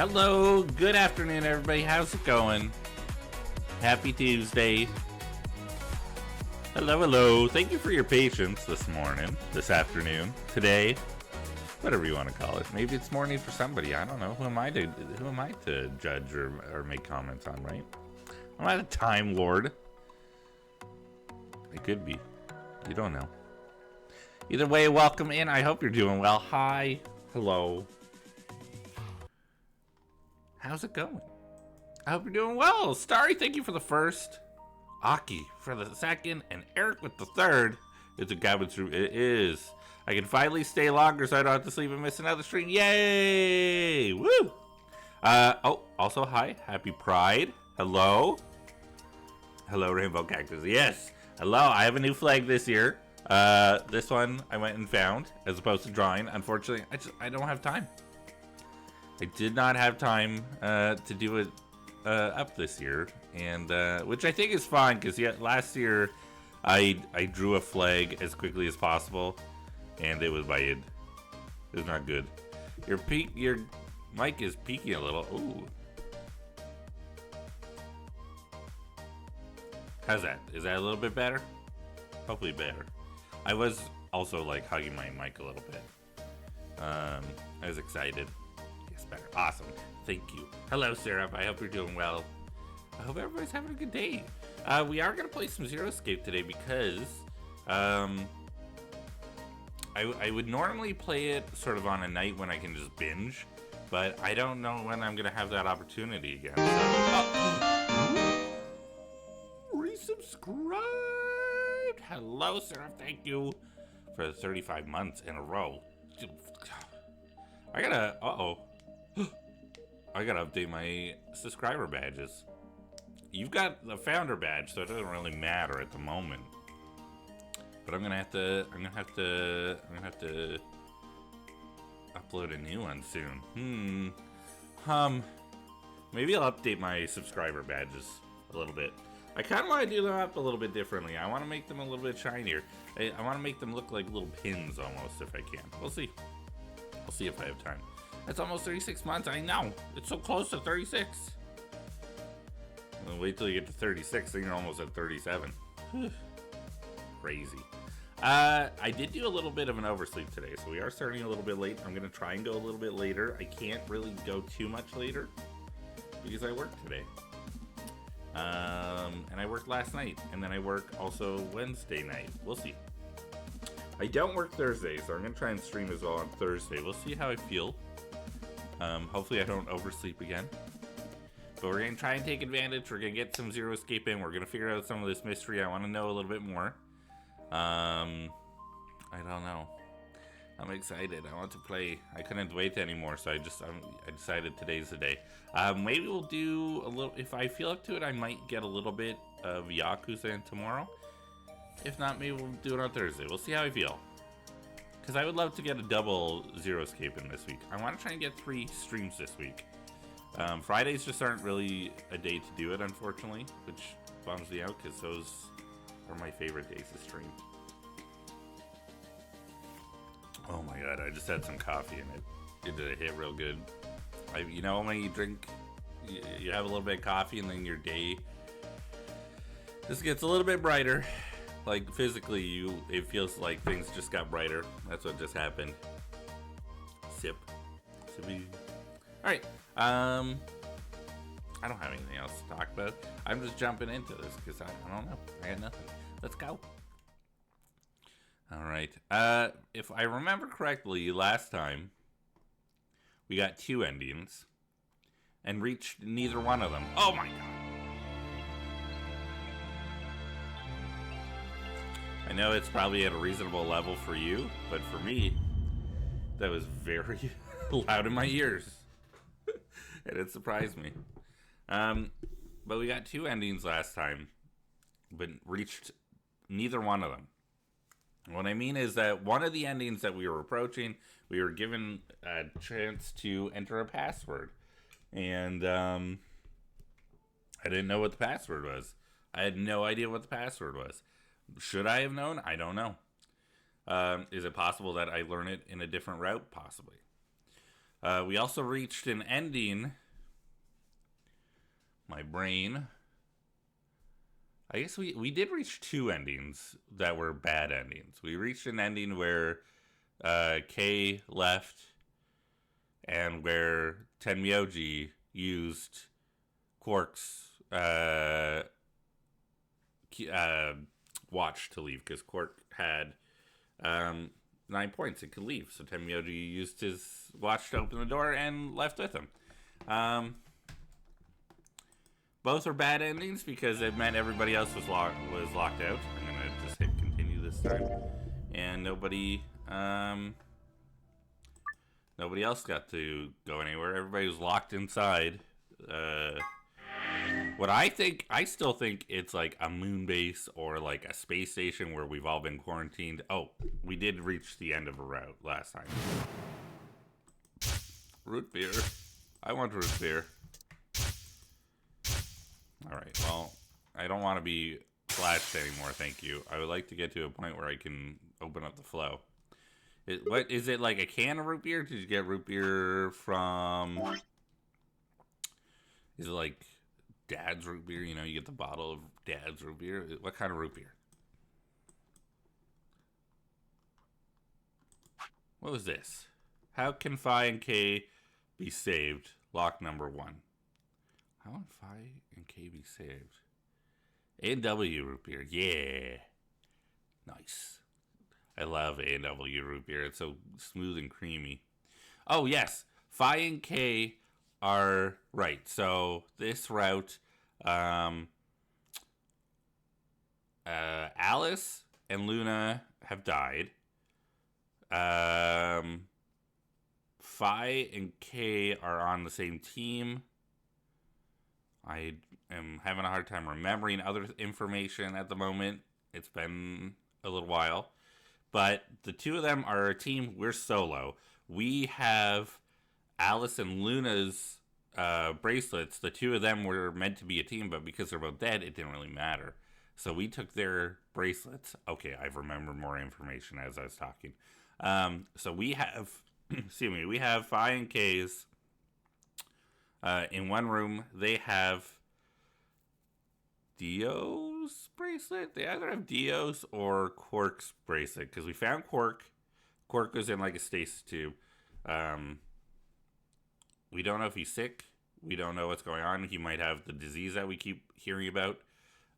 Hello, good afternoon, everybody. How's it going? Happy Tuesday. Hello. Thank you for your patience this morning, this afternoon, today, whatever you want to call it. Maybe it's morning for somebody. I don't know. Who am I to judge or make comments on, right? I'm not a time lord. It could be. You don't know. Either way, welcome in. I hope you're doing well. Hi. Hello. How's it going? I hope you're doing well. Starry, thank you for the first. Aki for the second. And Eric with the third. It's a cabin stream. It is. I can finally stay longer so I don't have to sleep and miss another stream. Yay! Woo! Also, hi. Happy Pride. Hello. Hello, Rainbow Cactus. Yes. Hello. I have a new flag this year. This one I went and found as opposed to drawing. Unfortunately, I don't have time. I did not have time to do it up this year, and which I think is fine because last year I drew a flag as quickly as possible, and it was it was not good. Your mic is peaking a little. Ooh, how's that? Is that a little bit better? Hopefully better. I was also like hugging my mic a little bit. I was excited. Better. Awesome. Thank you. Hello, Syrup. I hope you're doing well. I hope everybody's having a good day. We are going to play some Zero Escape today because I would normally play it sort of on a night when I can just binge, but I don't know when I'm going to have that opportunity again. Resubscribed. Hello, Syrup. Thank you for 35 months in a row. I gotta... I gotta update my subscriber badges. You've got the founder badge, so it doesn't really matter at the moment. But I'm gonna have to upload a new one soon. Maybe I'll update my subscriber badges a little bit. I kind of want to do them up a little bit differently. I want to make them a little bit shinier. I want to make them look like little pins almost, if I can. We'll see. I'll see if I have time. It's almost 36 months. I know. It's so close to 36. Well, wait till you get to 36, then you're almost at 37. Crazy. I did do a little bit of an oversleep today, so we are starting a little bit late. I'm going to try and go a little bit later. I can't really go too much later because I worked today. And I worked last night, and then I work also Wednesday night. We'll see. I don't work Thursday, so I'm going to try and stream as well on Thursday. We'll see how I feel. Hopefully I don't oversleep again. But we're going to try and take advantage. We're going to get some Zero Escape in. We're going to figure out some of this mystery. I want to know a little bit more. I don't know. I'm excited. I want to play. I couldn't wait anymore, so I decided today's the day. Maybe we'll do a little... If I feel up to it, I might get a little bit of Yakuza in tomorrow. If not, maybe we'll do it on Thursday. We'll see how I feel. Because I would love to get a double Zero Escape in this week. I want to try and get 3 streams this week. Fridays just aren't really a day to do it, unfortunately, which bums me out because those are my favorite days to stream. Oh my god, I just had some coffee and it did a hit real good. You know when you drink, you have a little bit of coffee and then your day just gets a little bit brighter. Like physically, it feels like things just got brighter. That's what just happened. Sip. Sippy. Alright. I don't have anything else to talk about. I'm just jumping into this because I don't know. I got nothing. Let's go. Alright. If I remember correctly, last time we got 2 endings and reached neither one of them. Oh my god. I know it's probably at a reasonable level for you, but for me, that was very loud in my ears. And it surprised me. But we got 2 endings last time, but reached neither one of them. What I mean is that one of the endings that we were approaching, we were given a chance to enter a password. And I didn't know what the password was. I had no idea what the password was. Should I have known? I don't know. Is it possible that I learn it in a different route? Possibly. We also reached an ending. My brain. I guess we did reach 2 endings that were bad endings. We reached an ending where Kay left and where Tenmyoji used Quark's watch to leave because Quark had 9 points. It could leave. So Tenmyoji used his watch to open the door and left with him. Both are bad endings because it meant everybody else was locked out. I'm gonna just hit continue this time, and nobody else got to go anywhere. Everybody was locked inside. What I still think it's like a moon base or like a space station where we've all been quarantined. Oh, we did reach the end of a route last time. Root beer. I want root beer. Alright, well, I don't want to be flashed anymore, thank you. I would like to get to a point where I can open up the flow. What is it, like a can of root beer? Did you get root beer from... Is it like Dad's root beer? You know, you get the bottle of Dad's root beer. What kind of root beer? What was this? How can Phi and K be saved? Lock number 1. How can Phi and K be saved? A&W root beer. Yeah. Nice. I love A&W root beer. It's so smooth and creamy. Oh, yes. Phi and K are right. So this route, Alice and Luna have died. Phi and K are on the same team. I am having a hard time remembering other information at the moment. It's been a little while. But the two of them are a team. We're solo. We have Alice and Luna's bracelets. The two of them were meant to be a team, but because they're both dead, it didn't really matter. So we took their bracelets. Okay, I've remembered more information as I was talking. So we have, excuse me, we have Phi and K's in one room. They have Dio's bracelet. They either have Dio's or Quark's bracelet because we found Quark. Quark was in like a stasis tube. We don't know if he's sick. We don't know what's going on. He might have the disease that we keep hearing about.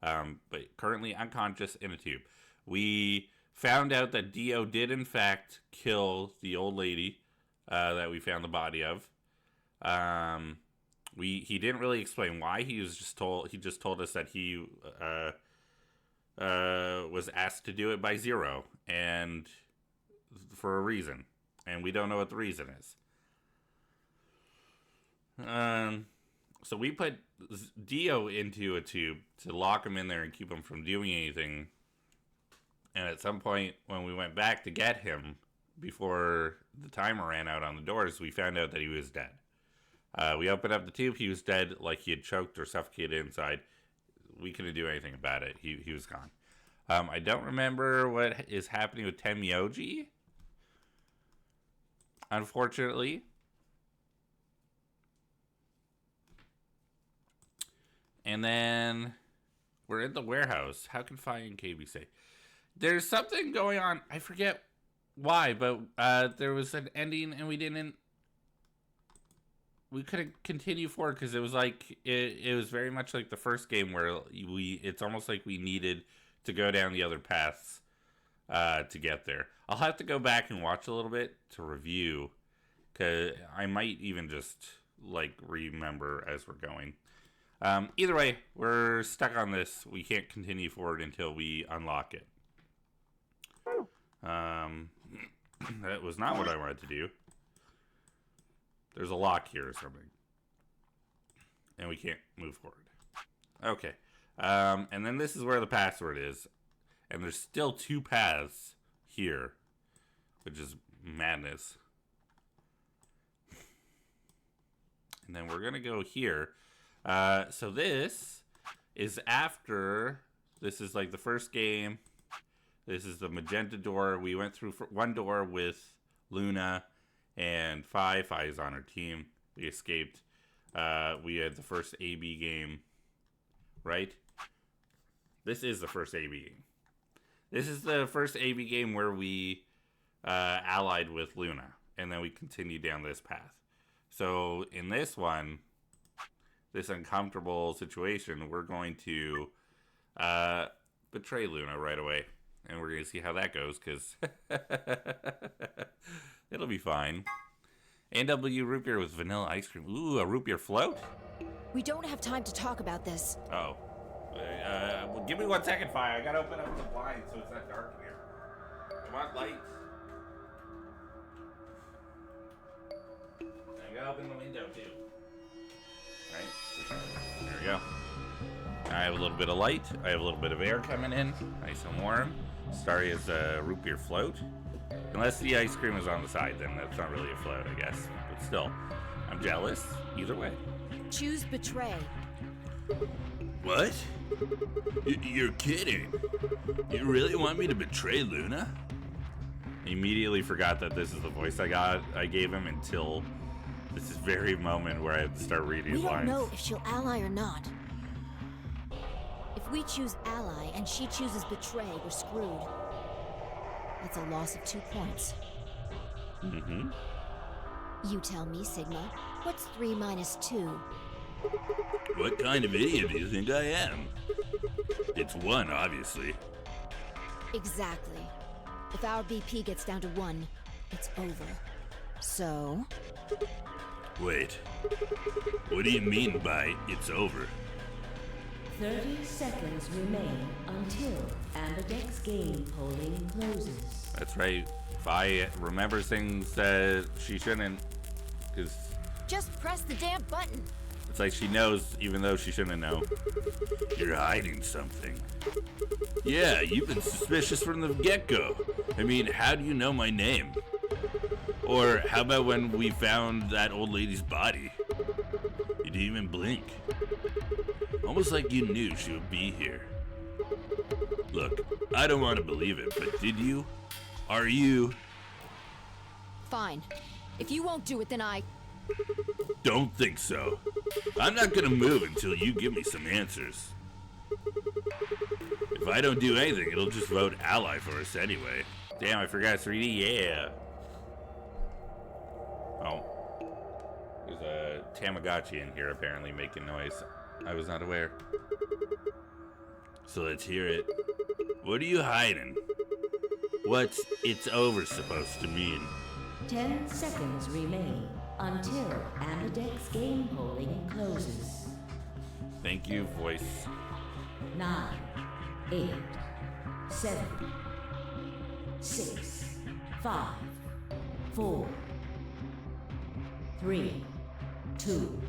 But currently unconscious in a tube. We found out that Dio did in fact kill the old lady that we found the body of. He didn't really explain why. He just told us that he was asked to do it by Zero and for a reason, and we don't know what the reason is. So we put Dio into a tube to lock him in there and keep him from doing anything. And at some point, when we went back to get him, before the timer ran out on the doors, we found out that he was dead. We opened up the tube. He was dead, like he had choked or suffocated inside. We couldn't do anything about it. He was gone. I don't remember what is happening with Tenmyoji, unfortunately. And then we're in the warehouse. How can Phi and K be safe? There's something going on. I forget why, but there was an ending and we couldn't continue forward because it was like it was very much like the first game where it's almost like we needed to go down the other paths to get there. I'll have to go back and watch a little bit to review because I might even just like remember as we're going. Either way, we're stuck on this. We can't continue forward until we unlock it. That was not what I wanted to do. There's a lock here or something. And we can't move forward. Okay. And then this is where the password is. And there's still 2 paths here. Which is madness. And then we're going to go here. So this is after... This is like the first game. This is the magenta door. We went through one door with Luna and Fi is on our team. We escaped. We had the first AB game, right? This is the first AB game. This is the first AB game where we allied with Luna, and then we continued down this path. So in this one, this uncomfortable situation, we're going to betray Luna right away. And we're going to see how that goes, because it'll be fine. A&W root beer with vanilla ice cream. Ooh, a root beer float? We don't have time to talk about this. Oh. Well, give me 1 second, Fi. I got to open up the blinds so it's not dark in here. I want light. I got to open the window, too. Right? There we go. I have a little bit of light. I have a little bit of air coming in. Nice and warm. Starry is a root beer float. Unless the ice cream is on the side, then that's not really a float, I guess. But still, I'm jealous. Either way. Choose betray. What? You're kidding. You really want me to betray Luna? Immediately forgot that this is the voice I gave him until this very moment where I had to start reading lines. We don't know if she'll ally or not. If we choose ally and she chooses betray, we're screwed. That's a loss of 2 points. Mm-hmm. You tell me, Sigma. What's 3 minus 2? What kind of idiot do you think I am? It's 1, obviously. Exactly. If our BP gets down to 1, it's over. So? Wait. What do you mean by it's over? 30 seconds remain until Ambidex game polling closes. That's right. Fi remembers things that she shouldn't, because Just press the damn button. it's like she knows even though she shouldn't know. You're hiding something. Yeah, you've been suspicious from the get-go. I mean, how do you know my name? Or how about when we found that old lady's body? You didn't even blink. Almost like you knew she would be here. Look, I don't want to believe it, but did you? Are you? Fine. If you won't do it, then I... Don't think so. I'm not gonna move until you give me some answers. If I don't do anything, it'll just vote ally for us anyway. Damn, I forgot 3D, yeah. Oh. There's a Tamagotchi in here apparently making noise. I was not aware. So let's hear it. What are you hiding? What's it's over supposed to mean? 10 seconds remain until Ambidex game polling closes. Thank you, voice. 9, 8, 7, 6, 5, 4, 3, 2.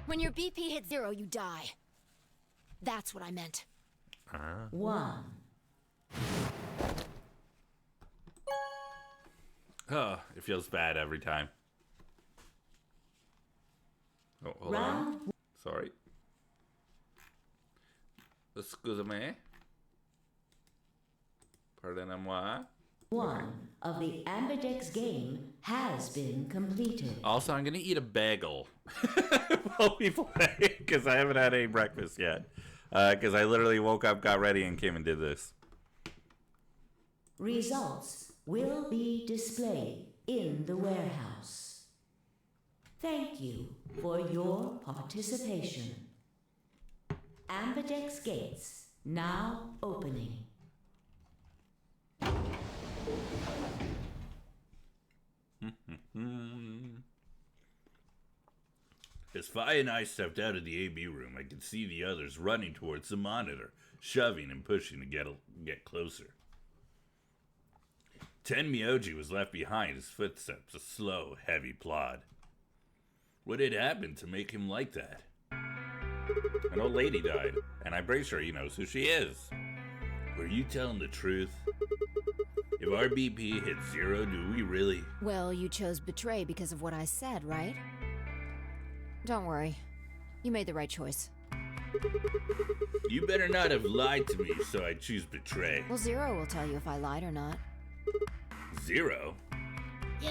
When your BP hits 0, you die. That's what I meant. 1. Oh, it feels bad every time. Oh, hold on. Round. Sorry. Excuse me. Pardonnez-moi. 1 of the Ambidex game has been completed. Also, I'm gonna eat a bagel while we play because I haven't had any breakfast yet. Because I literally woke up, got ready, and came and did this. Results will be displayed in the warehouse. Thank you for your participation. Ambidex gates now opening. As Fi and I stepped out of the AB room, I could see the others running towards the monitor, shoving and pushing to get closer. Tenmyoji was left behind, his footsteps a slow, heavy plod. What had happened to make him like that? An old lady died, and I'm pretty sure he knows who she is. Were you telling the truth? If our BP hits 0, do we really? Well, you chose betray because of what I said, right? Don't worry. You made the right choice. You better not have lied to me, so I choose betray. Well, 0 will tell you if I lied or not. 0? Yo,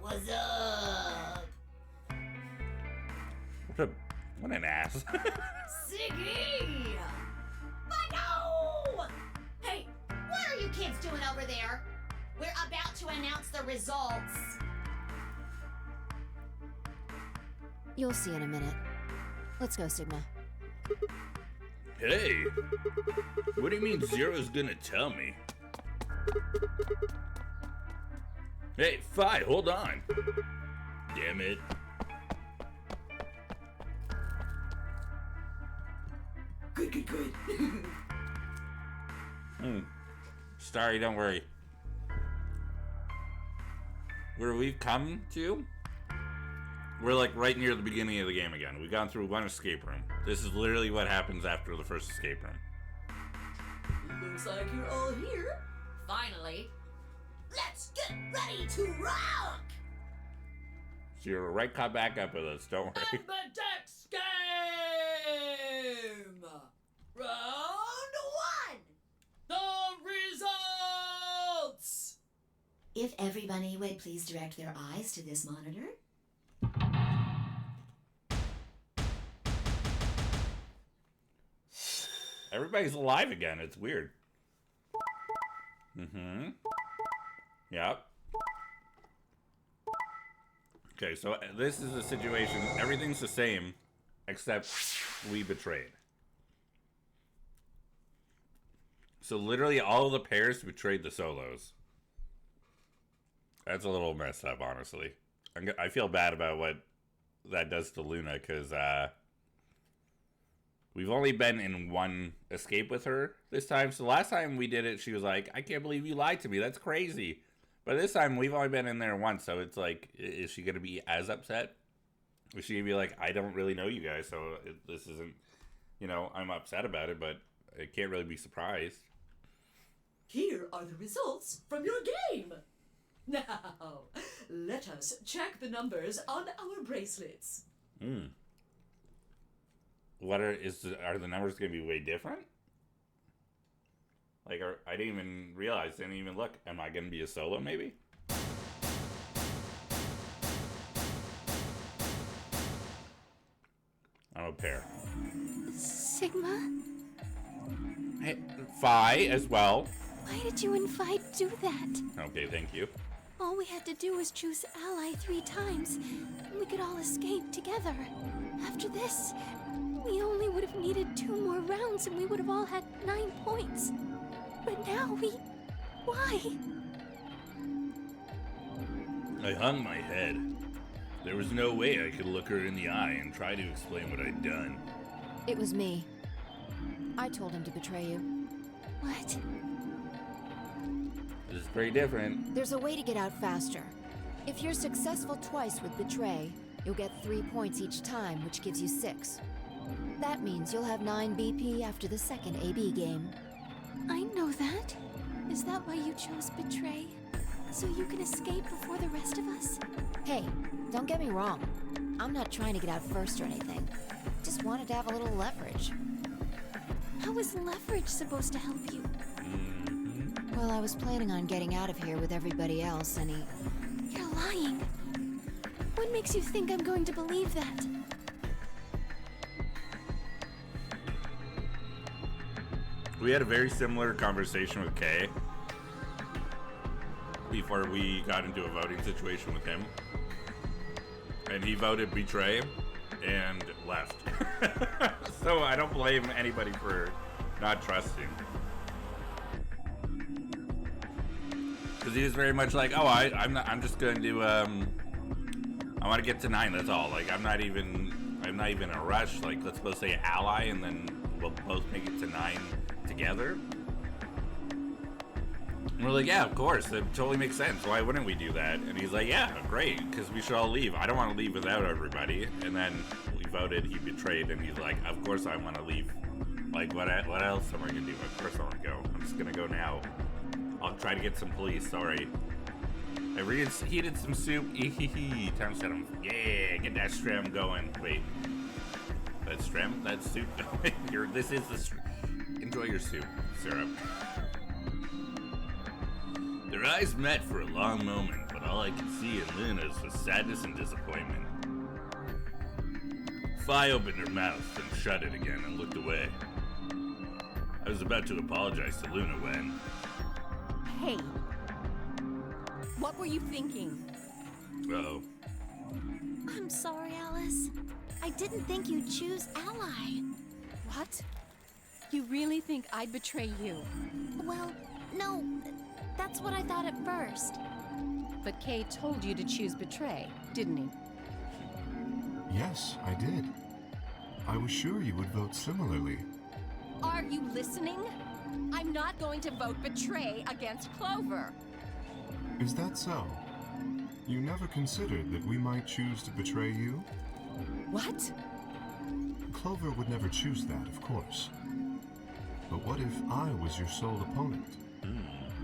what's up? What an ass. Siggy! But no! Hey, what are you kids doing over there? We're about to announce the results. You'll see in a minute. Let's go, Sigma. Hey, what do you mean Zero's gonna tell me? Hey, Phi, hold on. Damn it. Good. Sorry, don't worry. Where we've come to, we're like right near the beginning of the game again. We've gone through one escape room. This is literally what happens after the first escape room. Looks like you're all here. Finally. Let's get ready to rock! So you're right caught back up with us, don't worry. Ambidex game! Round 1! The results! If everybody would please direct their eyes to this monitor. Everybody's alive again. It's weird. Yep. Okay, so this is a situation. Everything's the same, except we betrayed. So literally all of the pairs betrayed the solos. That's a little messed up, honestly. I feel bad about what that does to Luna, because we've only been in one escape with her this time. So last time we did it, she was like, I can't believe you lied to me. That's crazy. But this time, we've only been in there once. So it's like, is she going to be as upset? Is she going to be like, I don't really know you guys. So this isn't, I'm upset about it, but I can't really be surprised. Here are the results from your game. Now, let us check the numbers on our bracelets. Are the numbers going to be way different? Like, I didn't even realize, didn't even look. Am I going to be a solo, maybe? I'm a pair. Sigma? Hey, Phi as well. Why did you and Phi do that? Okay, thank you. All we had to do was choose Ally 3 times, and we could all escape together. After this, we only would have needed 2 more rounds and we would have all had 9 points. But now why? I hung my head. There was no way I could look her in the eye and try to explain what I'd done. It was me. I told him to betray you. What? This is very different. There's a way to get out faster. If you're successful twice with Betray, you'll get 3 points each time, which gives you 6. That means you'll have 9 BP after the second AB game. I know that. Is that why you chose Betray? So you can escape before the rest of us? Hey, don't get me wrong. I'm not trying to get out first or anything. Just wanted to have a little leverage. How is leverage supposed to help you? Well, I was planning on getting out of here with everybody else, and You're lying. What makes you think I'm going to believe that? We had a very similar conversation with Kay before we got into a voting situation with him. And he voted Betray and left. So I don't blame anybody for not trusting. Because he was very much like, oh, I'm just going to, I want to get to 9, that's all. Like, I'm not even in a rush. Like, let's both say ally, and then we'll both make it to 9 together. And we're like, yeah, of course, that totally makes sense. Why wouldn't we do that? And he's like, yeah, great, because we should all leave. I don't want to leave without everybody. And then we voted, he betrayed, and he's like, of course I want to leave. Like, what else am I going to do? Of course I want to go. I'm just going to go now. I'll try to get some police, sorry. I reheated some soup. Tom said, yeah, get that strem going. Wait, that strem? That's soup going? This is the enjoy your soup, syrup. Their eyes met for a long moment, but All I could see in Luna's was sadness and disappointment. Fi opened her mouth and shut it again and looked away. I was about to apologize to Luna when... Hey. What were you thinking? Uh-oh. I'm sorry, Alice. I didn't think you'd choose Ally. What? You really think I'd betray you? Well, no. That's what I thought at first. But Kay told you to choose betray, didn't he? Yes, I did. I was sure you would vote similarly. Are you listening? I'm not going to vote betray against Clover. Is that so? You never considered that we might choose to betray you? What? Clover would never choose that, of course. But what if I was your sole opponent?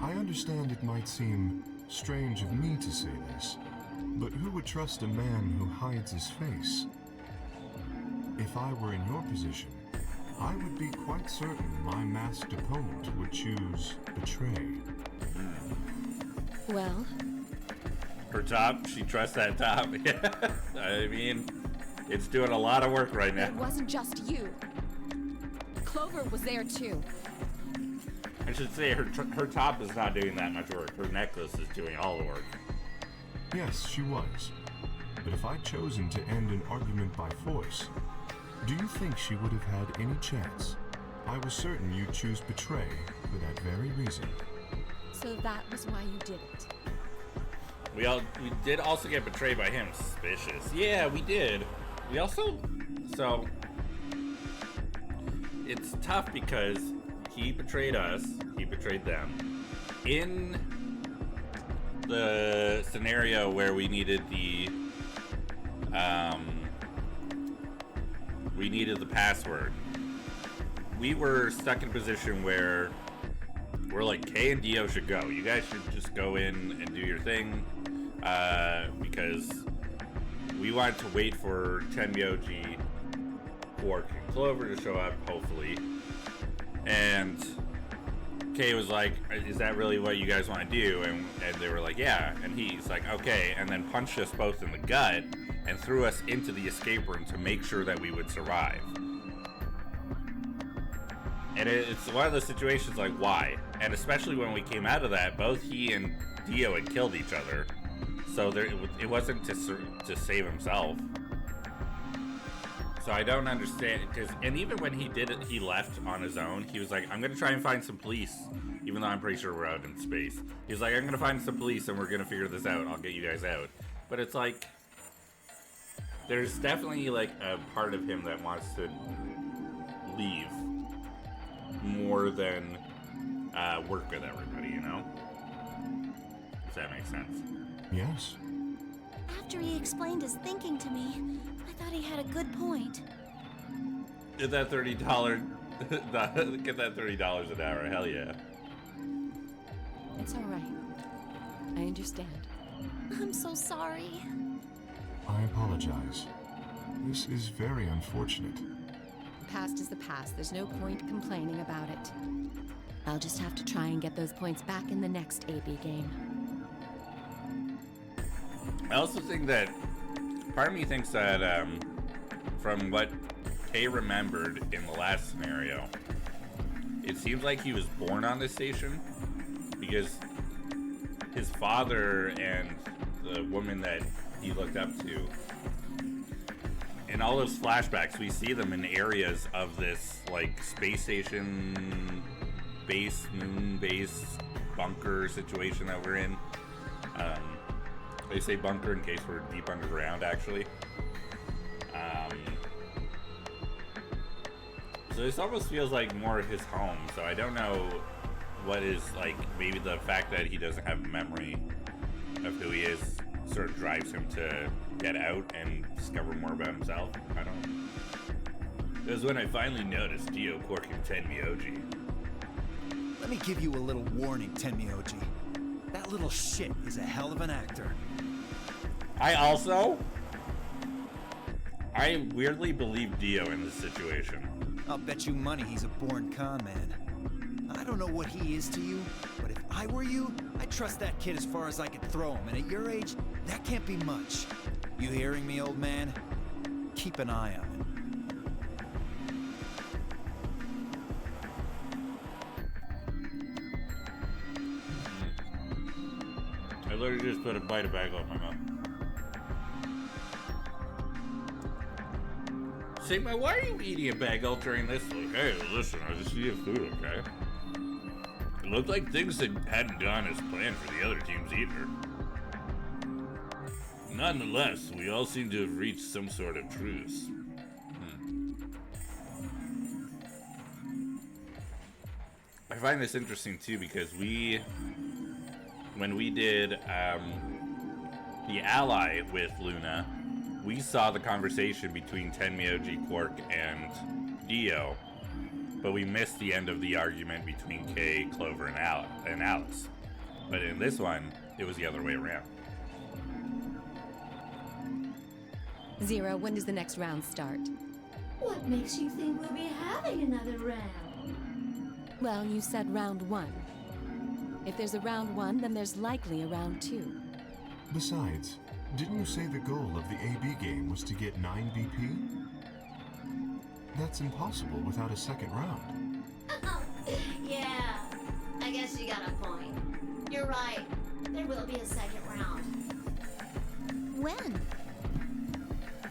I understand it might seem strange of me to say this, but who would trust a man who hides his face? If I were in your position, I would be quite certain my masked opponent would choose betray. Well, Her top, she trusts that top. I mean, it's doing a lot of work right now. it wasn't just you. Clover was there too. I should say her top is not doing that much work. Her necklace is doing all the work. Yes, she was. But if I'd chosen to end an argument by force, do you think she would have had any chance? I was certain you'd choose betray for that very reason. So that was why you did it. We did also get betrayed by him. Suspicious. Yeah, we did. We also... So... It's tough because he betrayed us. He betrayed them. In the scenario where we needed the... we needed the password. We were stuck in a position where we're like, Kay and Dio should go. You guys should just go in and do your thing. Because we wanted to wait for Tenmyoji, Quark, and Clover to show up, hopefully. And Kay was like, is that really what you guys want to do? And they were like, yeah. And he's like, okay. And then punched us both in the gut and threw us into the escape room to make sure that we would survive. And it's one of those situations like, why? And especially when we came out of that, both he and Dio had killed each other. So it wasn't to save himself. So I don't understand, and even when he did it, he left on his own. He was like, I'm gonna try and find some police, even though I'm pretty sure we're out in space. He's like, I'm gonna find some police and we're gonna figure this out. I'll get you guys out. But it's like, there's definitely like a part of him that wants to leave more than work with everybody, you know? Does that make sense? Yes. After he explained his thinking to me, I thought he had a good point. Get that $30, get that $30 an hour, hell yeah. It's all right. I understand. I'm so sorry. I apologize. This is very unfortunate. The past is the past. There's no point complaining about it. I'll just have to try and get those points back in the next AB game. I also think that part of me thinks that from what Kay remembered in the last scenario, it seems like he was born on this station because his father and the woman that he looked up to, in all those flashbacks, we see them in areas of this like space station base, moon base, bunker situation that we're in. They say bunker in case we're deep underground, actually. So this almost feels like more of his home, so I don't know what is, like, maybe the fact that he doesn't have a memory of who he is sort of drives him to get out and discover more about himself. I don't know. It was when I finally noticed Dio, Quark, and Tenmyoji. Let me give you a little warning, Tenmyoji. That little shit is a hell of an actor. I weirdly believe Dio in this situation. I'll bet you money he's a born con man. I don't know what he is to you, but if I were you, I'd trust that kid as far as I could throw him, and at your age, that can't be much. You hearing me, old man? Keep an eye on him. I literally just put a bite of bagel in my mouth. Sigma, why are you eating a bagel during this? Like, hey, listen, I just eat food, okay? It looked like things hadn't gone as planned for the other teams either. Nonetheless, we all seem to have reached some sort of truce. I find this interesting too because when we did the ally with Luna, we saw the conversation between Tenmyoji, Quark, and Dio, but we missed the end of the argument between Kay, Clover, and Alice. But in this one, it was the other way around. Zero, when does the next round start? What makes you think we'll be having another round? Well, you said round 1. If there's a round 1, then there's likely a round 2. Besides, didn't you say the goal of the AB game was to get 9 BP? That's impossible without a second round. Yeah, I guess you got a point. You're right. There will be a second round. When?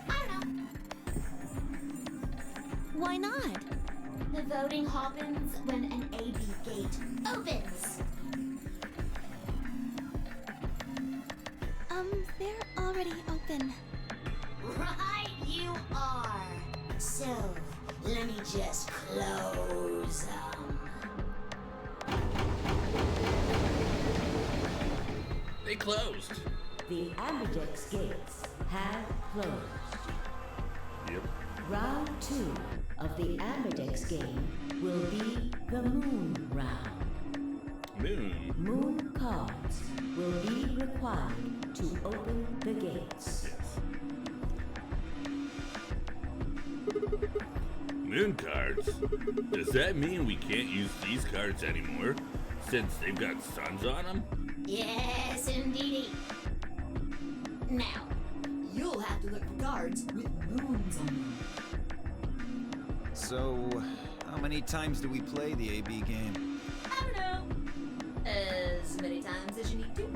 I don't know. Why not? The voting happens when an AB gate opens. They're already open. Right, you are. So, let me just close them. They closed. The Ambidex gates have closed. Yep. Round 2 of the Ambidex game will be the Moon round. Moon. Moon cards will be required to open the gates. Yes. Moon cards? Does that mean we can't use these cards anymore, since they've got suns on them? Yes, indeedy. Now, you'll have to look for cards with moons on them. So, how many times do we play the AB game? I don't know. As many times as you need to.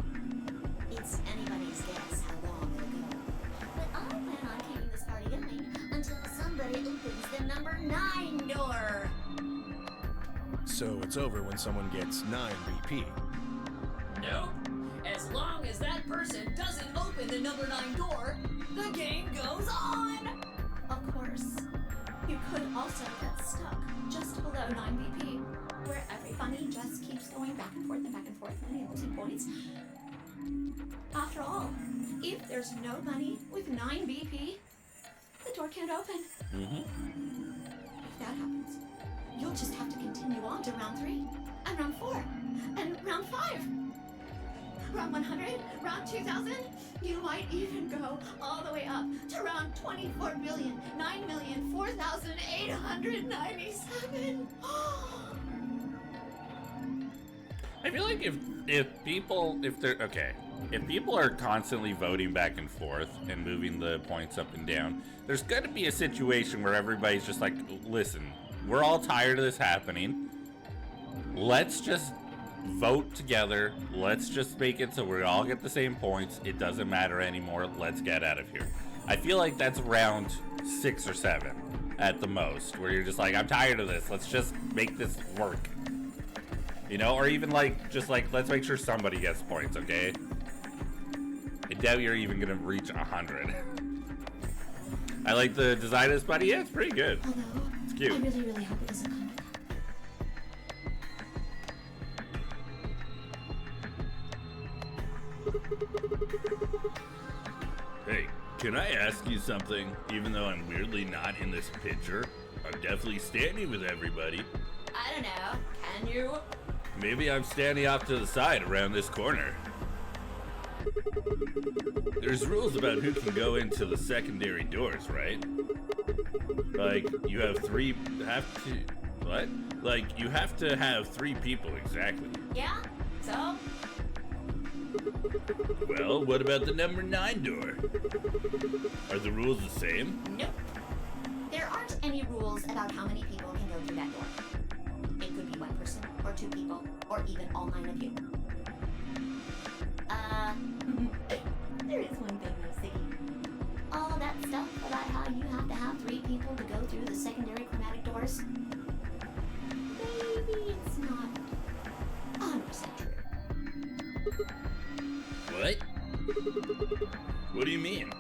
It's anybody's guess how long it'll go. But I plan on keeping this party going until somebody opens the number 9 door. So it's over when someone gets 9 BP. Nope. As long as that person doesn't open the number 9 door, the game goes on! Of course, you could also get stuck just below 9 BP, where every bunny just keeps going back and forth and back and forth, and you're losing points. After all, if there's no bunny with 9 BP, the door can't open. If that happens, you'll just have to continue on to round 3, and round 4, and round 5. Round 100, round 2000, you might even go all the way up to round 24,009,004,897. I feel like if people are constantly voting back and forth and moving the points up and down, there's going to be a situation where everybody's just like, listen, we're all tired of this happening. Let's just vote together. Let's just make it so we all get the same points. It doesn't matter anymore. Let's get out of here. I feel like that's round 6 or 7 at the most, where you're just like, I'm tired of this. Let's just make this work. You know, or even like, just like, let's make sure somebody gets points, okay? I doubt you're even gonna reach 100. I like the design of this buddy. Yeah, it's pretty good. Although, It's cute. I really, really hope it doesn't come to that. Hey, can I ask you something? Even though I'm weirdly not in this picture, I'm definitely standing with everybody. I don't know. Can you? Maybe I'm standing off to the side around this corner. There's rules about who can go into the secondary doors, right? Like, you have you have to have 3 people exactly. Yeah? So, Well, what about the number 9 door? Are the rules the same? nope. There aren't any rules about how many people can go through that door. It could be one person, or 2 people, or even all 9 of you. There is one thing though, Siggy. All that stuff about how you have to have 3 people to go through the secondary chromatic doors. Maybe it's not 100% true. What? What do you mean?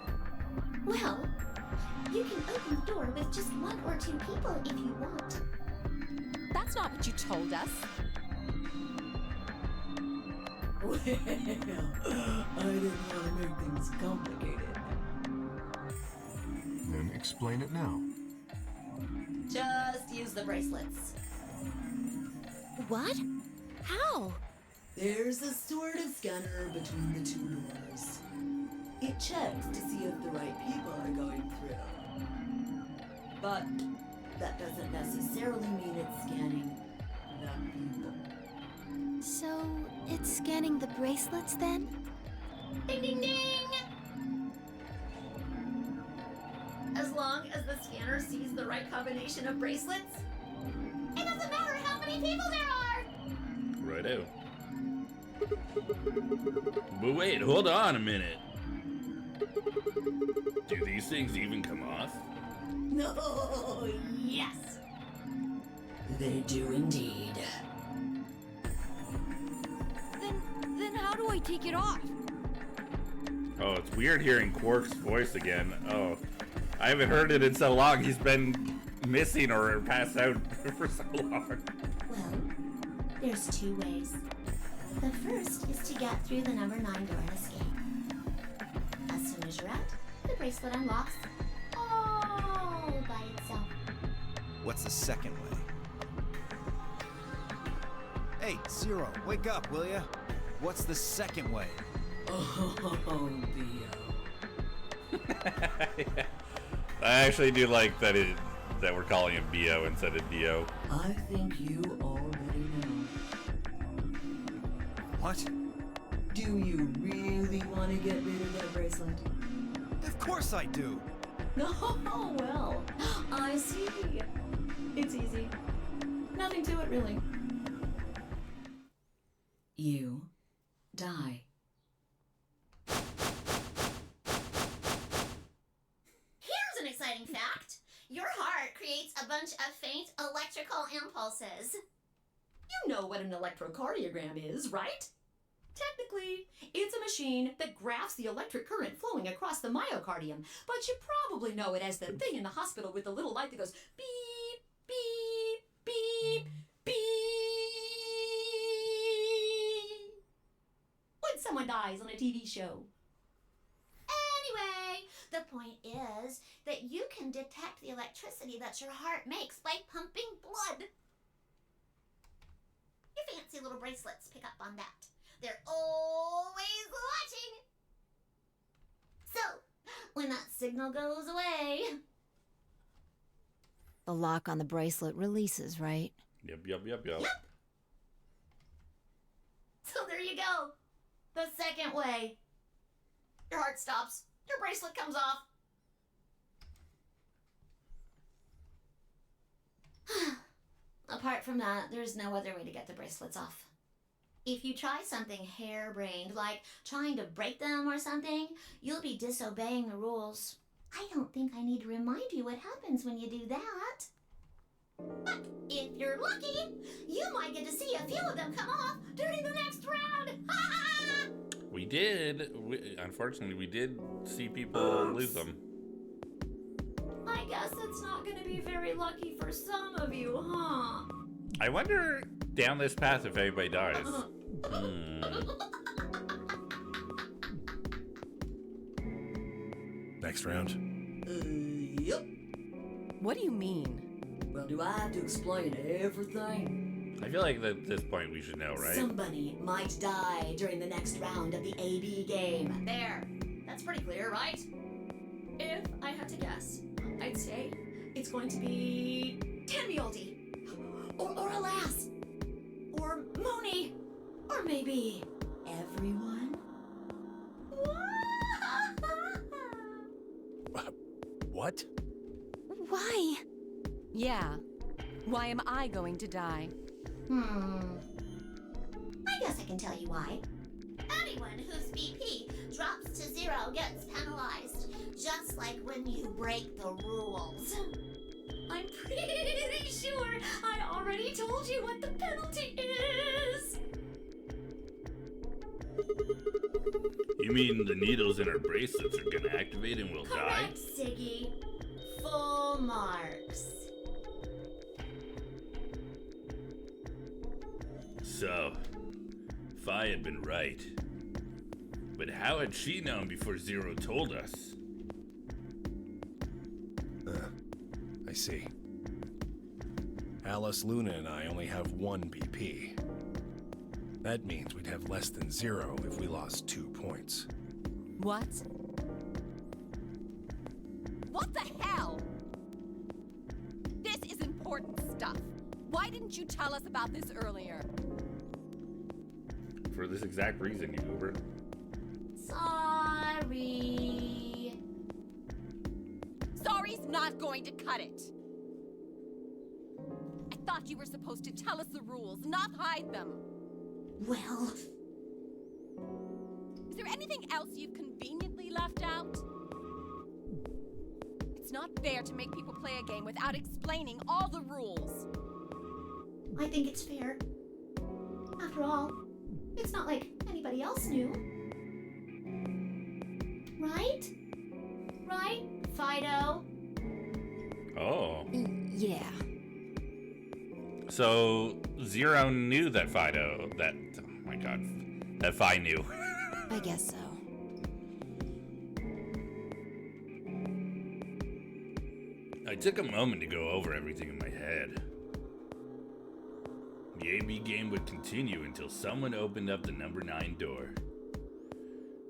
Well, you can open the door with just 1 or 2 people if you want. That's not what you told us. Well, I didn't want to make things complicated. Then explain it now. Just use the bracelets. What? How? There's a sort of scanner between the 2 doors. It checks to see if the right people are going through. But that doesn't necessarily mean it's scanning the people. So, it's scanning the bracelets then? Ding ding ding! As long as the scanner sees the right combination of bracelets, it doesn't matter how many people there are! Righto. But wait, hold on a minute. Do these things even come off? No, Yes! they do indeed. Then how do I take it off? Oh, it's weird hearing Quark's voice again. Oh, I haven't heard it in so long. He's been missing or passed out for so long. Well, there's 2 ways. The first is to get through the number 9 door and escape. As soon as you're out, the bracelet unlocks all by itself. What's the second way? Hey, Zero, wake up, will ya? What's the second way? Oh, Bio. I actually do like that that we're calling him Bio instead of Dio. I think you already know. What? Do you really want to get rid of that bracelet? Of course I do. Oh, well, I see. It's easy. Nothing to it, really. You die. Here's an exciting fact. Your heart creates a bunch of faint electrical impulses. You know what an electrocardiogram is, right? Technically, it's a machine that graphs the electric current flowing across the myocardium, but you probably know it as the thing in the hospital with the little light that goes beep, beep, beep, beep. When someone dies on a TV show. Anyway, the point is that you can detect the electricity that your heart makes by pumping blood. Your fancy little bracelets pick up on that. They're always watching. So, when that signal goes away... The lock on the bracelet releases, right? Yep. Yep. So there you go. The second way. Your heart stops. Your bracelet comes off. Apart from that, there's no other way to get the bracelets off. If you try something harebrained, like trying to break them or something, you'll be disobeying the rules. I don't think I need to remind you what happens when you do that. But if you're lucky, you might get to see a few of them come off during the next round. We did. Unfortunately, we did see people lose them. I guess it's not going to be very lucky for some of you, huh? I wonder down this path if anybody dies. Next round. Yep. What do you mean? Well, do I have to explain everything? I feel like at this point we should know, right? Somebody might die during the next round of the AB game. There. That's pretty clear, right? If I had to guess, I'd say it's going to be Tenbioldi. Or Alas. Or Mooney. Or maybe everyone? What? Why? Yeah. Why am I going to die? I guess I can tell you why. Anyone whose BP drops to 0 gets penalized, just like when you break the rules. I'm pretty sure I already told you what the penalty is. You mean the needles in our bracelets are gonna activate and we'll die? Correct, Siggy. Full marks. So, Fi had been right. But how had she known before Zero told us? I see. Alice, Luna, and I only have 1 BP. That means we'd have less than 0 if we lost 2 points. What? What the hell? This is important stuff. Why didn't you tell us about this earlier? For this exact reason, you Uber. Sorry. Sorry's not going to cut it. I thought you were supposed to tell us the rules, not hide them. Well, Is there anything else you've conveniently left out? It's not fair to make people play a game without explaining all the rules. I think it's fair. After all, it's not like anybody else knew. Right? Right, Fido? Oh. Yeah. So, Zero knew that Fido, oh my god, that Fi knew. I guess so. I took a moment to go over everything in my head. The AB game would continue until someone opened up the number 9 door.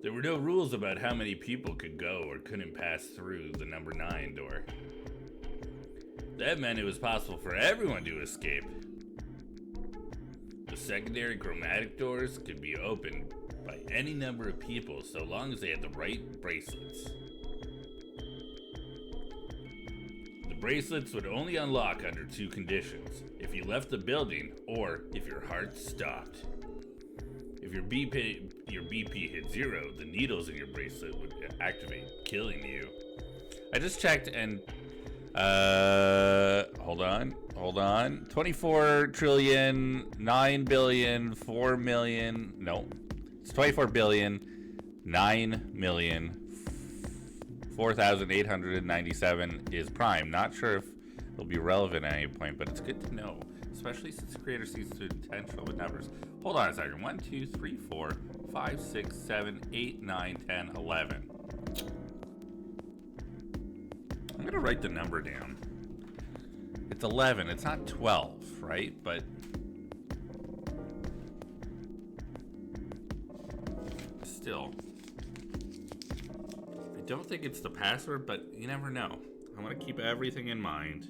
There were no rules about how many people could go or couldn't pass through the number 9 door. That meant it was possible for everyone to escape. The secondary chromatic doors could be opened by any number of people so long as they had the right bracelets. The bracelets would only unlock under 2 conditions: if you left the building or if your heart stopped. If your BP hit 0, the needles in your bracelet would activate, killing you. I just checked and hold on. 24 trillion, 9 billion, 4 million, no. It's 24 billion, 9 million, 4,897 is prime. Not sure if it'll be relevant at any point, but it's good to know, especially since the creator seems to be intentional with numbers. Hold on a second. 1, 2, 3, 4, 5, 6, 7, 8, 9, 10, 11. I'm gonna write the number down. It's 11. It's not 12, right? But still, I don't think it's the password, but you never know. I want to keep everything in mind.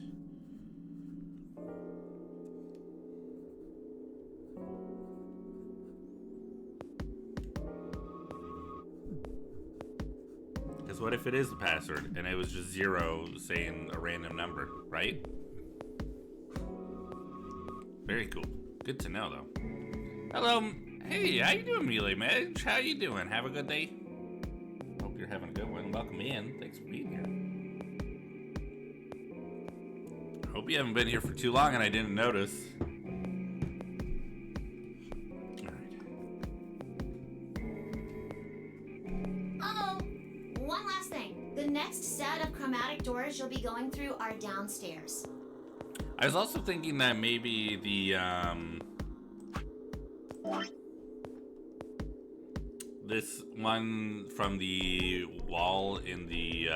Because what if it is the password and it was just 0 saying a random number, right? Very cool. Good to know, though. Hello. Hey, how you doing, Melee Mage? How you doing? Have a good day? Hope you're having a good one. Welcome in. Thanks for being here. Hope you haven't been here for too long and I didn't notice. Oh, one last thing. The next set of chromatic doors you'll be going through are downstairs. I was also thinking that maybe the, this one from the wall in the,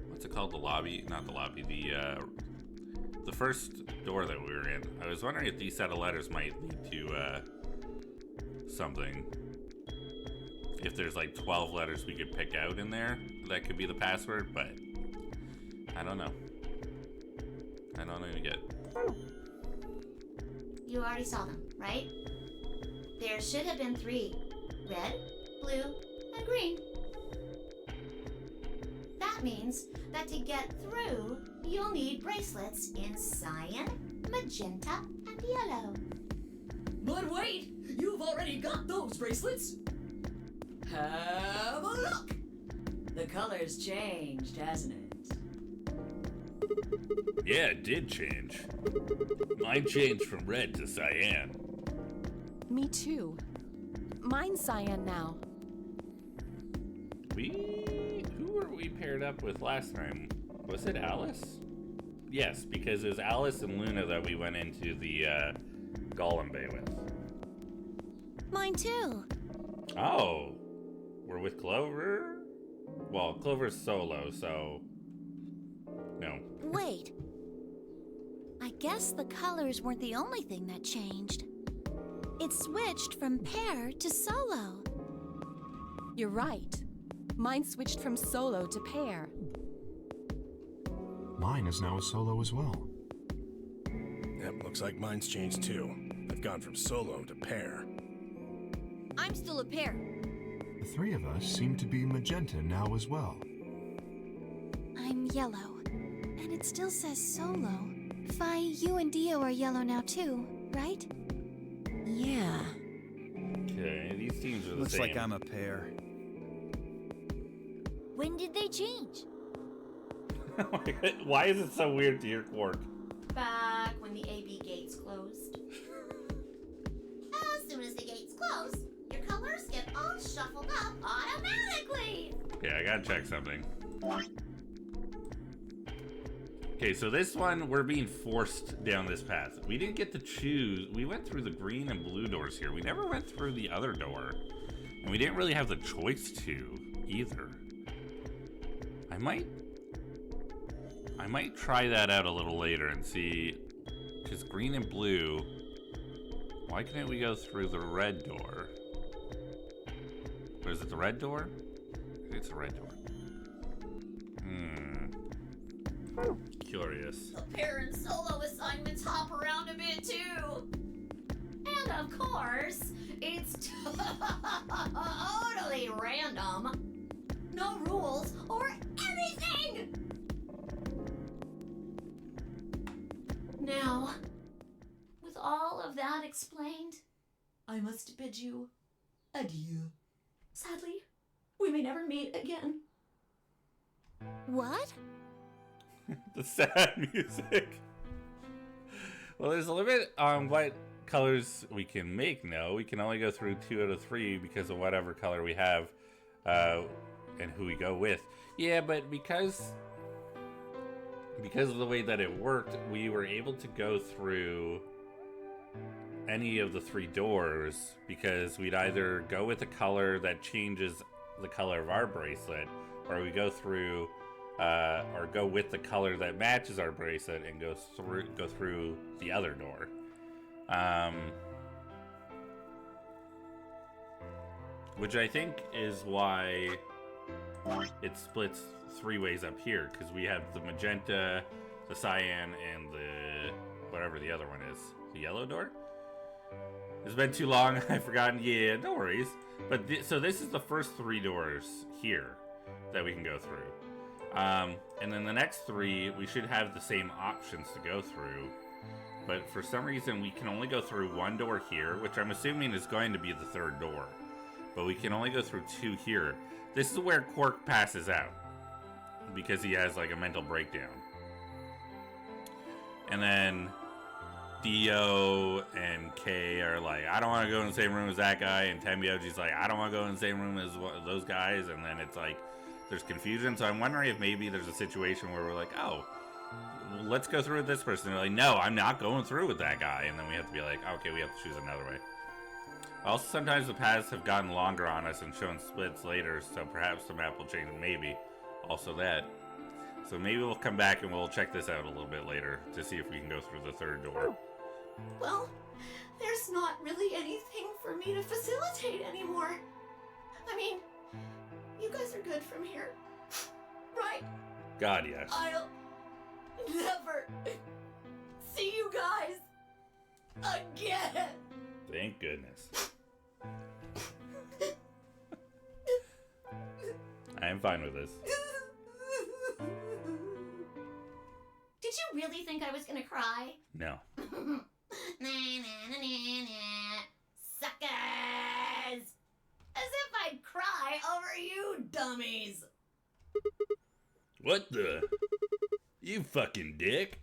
what's it called? The lobby? Not the lobby, the first door that we were in. I was wondering if these set of letters might lead to, something. If there's like 12 letters we could pick out in there, that could be the password, but I don't know. I don't even get. You already saw them, right? There should have been 3. Red, blue, and green. That means that to get through, you'll need bracelets in cyan, magenta, and yellow. But wait! You've already got those bracelets! Have a look! The color's changed, hasn't it? Yeah, it did change. Mine changed from red to cyan. Me too. Mine's cyan now. Who were we paired up with last time? Was it Alice? Yes, because it was Alice and Luna that we went into the Golem Bay with. Mine too. Oh, we're with Clover? Well, Clover's solo, so no. Wait. I guess the colors weren't the only thing that changed. It switched from pair to solo. You're right. Mine switched from solo to pair. Mine is now a solo as well. Yep, looks like mine's changed too. I've gone from solo to pair. I'm still a pair. The 3 of us seem to be magenta now as well. I'm yellow. And it still says solo. Fi, you and Dio are yellow now too, right? Yeah. Okay, these teams are the Looks same. like I'm a pair. When did they change? Why is it so weird to hear Quark? Back when the AB gates closed. As soon as the gates close, your colors get all shuffled up automatically. Okay, I gotta check something. Okay, so this one, we're being forced down this path. We didn't get to choose. We went through the green and blue doors here. We never went through the other door. And we didn't really have the choice to, either. I might try that out a little later and see, because green and blue, why couldn't we go through the red door? Or is it the red door? I think it's the red door. Curious. The pair and solo assignments hop around a bit too. And of course, it's totally random. No rules or anything! Now, with all of that explained, I must bid you adieu. Sadly, we may never meet again. What? The sad music. Well, there's a limit on what colors we can make now. We can only go through 2 out of 3 because of whatever color we have and who we go with. Yeah, but because of the way that it worked, we were able to go through any of the 3 doors because we'd either go with a color that changes the color of our bracelet, or we go through or go with the color that matches our bracelet and go through the other door. Which I think is why it splits 3 ways up here, because we have the magenta, the cyan, and the whatever the other one is. The yellow door? It's been too long, I've forgotten. Yeah, no worries. But so this is the first 3 doors here that we can go through. And then the next 3, we should have the same options to go through. But for some reason, we can only go through 1 door here, which I'm assuming is going to be the 3rd door. But we can only go through 2 here. This is where Quark passes out, because he has like a mental breakdown. And then Dio and Kay are like, I don't want to go in the same room as that guy. And Tenbyoji's like, I don't want to go in the same room as those guys. And then it's like, there's confusion. So I'm wondering if maybe there's a situation where we're like, oh, let's go through with this person. They're like, no, I'm not going through with that guy. And then we have to be like, okay, we have to choose another way. Also, sometimes the paths have gotten longer on us and shown splits later, so perhaps the map will change. Maybe. Also that. So maybe we'll come back and we'll check this out a little bit later to see if we can go through the 3rd door. Well, there's not really anything for me to facilitate anymore. I mean, you guys are good from here, right? God, yes. I'll never see you guys again. Thank goodness. I am fine with this. Did you really think I was gonna cry? No. Suckers! As if I'd cry over you dummies! What the? You fucking dick.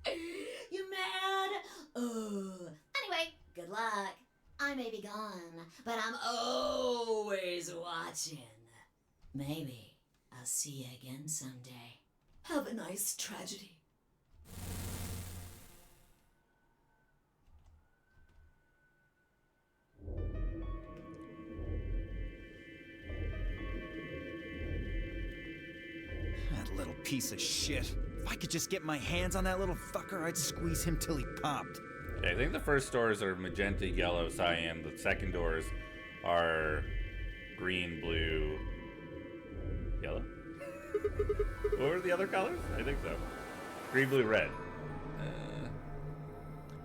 You mad? Anyway, good luck. I may be gone, but I'm always watching. Maybe I'll see you again someday. Have a nice tragedy. That little piece of shit. If I could just get my hands on that little fucker, I'd squeeze him till he popped. I think the first doors are magenta, yellow, cyan. The second doors are green, blue, yellow? What were the other colors? I think so. Green, blue, red.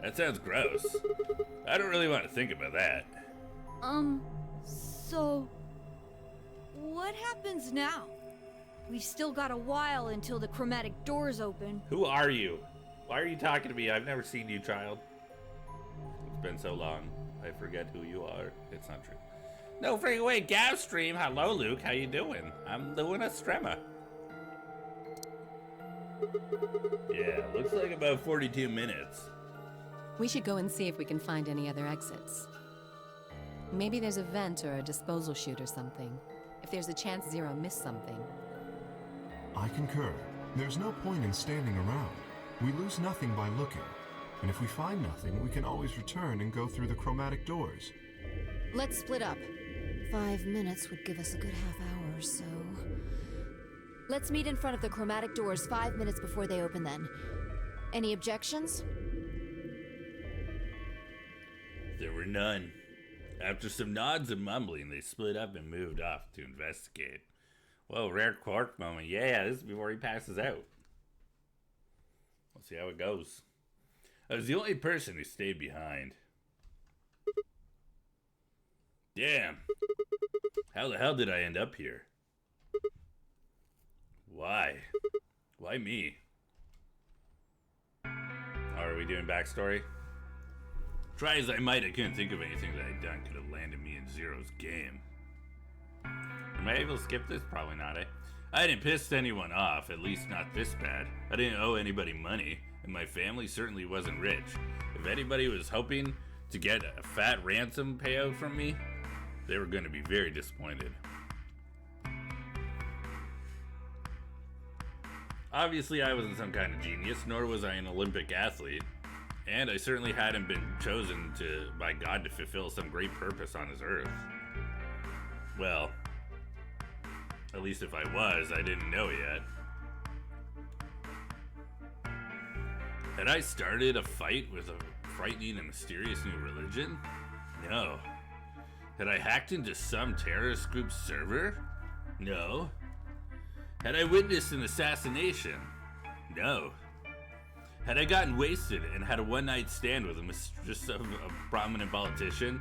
That sounds gross. I don't really want to think about that. So what happens now? We've still got a while until the chromatic doors open. Who are you? Why are you talking to me? I've never seen you, child. It's been so long. I forget who you are. It's not true. No freeway gas stream. Hello, Luke. How you doing? I'm doing a stremma. Yeah, looks like about 42 minutes. We should go and see if we can find any other exits. Maybe there's a vent or a disposal chute or something. If there's a chance Zero missed something. I concur. There's no point in standing around. We lose nothing by looking. And if we find nothing, we can always return and go through the chromatic doors. Let's split up. 5 minutes would give us a good half hour or so. Let's meet in front of the chromatic doors 5 minutes before they open then. Any objections? There were none. After some nods and mumbling, they split up and moved off to investigate. Whoa, rare Quark moment. Yeah, this is before he passes out. We'll see how it goes. I was the only person who stayed behind. Damn. How the hell did I end up here? Why? Why me? Are we doing backstory? Try as I might, I couldn't think of anything that I'd done could have landed me in Zero's game. Am I able to skip this? Probably not, eh? I didn't piss anyone off, at least not this bad. I didn't owe anybody money, and my family certainly wasn't rich. If anybody was hoping to get a fat ransom payout from me, they were going to be very disappointed. Obviously, I wasn't some kind of genius, nor was I an Olympic athlete. And I certainly hadn't been chosen by God to fulfill some great purpose on this earth. Well, at least if I was, I didn't know yet. Had I started a fight with a frightening and mysterious new religion? No. Had I hacked into some terrorist group's server? No. Had I witnessed an assassination? No. Had I gotten wasted and had a one-night stand with a mistress of a prominent politician?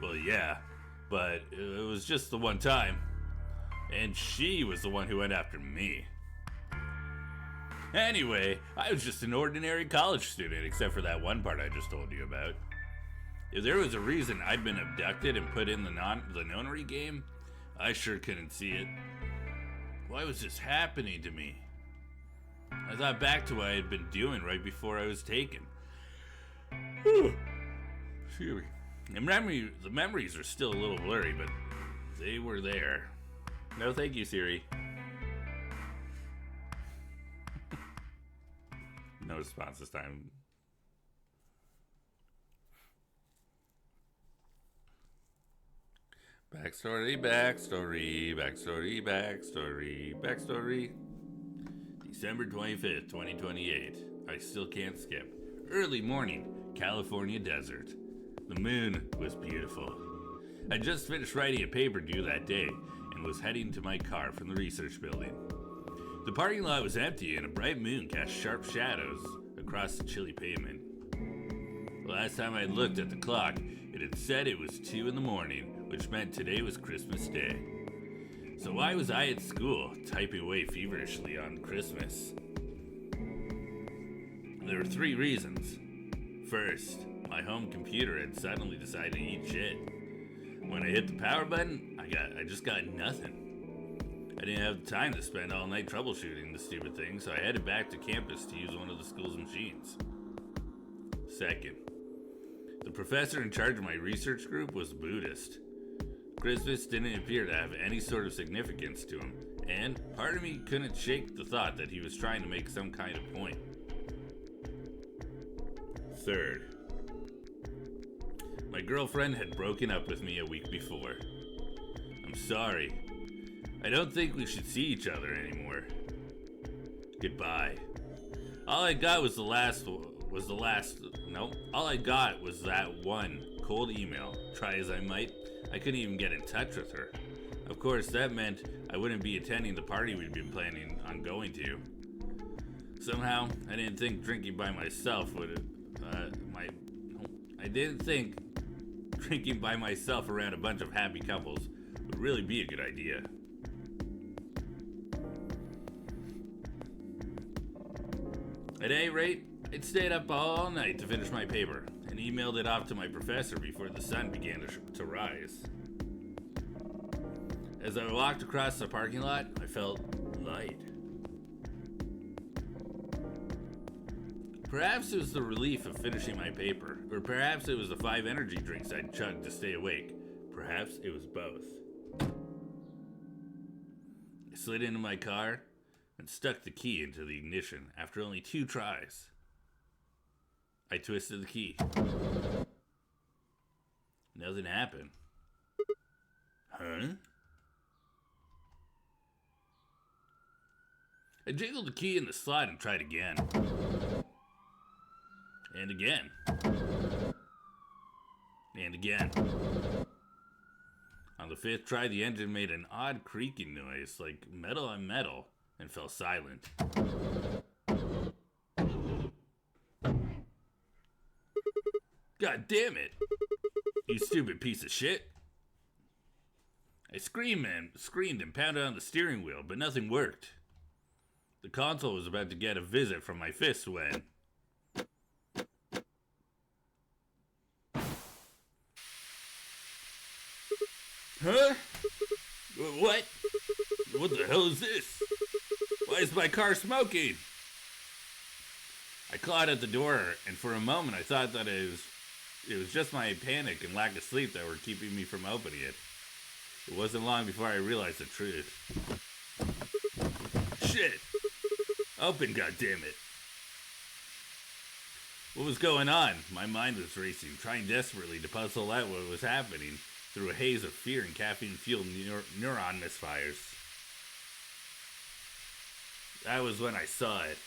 Well, yeah, but it was just the one time. And she was the one who went after me. Anyway, I was just an ordinary college student, except for that one part I just told you about. If there was a reason I'd been abducted and put in the nonary game, I sure couldn't see it. Why was this happening to me? I thought back to what I had been doing right before I was taken. Whew. Excuse me. The memories are still a little blurry, but they were there. No thank you, Siri. No response this time. Backstory. December 25th, 2028. I still can't skip. Early morning, California desert. The moon was beautiful. I just finished writing a paper due that day and was heading to my car from the research building. The parking lot was empty and a bright moon cast sharp shadows across the chilly pavement. The last time I looked at the clock, it had said it was 2 in the morning which meant today was Christmas Day. So why was I at school, typing away feverishly on Christmas? There were 3 reasons. First, my home computer had suddenly decided to eat shit. When I hit the power button, I just got nothing. I didn't have time to spend all night troubleshooting the stupid thing, so I headed back to campus to use one of the school's machines. Second, the professor in charge of my research group was Buddhist. Christmas didn't appear to have any sort of significance to him, and part of me couldn't shake the thought that he was trying to make some kind of point. Third, my girlfriend had broken up with me a week before. I'm sorry. I don't think we should see each other anymore. Goodbye. All I got was all I got was that one cold email. Try as I might, I couldn't even get in touch with her. Of course, that meant I wouldn't be attending the party we'd been planning on going to. Somehow, I didn't think drinking by myself around a bunch of happy couples would really be a good idea. At any rate, I'd stayed up all night to finish my paper and emailed it off to my professor before the sun began to rise. As I walked across the parking lot, I felt light. Perhaps it was the relief of finishing my paper, or perhaps it was the 5 energy drinks I'd chugged to stay awake. Perhaps it was both. I slid into my car and stuck the key into the ignition after only 2 tries. I twisted the key. Nothing happened. Huh? I jiggled the key in the slot and tried again. And again. And again. On the 5th try, the engine made an odd creaking noise, like metal on metal, and fell silent. God damn it! You stupid piece of shit! I screamed and pounded on the steering wheel, but nothing worked. The console was about to get a visit from my fist when... Huh? What? What the hell is this? Why is my car smoking? I clawed at the door, and for a moment I thought that it was just my panic and lack of sleep that were keeping me from opening it. It wasn't long before I realized the truth. Shit! Open, goddammit! What was going on? My mind was racing, trying desperately to puzzle out what was happening through a haze of fear and caffeine-fueled neuron misfires. That was when I saw it.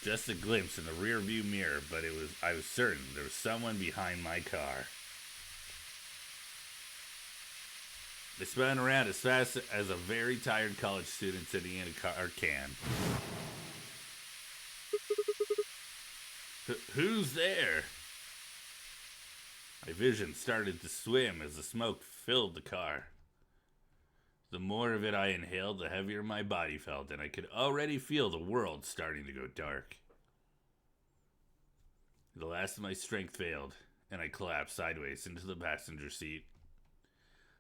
Just a glimpse in the rear-view mirror, but I was certain there was someone behind my car. I spun around as fast as a very tired college student sitting in a car can. Who's there? My vision started to swim as the smoke filled the car. The more of it I inhaled, the heavier my body felt, and I could already feel the world starting to go dark. The last of my strength failed, and I collapsed sideways into the passenger seat.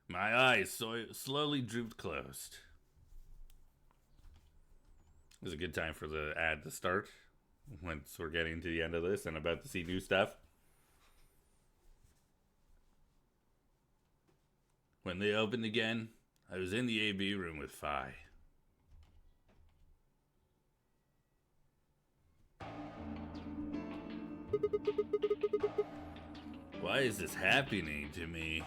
My eyes slowly drooped closed. It was a good time for the ad to start, once we're getting to the end of this and about to see new stuff. When they opened again, I was in the AB room with Phi. Why is this happening to me?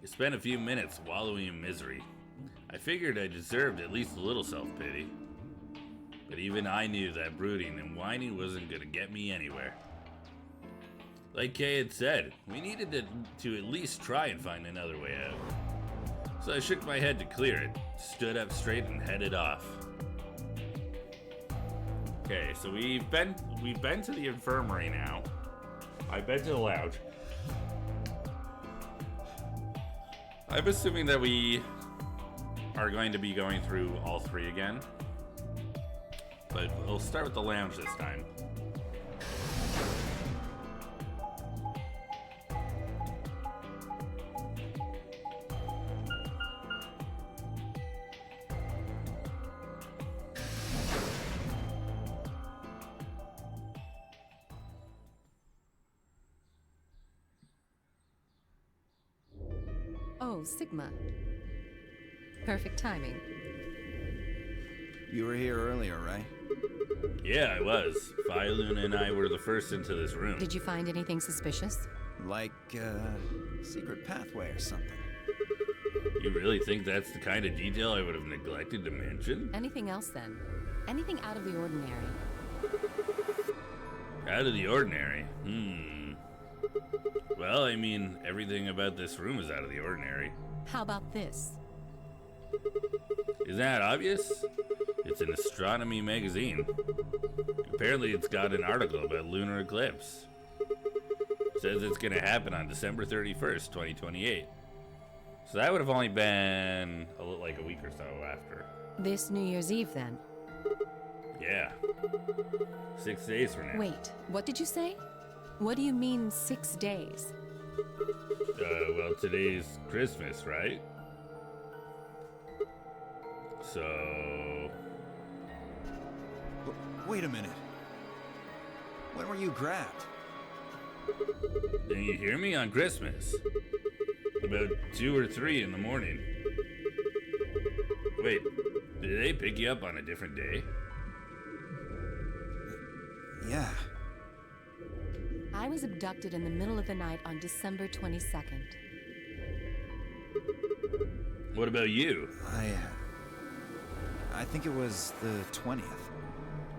I spent a few minutes wallowing in misery. I figured I deserved at least a little self-pity. But even I knew that brooding and whining wasn't going to get me anywhere. Like Kay had said, we needed to at least try and find another way out. So I shook my head to clear it, stood up straight, and headed off. Okay, so we've been to the infirmary now, I've been to the lounge. I'm assuming that we are going to be going through all three again. But we'll start with the lounge this time. Oh, Sigma. Perfect timing. You were here earlier, right? Yeah, I was. Phylun and I were the first into this room. Did you find anything suspicious? Like, secret pathway or something. You really think that's the kind of detail I would have neglected to mention? Anything else then? Anything out of the ordinary? Out of the ordinary? Well, I mean, everything about this room is out of the ordinary. How about this? Isn't that obvious? It's an astronomy magazine. Apparently it's got an article about lunar eclipse. Says it's gonna happen on December 31st, 2028. So that would have only been like a week or so after. This New Year's Eve then? Yeah. 6 days from now. Wait, what did you say? What do you mean 6 days? Well, today's Christmas, right? So... Wait a minute. When were you grabbed? Didn't you hear me? On Christmas. About 2 or 3 in the morning. Wait, did they pick you up on a different day? Yeah. I was abducted in the middle of the night on December 22nd. What about you? I think it was the 20th.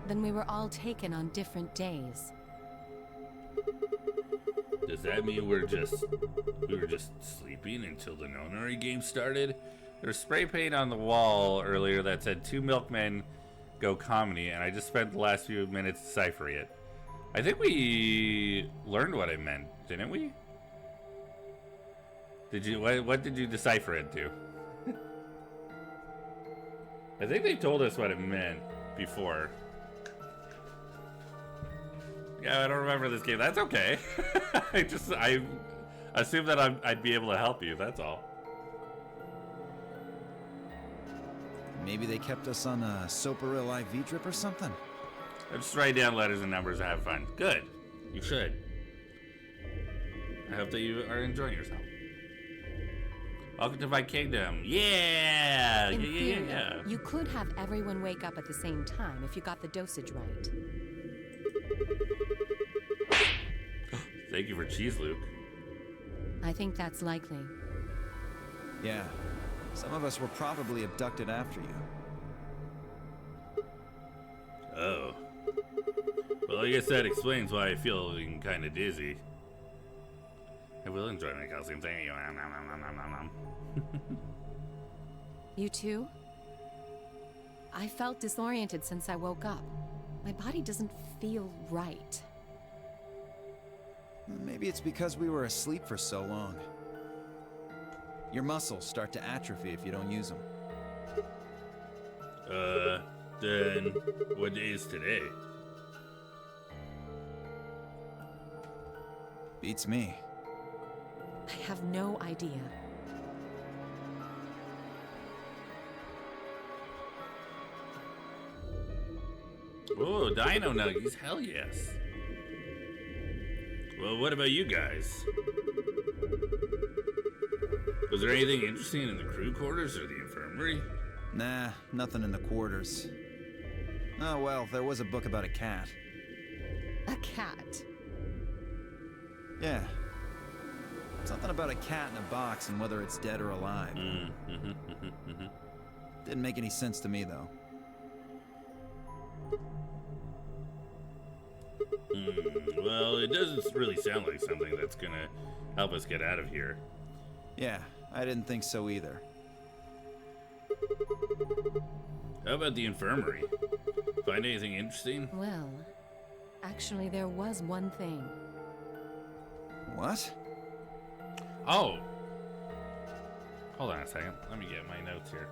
Then we were all taken on different days. Does that mean we were just sleeping until the Nonary game started? There was spray paint on the wall earlier that said 2 milkmen go comedy, and I just spent the last few minutes deciphering it. I think we learned what it meant, didn't we? Did you? What did you decipher it to? I think they told us what it meant before. Yeah, I don't remember this game. That's okay. I assumed that I'd be able to help you. That's all. Maybe they kept us on a Soparil IV drip or something? I just write down letters and numbers and have fun. Good. You should. I hope that you are enjoying yourself. Welcome to my kingdom. Yeah! In theory, Yeah. you could have everyone wake up at the same time if you got the dosage right. Thank you for cheese, Luke. I think that's likely. Yeah. Some of us were probably abducted after you. Oh. Well, I guess that explains why I feel kind of dizzy. I will enjoy my calcium. Thank you. You too? I felt disoriented since I woke up. My body doesn't feel right. Maybe it's because we were asleep for so long. Your muscles start to atrophy if you don't use them. Then what day is today? Beats me. I have no idea. Oh, Dino Nuggies, hell yes. Well, what about you guys? Was there anything interesting in the crew quarters or the infirmary? Nah, nothing in the quarters. Oh well, there was a book about a cat. A cat? Yeah. Something about a cat in a box and whether it's dead or alive. Didn't make any sense to me, though. Well, it doesn't really sound like something that's gonna help us get out of here. Yeah, I didn't think so either. How about the infirmary? Find anything interesting? Well, actually there was one thing. What? Oh. Hold on a second. Let me get my notes here.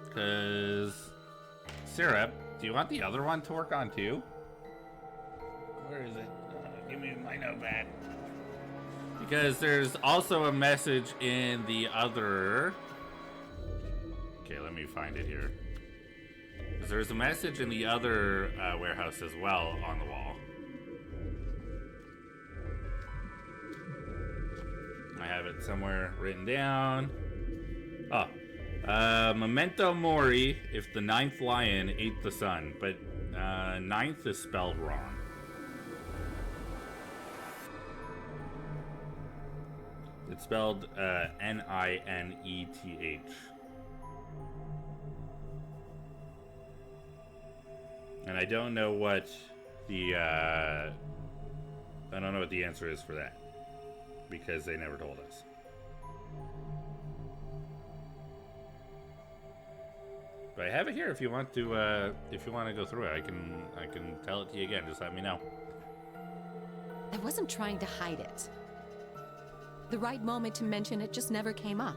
Because... Syrup, do you want the other one to work on too? Where is it? Give me my notepad. Because there's also a message in the other... Okay, let me find it here. Because there's a message in the other warehouse as well on the wall. I have it somewhere written down. Memento mori if the ninth lion ate the sun, but ninth is spelled wrong. It's spelled Nineth. And I don't know what the answer is for that, because they never told us. But I have it here if you want to go through it. I can tell it to you again. Just let me know. I wasn't trying to hide it. The right moment to mention it just never came up.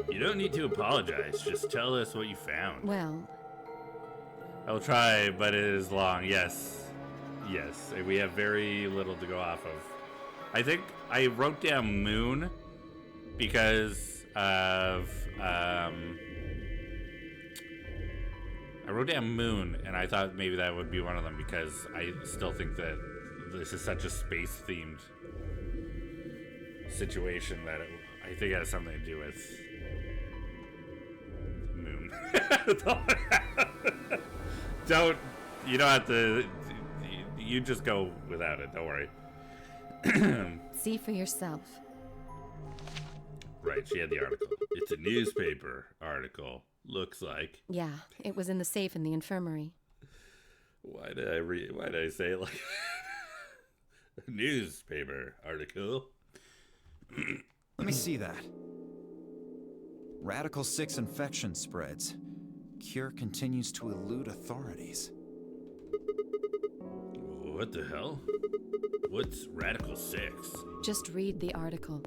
You don't need to apologize. Just tell us what you found. Well, I'll try, but it is long. Yes. Yes. We have very little to go off of. I think I wrote down moon because of I wrote down moon, and I thought maybe that would be one of them because I still think that this is such a space-themed situation that I think it has something to do with moon. You don't have to, you just go without it, don't worry. see for yourself. Right, she had the article. It's a newspaper article. Looks like. Yeah, it was in the safe in the infirmary. Why did I say it like a newspaper article? Let me see that. Radical 6 infection spreads. Cure continues to elude authorities. What the hell? What's Radical 6? Just read the article.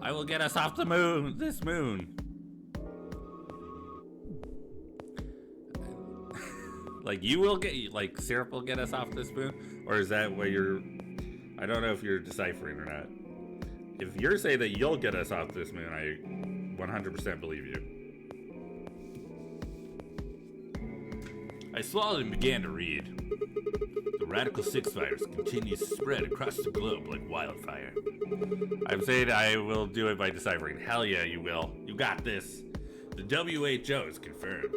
I will get us off the moon. This moon. Like you will get, like Syrup will get us off this moon? Or is that what you're, I don't know if you're deciphering or not. If you're saying that you'll get us off this moon, I 100% believe you. I swallowed and began to read. The Radical 6 virus continues to spread across the globe like wildfire. I'm saying I will do it by deciphering. Hell yeah, you will. You got this. The WHO has confirmed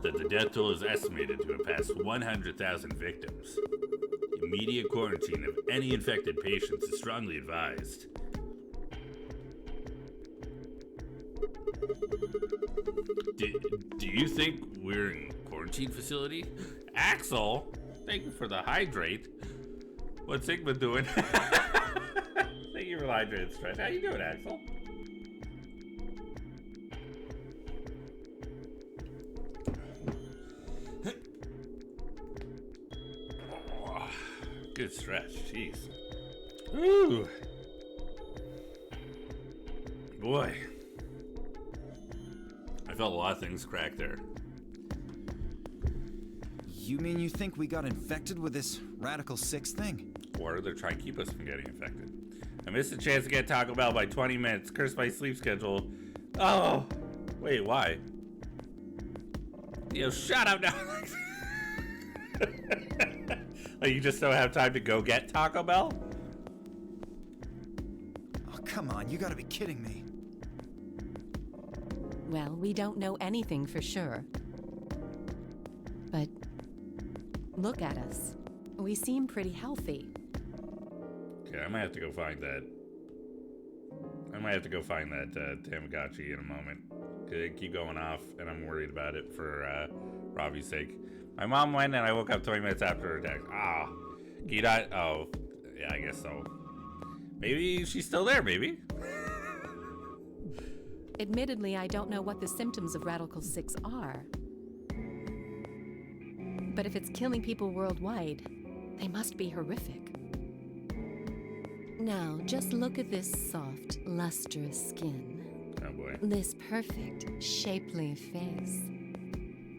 that the death toll is estimated to have passed 100,000 victims. Immediate quarantine of any infected patients is strongly advised. Do you think we're in quarantine facility? Axel, thank you for the hydrate. What's Sigma doing? Thank you for the hydrate, Stretch. How you doing, Axel? Good stretch, jeez. Ooh. Boy. I felt a lot of things crack there. You mean you think we got infected with this Radical 6 thing? Or they're trying to keep us from getting infected. I missed a chance to get Taco Bell by 20 minutes. Cursed my sleep schedule. Oh! Wait, why? Yo, shut up now! Like you just don't have time to go get Taco Bell? Oh, come on, you gotta be kidding me. Well, we don't know anything for sure. But look at us. We seem pretty healthy. Okay, I might have to go find that. Tamagotchi in a moment. It keep going off, and I'm worried about it for Robbie's sake. My mom went, and I woke up 20 minutes after her text. Ah, can you not? Oh, yeah, I guess so. Maybe she's still there, maybe. Admittedly, I don't know what the symptoms of Radical 6 are. But if it's killing people worldwide, They must be horrific. Now, just look at this soft, lustrous skin. Oh boy. This perfect, shapely face.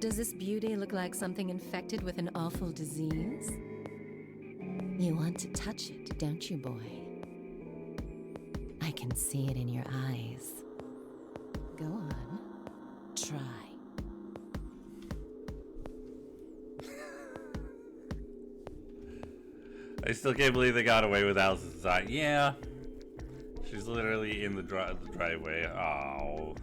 Does this beauty look like something infected with an awful disease? You want to touch it, don't you, boy? I can see it in your eyes. Go on. Try. I still can't believe they got away with Alice's design. Yeah. She's literally in the driveway. Oh.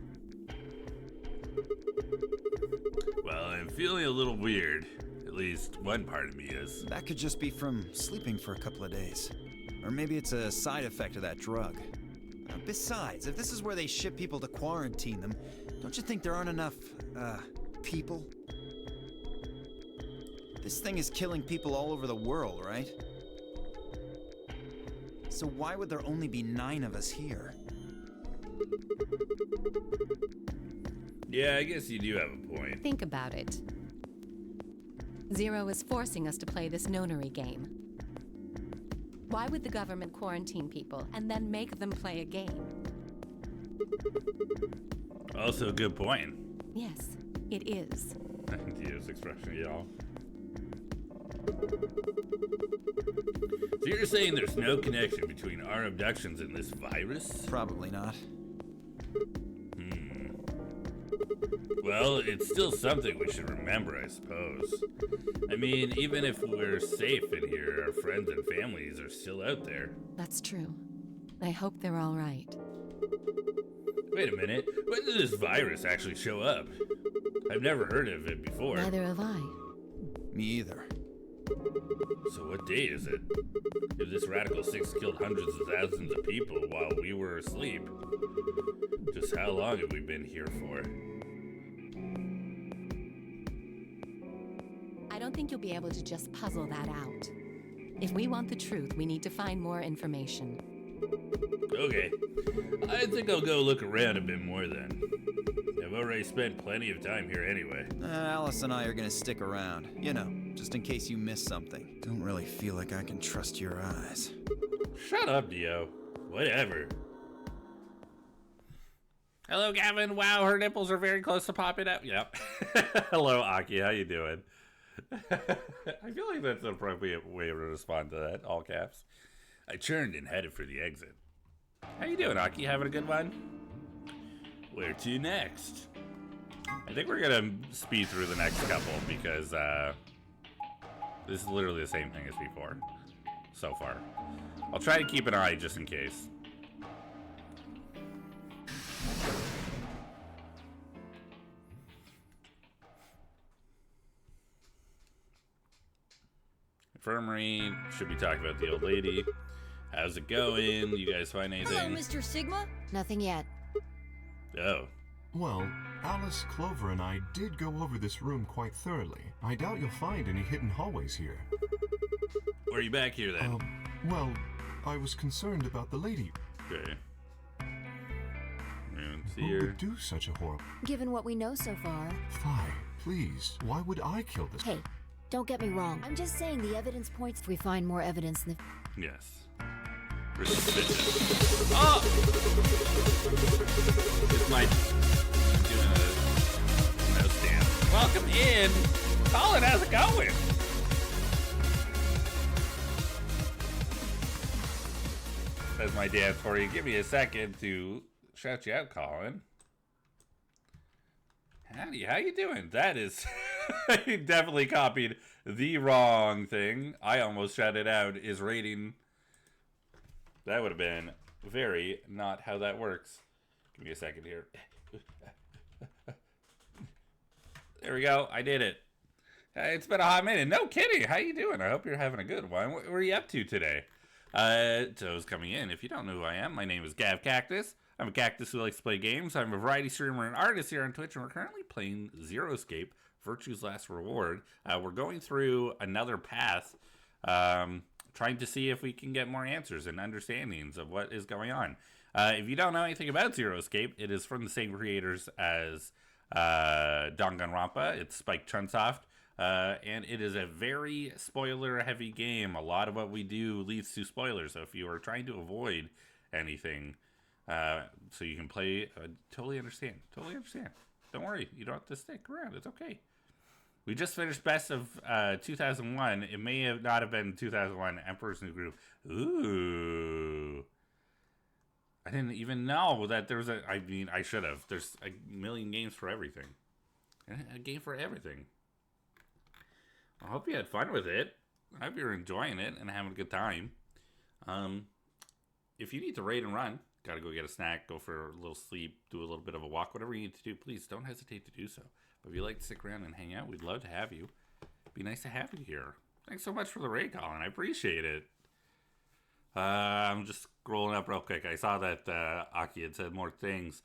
Well, I'm feeling a little weird. At least one part of me is. That could just be from sleeping for a couple of days. Or maybe it's a side effect of that drug. Besides, if this is where they ship people to quarantine them, don't you think there aren't enough, people? This thing is killing people all over the world, right? So why would there only be 9 of us here? Yeah, I guess you do have a point. Think about it. Zero is forcing us to play this nonary game. Why would the government quarantine people and then make them play a game? Also a good point. Yes, it is. To use expression, y'all. So you're saying there's no connection between our abductions and this virus? Probably not. Well, it's still something we should remember, I suppose. I mean, even if we're safe in here, our friends and families are still out there. That's true. I hope they're all right. Wait a minute, when did this virus actually show up? I've never heard of it before. Neither have I. Me either. So what day is it? If this Radical 6 killed hundreds of thousands of people while we were asleep, just how long have we been here for? I don't think you'll be able to just puzzle that out. If we want the truth, we need to find more information. Okay, I think I'll go look around a bit more then. I've already spent plenty of time here anyway. Alice and I are gonna stick around, you know, just in case you miss something. Don't really feel like I can trust your eyes. Shut up, Dio. Whatever. Hello, Gavin. Wow, her nipples are very close to popping out. Yep. Hello, Aki. How you doing? I feel like that's an appropriate way to respond to that. All caps. I turned and headed for the exit. How you doing, Aki? Having a good one? Where to next? I think we're gonna speed through the next couple because this is literally the same thing as before so far. I'll try to keep an eye just in case. Infirmary, should be talking about the old lady. How's it going? You guys find anything? Hello, Mr. Sigma? Nothing yet. Oh. Well, Alice, Clover, and I did go over this room quite thoroughly. I doubt you'll find any hidden hallways here. Why are you back here then? Well, I was concerned about the lady. Okay. Who would do such a horrible... Given what we know so far. Fi, please, why would I kill this... Hey, don't get me wrong. I'm just saying the evidence points if we find more evidence in the... Yes. We're suspicious. Oh! This might do a no stand. Welcome in! Colin, how's it going? That's my dance for you. Give me a second to shout you out, Colin. Howdy, how you doing? That is... I definitely copied the wrong thing. I almost shouted out is rating... That would have been very not how that works. Give me a second here. There we go. I did it. It's been a hot minute. No kidding. How you doing? I hope you're having a good one. What are you up to today? Those coming in. If you don't know who I am, my name is Gav Cactus. I'm a cactus who likes to play games. I'm a variety streamer and artist here on Twitch, and we're currently playing Zero Escape, Virtue's Last Reward. We're going through another path, trying to see if we can get more answers and understandings of what is going on. If you don't know anything about Zero Escape, it is from the same creators as Danganronpa. It's Spike Chunsoft. And it is a very spoiler-heavy game. A lot of what we do leads to spoilers. So if you are trying to avoid anything, so you can play, totally understand. Totally understand. Don't worry. You don't have to stick around. It's okay. We just finished Best of 2001. It may have not have been 2001 Emperor's New Groove. Ooh. I didn't even know that there was a... I mean, I should have. There's a million games for everything. A game for everything. I hope you had fun with it. I hope you're enjoying it and having a good time. If you need to raid and run, gotta go get a snack, go for a little sleep, do a little bit of a walk, whatever you need to do, please don't hesitate to do so. But if you'd like to stick around and hang out, we'd love to have you. It'd be nice to have you here. Thanks so much for the raid, Colin. I appreciate it. I'm just scrolling up real quick. I saw that Aki had said more things.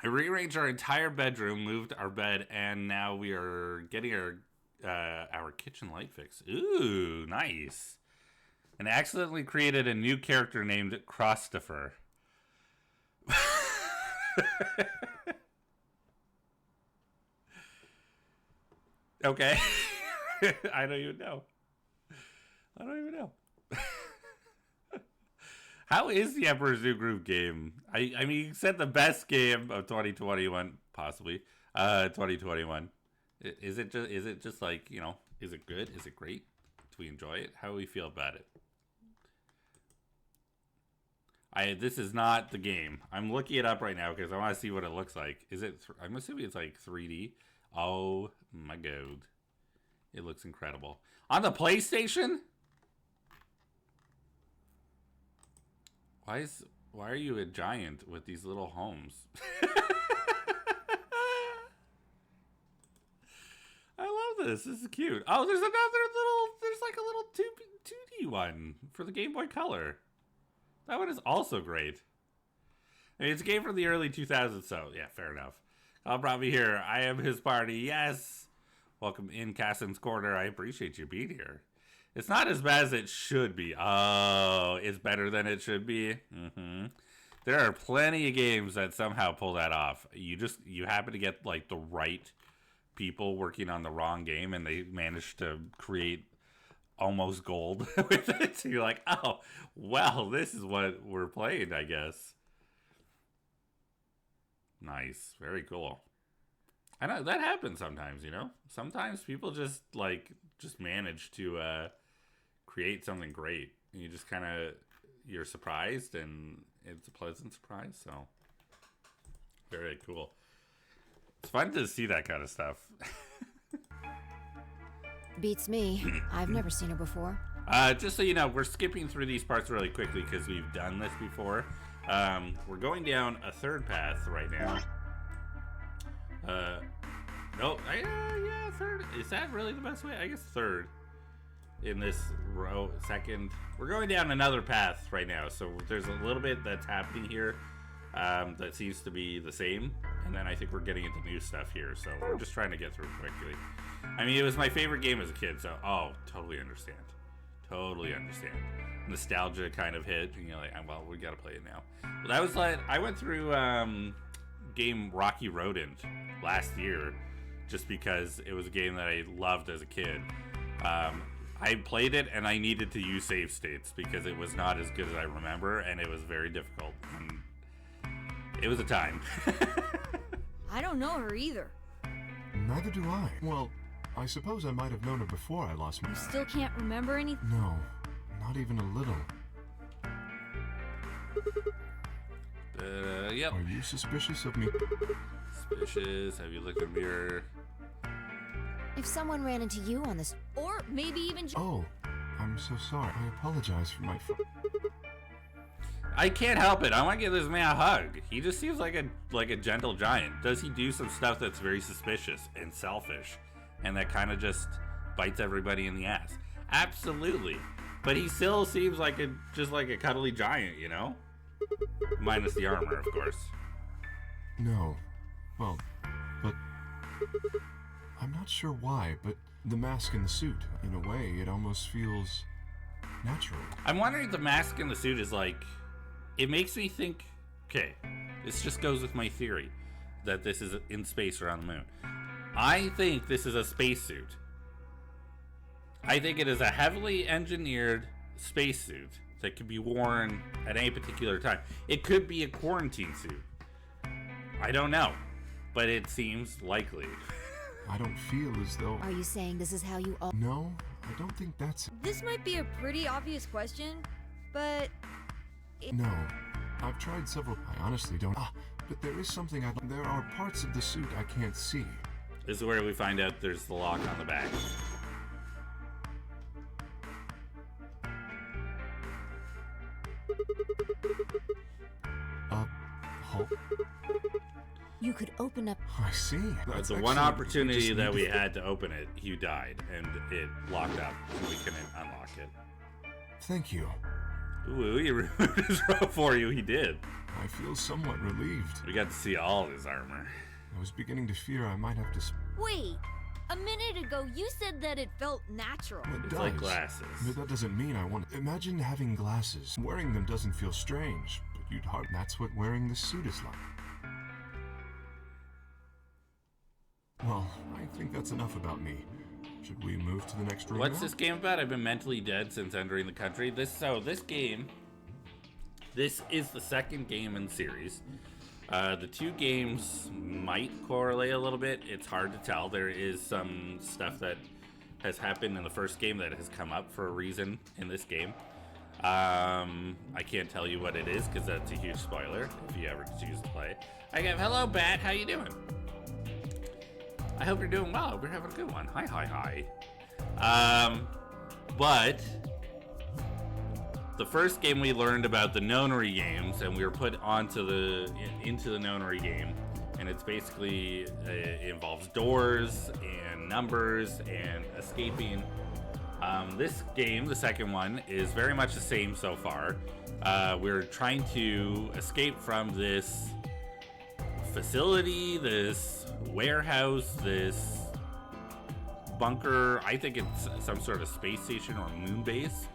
I rearranged our entire bedroom, moved our bed, and now we are getting our kitchen light fixed. Ooh, nice. And accidentally created a new character named Christopher. Okay. I don't even know. How is the Emperor's New Groove game? I mean, you said the best game of 2021, possibly. 2021. Is it just like, you know, is it good? Is it great? Do we enjoy it? How do we feel about it? This is not the game. I'm looking it up right now because I want to see what it looks like. Is it? I'm assuming it's like 3D. Oh my god, it looks incredible on the PlayStation. Why are you a giant with these little homes? I love this. This is cute. Oh, there's like a little 2D one for the Game Boy Color. That one is also great. I mean, it's a game from the early 2000s, so yeah, fair enough. I'll probably here. I am his party. Yes. Welcome in, Cassin's Corner. I appreciate you being here. It's not as bad as it should be. Oh, it's better than it should be. There are plenty of games that somehow pull that off. You happen to get like the right people working on the wrong game, and they manage to create almost gold with it. So you're like, oh, well, this is what we're playing, I guess. Nice. Very cool. I know that happens sometimes, you know? Sometimes people just manage to create something great. And you just you're surprised, and it's a pleasant surprise, so very cool. It's fun to see that kind of stuff. Beats me. I've never seen her before. Just so you know, we're skipping through these parts really quickly because we've done this before. We're going down a third path right now. Yeah, third. Is that really the best way? I guess third in this row. Second. We're going down another path right now, so there's a little bit that's happening here that seems to be the same, and then I think we're getting into new stuff here, so we're just trying to get through quickly. I mean, it was my favorite game as a kid, so totally understand. Nostalgia kind of hit, and you're like, well, we gotta play it now. Well, that was like, I went through game Rocky Rodent last year just because it was a game that I loved as a kid. I played it and I needed to use save states because it was not as good as I remember, and it was very difficult. And it was a time. I don't know her either. Neither do I. Well, I suppose I might have known her before I lost my... You still can't remember anything? No, not even a little. Yep. Are you suspicious of me? Suspicious? Have you looked in the mirror? If someone ran into you on this... Or maybe even... Oh, I'm so sorry. I apologize for my... I can't help it. I want to give this man a hug. He just seems like a gentle giant. Does he do some stuff that's very suspicious and selfish, and that kind of just bites everybody in the ass? Absolutely. But he still seems like just like a cuddly giant, you know? Minus the armor, of course. No. Well, but... I'm not sure why, but the mask and the suit, in a way, it almost feels natural. I'm wondering if the mask and the suit is like... It makes me think... Okay, this just goes with my theory that this is in space or on the moon. I think this is a spacesuit. I think it is a heavily engineered spacesuit that could be worn at any particular time. It could be a quarantine suit. I don't know, but it seems likely. I don't feel as though... Are you saying this is how you all... No, I don't think that's... This might be a pretty obvious question, but... No. I've tried several... I honestly don't... but there is something I... There are parts of the suit I can't see. This is where we find out there's the lock on the back. Hole? You could open up... I see. That's the one opportunity that we had to open it. Hugh died, and it locked up, and we couldn't unlock it. Thank you. Ooh, he removed his robe for you. He did. I feel somewhat relieved. We got to see all of his armor. I was beginning to fear I might have to... Wait, a minute ago you said that it felt natural. It It's does. like glasses. But that doesn't mean I want... Imagine having glasses. Wearing them doesn't feel strange, but you'd hardly... That's what wearing this suit is like. Well, I think that's enough about me. Should we move to the next room What's now? this game about? I've been mentally dead since entering the country. This is the second game in the series. The two games might correlate a little bit. It's hard to tell. There is some stuff that has happened in the first game that has come up for a reason in this game. I can't tell you what it is because that's a huge spoiler if you ever choose to play. Hello, Bat. How you doing? I hope you're doing well. I hope you're having a good one. Hi. But the first game we learned about the Nonary games, and we were put into the Nonary game, and it's basically it involves doors and numbers and escaping. This game, the second one, is very much the same so far. We're trying to escape from this facility, this warehouse, this bunker. I think it's some sort of space station or moon base,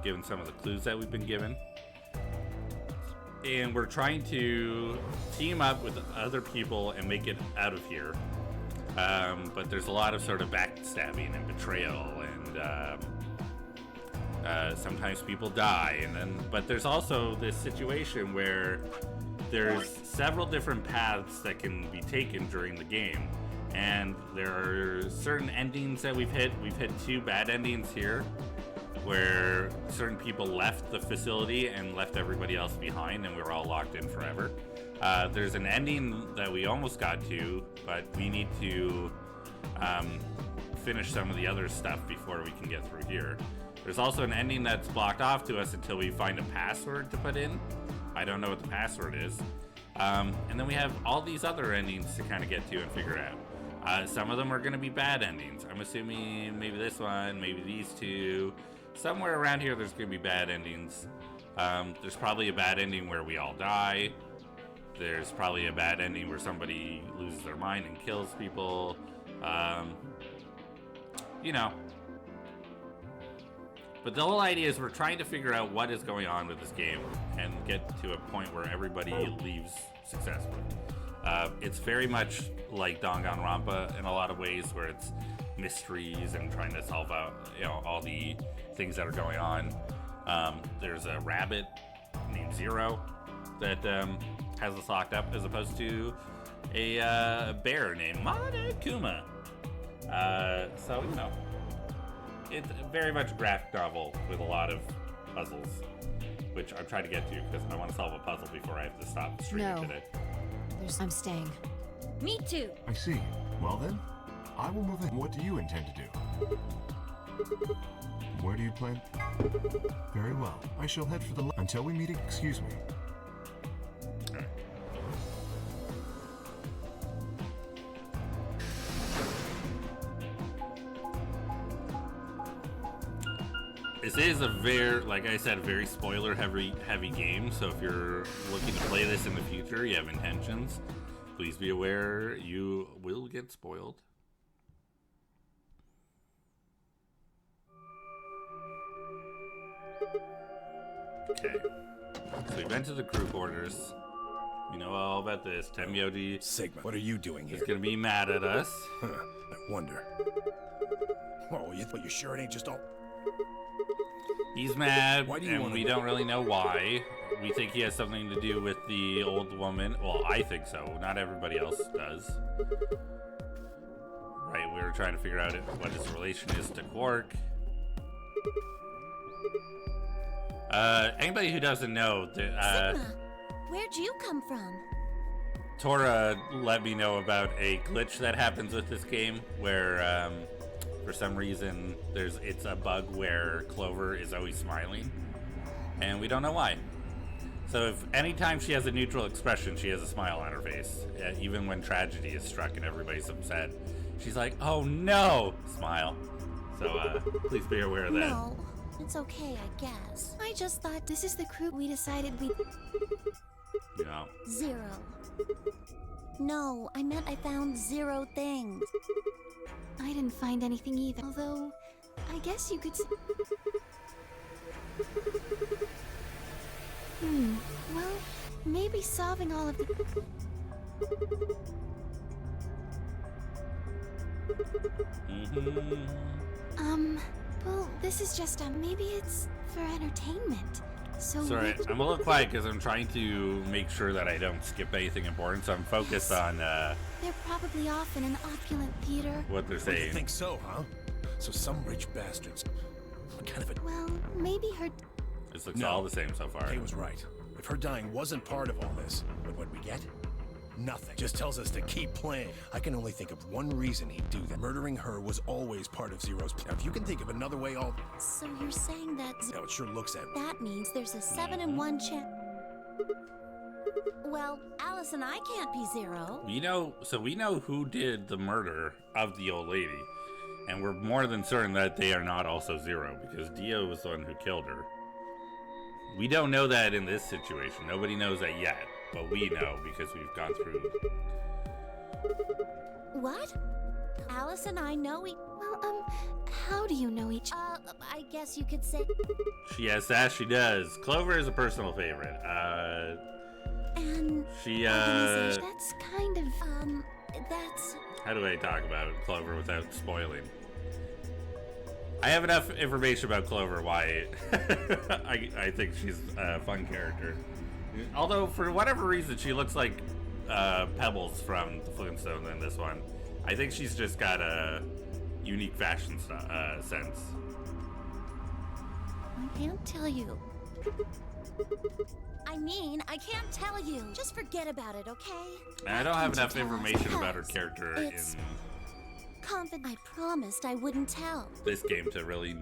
given some of the clues that we've been given. And we're trying to team up with other people and make it out of here. But there's a lot of sort of backstabbing and betrayal, and sometimes people die. But there's also this situation where there's several different paths that can be taken during the game, and there are certain endings that we've hit. We've hit two bad endings here, where certain people left the facility and left everybody else behind, and we were all locked in forever. There's an ending that we almost got to, but we need to finish some of the other stuff before we can get through here. There's also an ending that's blocked off to us until we find a password to put in. I don't know what the password is. And then we have all these other endings to kind of get to and figure out. Some of them are going to be bad endings. I'm assuming maybe this one, maybe these two. Somewhere around here there's going to be bad endings. There's probably a bad ending where we all die. There's probably a bad ending where somebody loses their mind and kills people. You know. But the whole idea is we're trying to figure out what is going on with this game and get to a point where everybody leaves successfully. It's very much like Danganronpa in a lot of ways, where it's mysteries and trying to solve out, all the things that are going on. There's a rabbit named Zero that has us locked up, as opposed to a bear named Monokuma. So, it's very much a graphic novel with a lot of puzzles, which I'm trying to get to because I want to solve a puzzle before I have to stop streaming today. I'm staying. Me too. I see. Well then, I will move in. What do you intend to do? Where do you plan? Very well. I shall head for the... Until we meet... Excuse me. This is a like I said, very spoiler heavy game. So if you're looking to play this in the future, you have intentions, please be aware you will get spoiled. Okay, so we've entered the crew quarters. We know all about this. Temyoji Sigma, what are you doing here? is gonna be mad at us. Huh, I wonder. Oh, you sure it ain't just all... He's mad, Why do you and wanna- we don't really know why. We think he has something to do with the old woman. Well, I think so. Not everybody else does. Right, we were trying to figure out what his relation is to Quark. Anybody who doesn't know, Sigma, where'd you come from? Tora let me know about a glitch that happens with this game where, for some reason, it's a bug where Clover is always smiling, and we don't know why. So if anytime she has a neutral expression, she has a smile on her face, even when tragedy is struck and everybody's upset. She's like, "Oh no!" Smile. So please be aware of that. No, it's okay, I guess. I just thought This is the crew we decided we. You know. 0. No, I meant I found 0 things. I didn't find anything either. Although, I guess you could. Well, maybe solving all of the. Well, this is just maybe it's for entertainment. So. Sorry, I'm a little quiet because I'm trying to make sure that I don't skip anything important. So I'm focused on They're probably off in an opulent theater. what they're You saying. think so, huh? So some rich bastards... What kind of a... Well, maybe her. This looks No. all the same so far. Kay was right. If her dying wasn't part of all this, what would we get? Nothing. Just tells us to keep playing. I can only think of one reason he'd do that. Murdering her was always part of Zero's... Now, if you can think of another way, So you're saying that Now, it sure looks at... that means there's a 7 in 1 chance. Well, Alice and I can't be 0. We know who did the murder of the old lady, and we're more than certain that they are not also Zero because Dio was the one who killed her. We don't know that in this situation. Nobody knows that yet, but we know because we've gone through. What? Alice and I know Well, how do you know each? I guess you could say. Yes, that she does. Clover is a personal favorite. And She That's kind of. that's. How do I talk about Clover without spoiling? I have enough information about Clover why I think she's a fun character. Although, for whatever reason, she looks like Pebbles from the Flintstones in this one. I think she's just got a unique fashion sense. I can't tell you. I mean, I can't tell you. Just forget about it, okay? And I don't have enough Tell us information about her because character it's in I promised I wouldn't tell. this game to really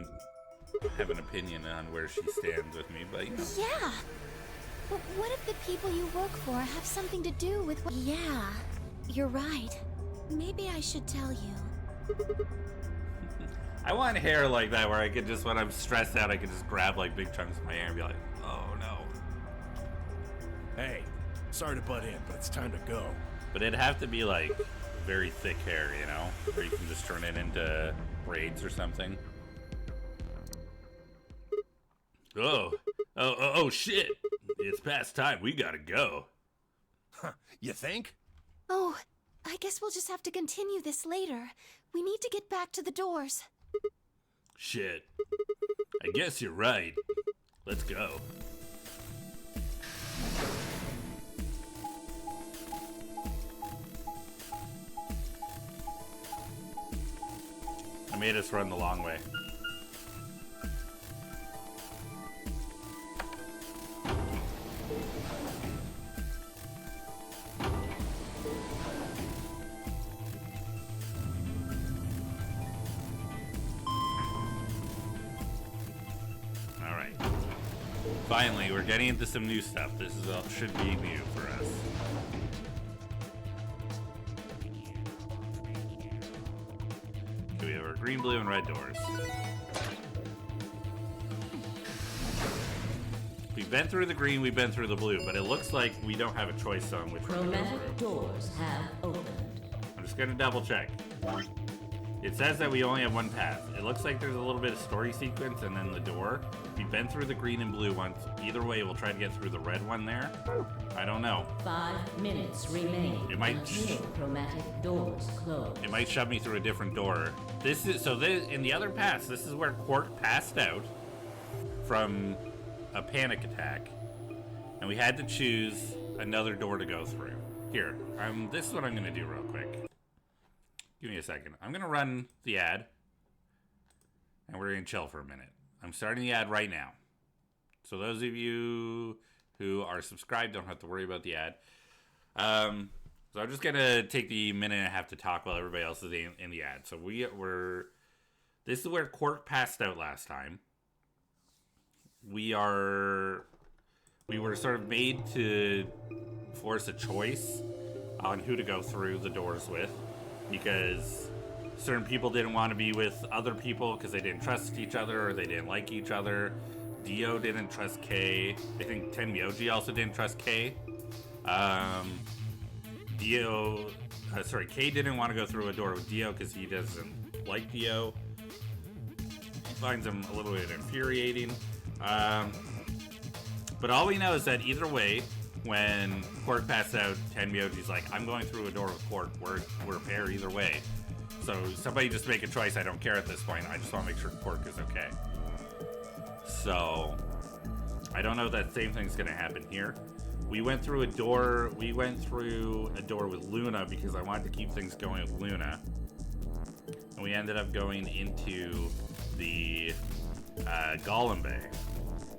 have an opinion on where she stands with me, but you know. Yeah. But what if the people you work for have something to do with what? Yeah, you're right. Maybe I should tell you. I want hair like that where I could just, when I'm stressed out, I can just grab like big chunks of my hair and be like, oh no. Hey, sorry to butt in, but it's time to go. But it'd have to be like very thick hair, you know? Where you can just turn it into braids or something. Oh shit. It's past time. We gotta go. Huh, you think? Oh, I guess we'll just have to continue this later. We need to get back to the doors. Shit. I guess you're right. Let's go. I made us run the long way. Alright. Finally, we're getting into some new stuff. This is all, should be new for us. Okay, we have our green, blue, and red doors. We've been through the green, we've been through the blue, but it looks like we don't have a choice on which one to go Chromatic through. doors have opened. I'm just gonna double check. It says that we only have one path. It looks like there's a little bit of story sequence and then the door. We've been through the green and blue ones. Either way, we'll try to get through the red one there. I don't know. 5 minutes remain It might until chromatic doors close. It might shove me through a different door. This is in the other pass. This is where Quark passed out from a panic attack, and we had to choose another door to go through. Here, this is what I'm gonna do real quick. Give me a second. I'm gonna run the ad, and we're gonna chill for a minute. I'm starting the ad right now, so those of you who are subscribed don't have to worry about the ad. So I'm just gonna take the minute and a half to talk while everybody else is in the ad. So this is where Quark passed out last time. We were sort of made to force a choice on who to go through the doors with, because certain people didn't want to be with other people because they didn't trust each other or they didn't like each other. Dio didn't trust Kay. I think Tenmyoji also didn't trust Kay. Kay didn't want to go through a door with Dio because he doesn't like Dio. He finds him a little bit infuriating. But all we know is that either way, when Quark passed out, Tenmyoji's like, I'm going through a door with Quark. We're a pair either way. So somebody just make a choice. I don't care at this point. I just want to make sure Quark is okay. So I don't know if that same thing's going to happen here. We went through a door with Luna because I wanted to keep things going with Luna. And we ended up going into the Golem Bay.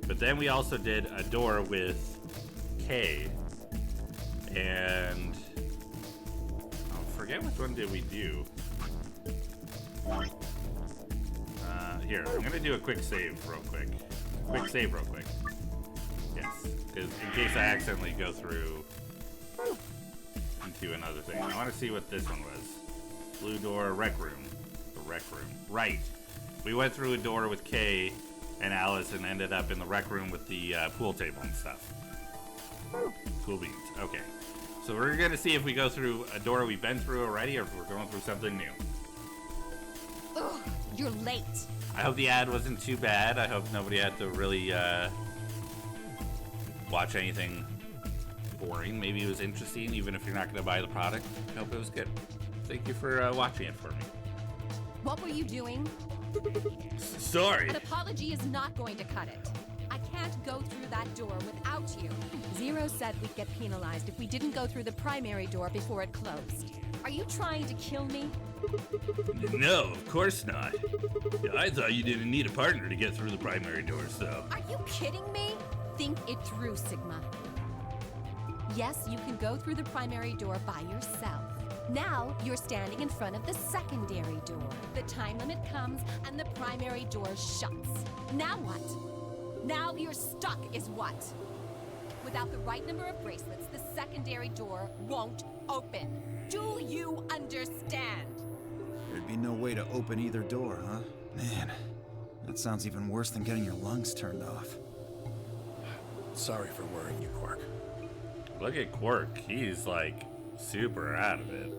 But then we also did a door with Kay. And I forget which one did we do. Here, I'm gonna do a quick save real quick. Yes, because in case I accidentally go through into another thing. I want to see what this one was. Blue door, rec room. The rec room. Right. We went through a door with Kay and Alice and ended up in the rec room with the pool table and stuff. Cool beans. Okay. So we're gonna see if we go through a door we've been through already or if we're going through something new. Ugh, you're late. I hope the ad wasn't too bad. I hope nobody had to really watch anything boring. Maybe it was interesting, even if you're not going to buy the product. I hope it was good. Thank you for watching it for me. What were you doing? Sorry. An apology is not going to cut it. I can't go through that door without you. Zero said we'd get penalized if we didn't go through the primary door before it closed. Are you trying to kill me? No, of course not. I thought you didn't need a partner to get through the primary doors, though. Are you kidding me? Think it through, Sigma. Yes, you can go through the primary door by yourself. Now, you're standing in front of the secondary door. The time limit comes and the primary door shuts. Now what? Now you're stuck is what? Without the right number of bracelets, the secondary door won't open. Do you understand? There'd be no way to open either door, huh? Man, that sounds even worse than getting your lungs turned off. Sorry for worrying you, Quark. Look at Quark. He's like super out of it.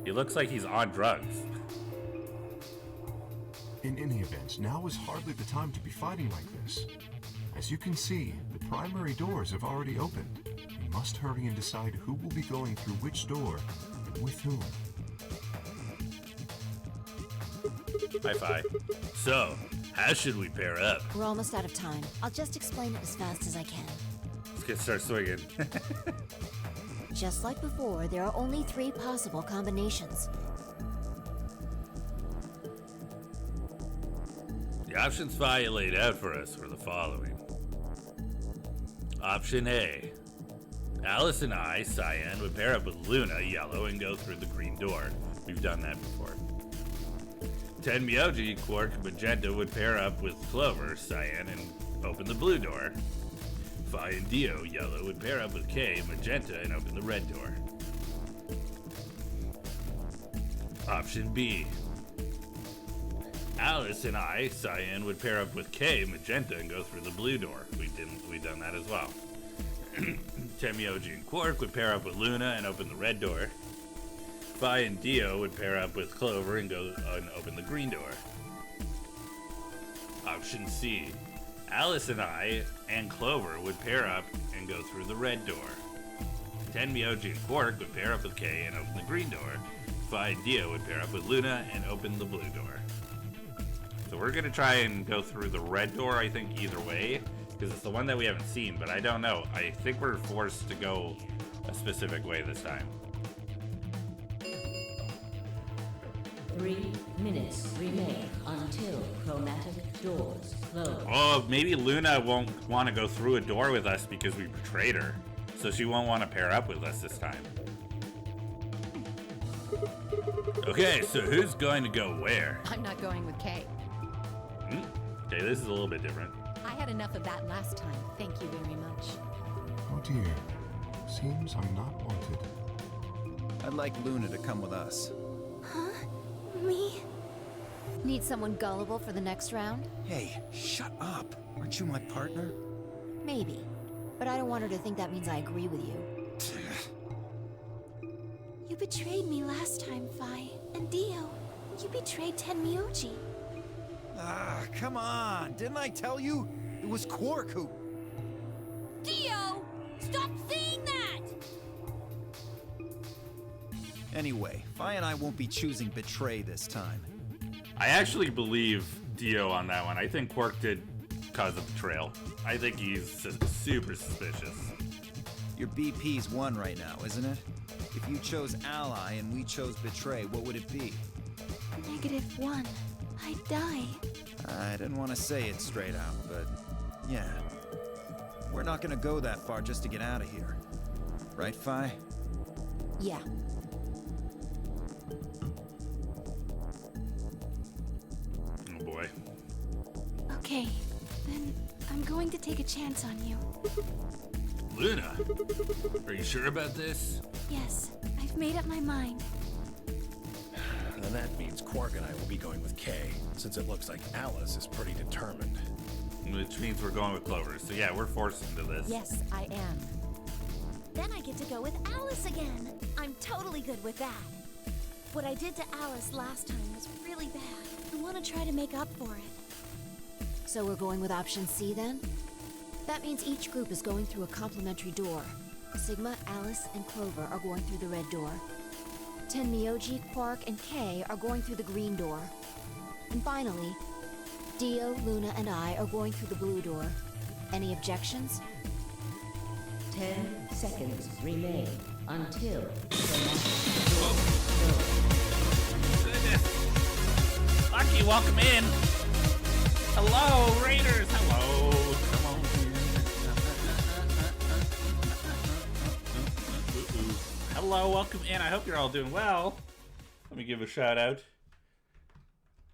He looks like he's on drugs. In any event, now is hardly the time to be fighting like this. As you can see, the primary doors have already opened. We must hurry and decide who will be going through which door and with whom. Hi-fi. So, how should we pair up? We're almost out of time. I'll just explain it as fast as I can. Let's start swinging. Just like before, there are only 3 possible combinations. The options Faya laid out for us were the following. Option A. Alice and I, Cyan, would pair up with Luna, Yellow, and go through the green door. We've done that before. Tenmyoji, Quark, Magenta would pair up with Clover, Cyan, and open the blue door. Fi and Dio, Yellow, would pair up with Kay, Magenta, and open the red door. Option B. Alice and I, Cyan, would pair up with Kay, Magenta, and go through the blue door. We've done that as well. Tenmyoji and Quark would pair up with Luna and open the red door. Vi and Dio would pair up with Clover and go and open the green door. Option C. Alice and I and Clover would pair up and go through the red door. Ten, Myoji, and Quark would pair up with Kay and open the green door. Vi and Dio would pair up with Luna and open the blue door. So we're gonna try and go through the red door, I think, either way, because it's the one that we haven't seen, but I don't know. I think we're forced to go a specific way this time. 3 minutes remain until chromatic doors close. Oh, maybe Luna won't want to go through a door with us because we betrayed her. So she won't want to pair up with us this time. Okay, so who's going to go where? I'm not going with Kay. Okay, this is a little bit different. I had enough of that last time. Thank you very much. Oh dear. Seems I'm not wanted. I'd like Luna to come with us. Huh? Me? Need someone gullible for the next round? Hey, shut up. Aren't you my partner? Maybe. But I don't want her to think that means I agree with you. You betrayed me last time, Vi. And Dio, you betrayed Tenmyoji. Ah, come on. Didn't I tell you? It was Quark who... Dio! Stop saying that! Anyway, Vi and I won't be choosing betray this time. I actually believe Dio on that one. I think Quark did cause a betrayal. I think he's super suspicious. Your BP's 1 right now, isn't it? If you chose ally and we chose betray, what would it be? -1. I'd die. I didn't want to say it straight out, but yeah. We're not gonna go that far just to get out of here. Right, Vi? Yeah. Oh boy. Okay, then I'm going to take a chance on you. Luna, are you sure about this? Yes, I've made up my mind. Then that means Quark and I will be going with Kay, since it looks like Alice is pretty determined. Which means we're going with Clover. So yeah, we're forced into this. Yes, I am. Then I get to go with Alice again. I'm totally good with that. What I did to Alice last time was really bad. I want to try to make up for it. So we're going with option C then? That means each group is going through a complementary door. Sigma, Alice, and Clover are going through the red door. Tenmyoji, Quark, and Kay are going through the green door. And finally, Dio, Luna, and I are going through the blue door. Any objections? 10 seconds remain until chromatic Goodness. Lucky, welcome in. Hello, Raiders. Hello. Come on in. Hello, welcome in. I hope you're all doing well. Let me give a shout out.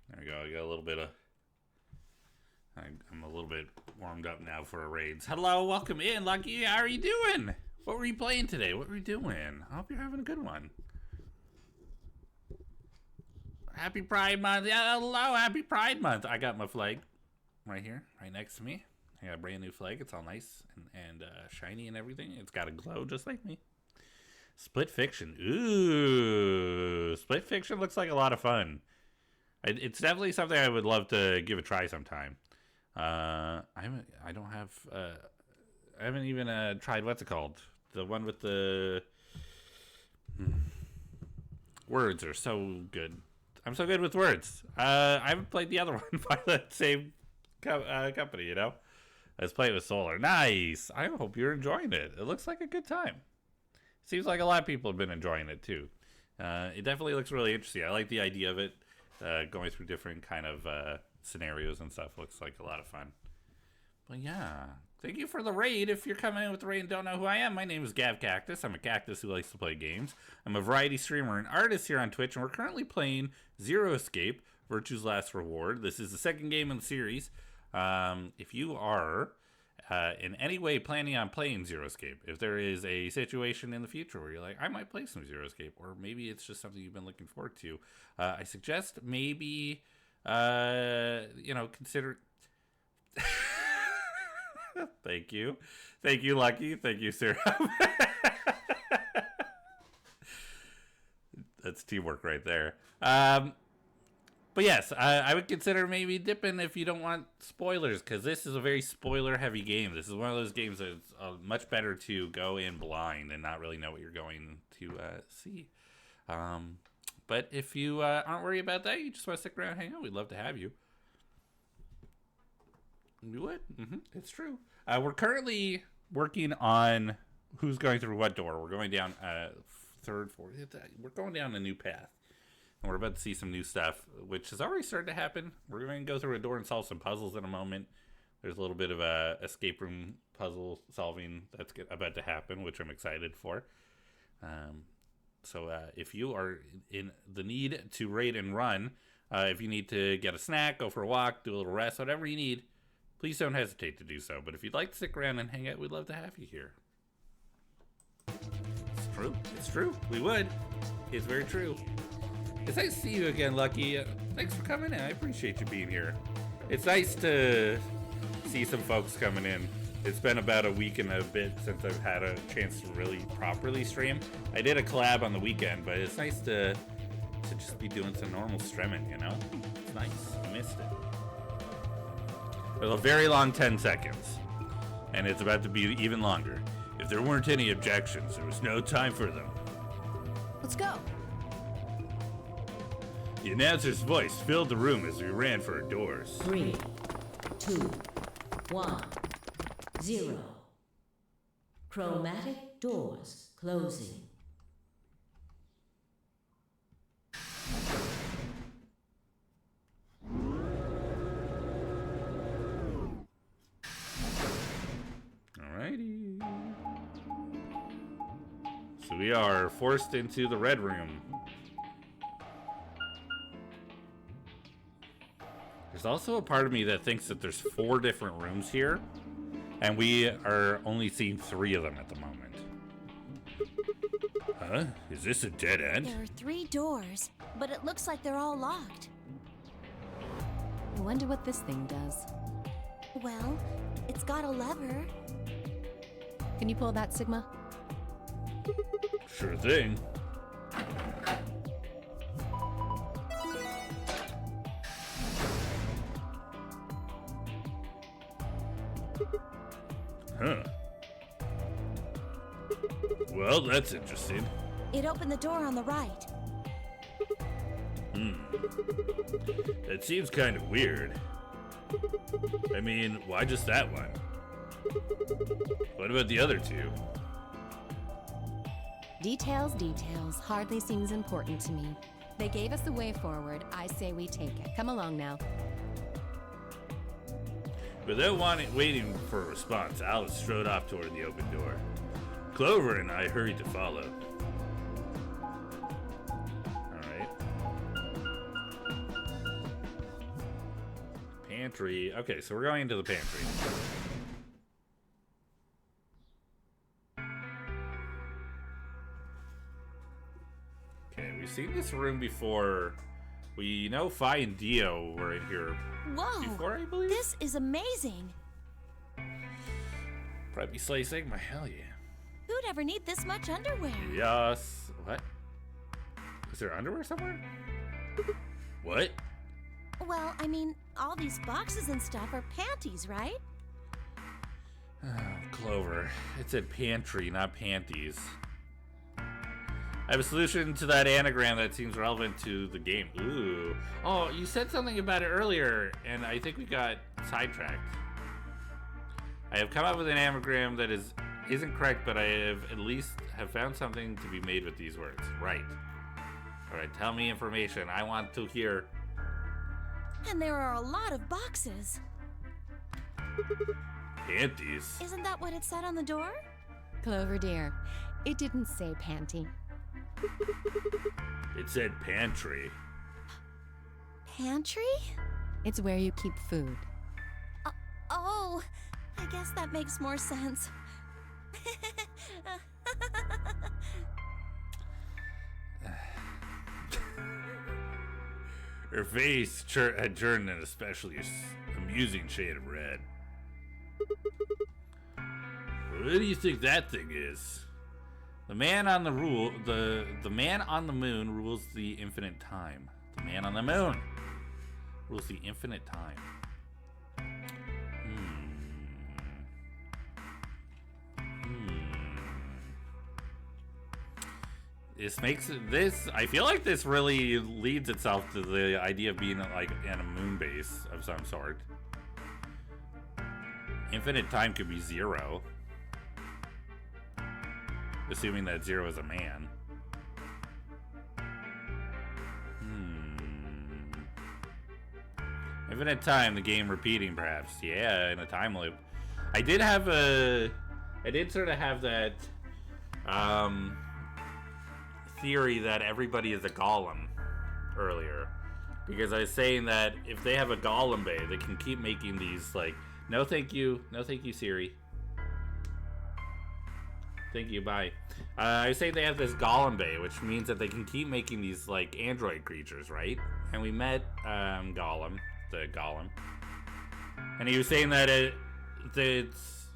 There we go. I got a little bit of... I'm a little bit warmed up now for a raids. Hello, welcome in, Lucky. How are you doing? What were you playing today? What were you doing? I hope you're having a good one. Happy Pride Month. Yeah, hello, happy Pride Month. I got my flag right here, right next to me. I got a brand new flag. It's all nice and shiny and everything. It's got a glow just like me. Split Fiction. Ooh, Split Fiction looks like a lot of fun. It's definitely something I would love to give a try sometime. I haven't even tried, what's it called? The one with the words are so good. I'm so good with words. I haven't played the other one by the same company, you know? Let's play it with Solar. Nice. I hope you're enjoying it. It looks like a good time. Seems like a lot of people have been enjoying it too. It definitely looks really interesting. I like the idea of it. Going through different kind of scenarios and stuff looks like a lot of fun. But yeah, thank you for the raid. If you're coming in with the raid and don't know who I am, my name is Gav Cactus. I'm a cactus who likes to play games. I'm a variety streamer and artist here on Twitch, and we're currently playing Zero Escape, Virtue's Last Reward. This is the second game in the series. If you are in any way planning on playing Zero Escape, if there is a situation in the future where you're like, I might play some Zero Escape, or maybe it's just something you've been looking forward to, I suggest maybe, consider... Thank you. Thank you, Lucky. Thank you, Sarah. Let's That's teamwork right there. But yes, I would consider maybe dipping if you don't want spoilers, because this is a very spoiler-heavy game. This is one of those games that's much better to go in blind and not really know what you're going to see. But if you aren't worried about that, you just want to stick around and hang out, we'd love to have you. You would? It's true. We're currently working on who's going through what door. We're going down third, fourth. We're going down a new path. And we're about to see some new stuff, which has already started to happen. We're going to go through a door and solve some puzzles in a moment. There's a little bit of a escape room puzzle solving that's about to happen, which I'm excited for. So if you are in the need to raid and run, if you need to get a snack, go for a walk, do a little rest, whatever you need, please don't hesitate to do so. But if you'd like to stick around and hang out, we'd love to have you here. It's true. It's true. We would. It's very true. It's nice to see you again, Lucky. Thanks for coming in. I appreciate you being here. It's nice to see some folks coming in. It's been about a week and a bit since I've had a chance to really properly stream. I did a collab on the weekend, but it's nice to just be doing some normal streaming, you know? It's nice. I missed it. It was a very long 10 seconds, and it's about to be even longer. If there weren't any objections, there was no time for them. Let's go. The announcer's voice filled the room as we ran for our doors. 3, 2, 1, 0. Chromatic doors closing. Alrighty. So we are forced into the red room. There's also a part of me that thinks that there's 4 different rooms here, and we are only seeing 3 of them at the moment. Huh? Is this a dead end? There are 3 doors, but it looks like they're all locked. I wonder what this thing does. Well, it's got a lever. Can you pull that, Sigma? Sure thing. Huh. Well, that's interesting. It opened the door on the right. That seems kind of weird. I mean, why just that one? What about the other 2? Details hardly seems important to me. They gave us the way forward. I say we take it. Come along now. Without waiting for a response, Alice strode off toward the open door. Clover and I hurried to follow. Alright. Pantry. Okay, so we're going into the pantry. Okay, we've seen this room before. We know Fi and Dio were in here before, I believe? This is amazing. Probably Slay Sigma, hell yeah. Who'd ever need this much underwear? Yes. What? Is there underwear somewhere? What? Well, I mean, all these boxes and stuff are panties, right? Oh, Clover. It said pantry, not panties. I have a solution to that anagram that seems relevant to the game. Ooh. Oh, you said something about it earlier, and I think we got sidetracked. I have come up with an anagram that isn't correct, but I have at least have found something to be made with these words. Right. Alright, tell me information. I want to hear. And there are a lot of boxes. Panties? Isn't that what it said on the door? Clover dear, it didn't say panty. It said pantry. Pantry? It's where you keep food. Oh, I guess that makes more sense. Her face had turned an especially amusing shade of red. What do you think that thing is? The man on the man on the moon rules the infinite time. The man on the moon rules the infinite time. This I feel like this really leads itself to the idea of being like in a moon base of some sort. Infinite time could be 0. Assuming that 0 is a man. Infinite time, the game repeating perhaps. Yeah, in a time loop. I did sort of have that theory that everybody is a golem earlier. Because I was saying that if they have a golem bay, they can keep making these like, no thank you Siri. Thank you, bye. I say they have this golem bay, which means that they can keep making these like android creatures, right? And we met Gollum, the golem, and he was saying that it's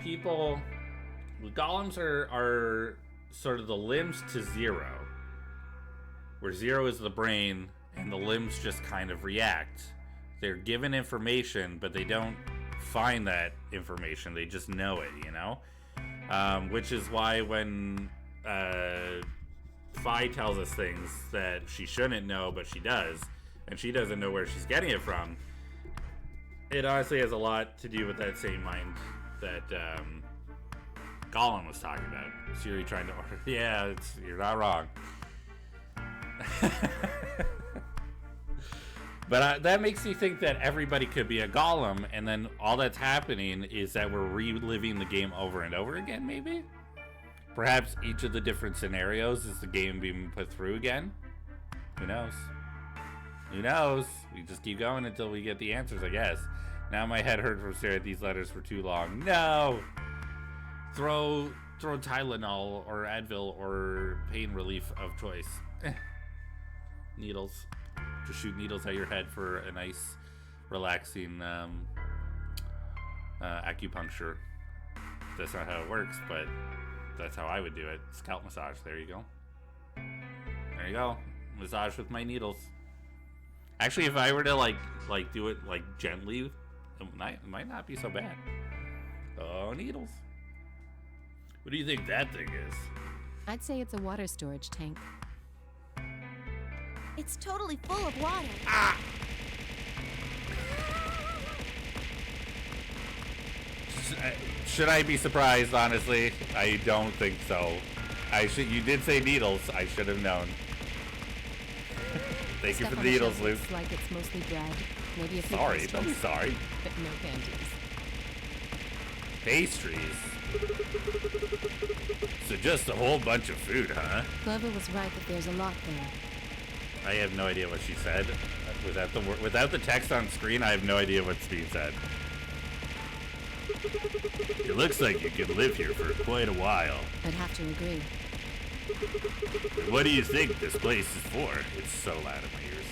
people. Golems are sort of the limbs to 0, where 0 is the brain and the limbs just kind of react. They're given information, but they don't find that information. They just know it, you know? Which is why when Fi tells us things that she shouldn't know, but she does, and she doesn't know where she's getting it from, it honestly has a lot to do with that same mind that Gollum was talking about. Siri trying to order. Yeah, you're not wrong. But that makes me think that everybody could be a golem, and then all that's happening is that we're reliving the game over and over again, maybe? Perhaps each of the different scenarios is the game being put through again? Who knows? Who knows? We just keep going until we get the answers, I guess. Now my head hurt from staring at these letters for too long. No! Throw Tylenol or Advil or pain relief of choice. Needles. Just shoot needles at your head for a nice, relaxing acupuncture. That's not how it works, but that's how I would do it. Scalp massage. There you go. There you go. Massage with my needles. Actually, if I were to like do it like gently, it might not be so bad. Oh, needles. What do you think that thing is? I'd say it's a water storage tank. It's totally full of water. Should I be surprised, honestly? I don't think so. You did say needles. I should have known. Thank you for the needles, Luke. Looks like it's mostly bread. Maybe a few Sorry, pastries, don't be sorry. but no candies. Pastries? So just a whole bunch of food, huh? Clover was right that there's a lot there. I have no idea what she said. Without the text on screen, I have no idea what's being said. It looks like you could live here for quite a while. I'd have to agree. What do you think this place is for? It's so loud in my ears.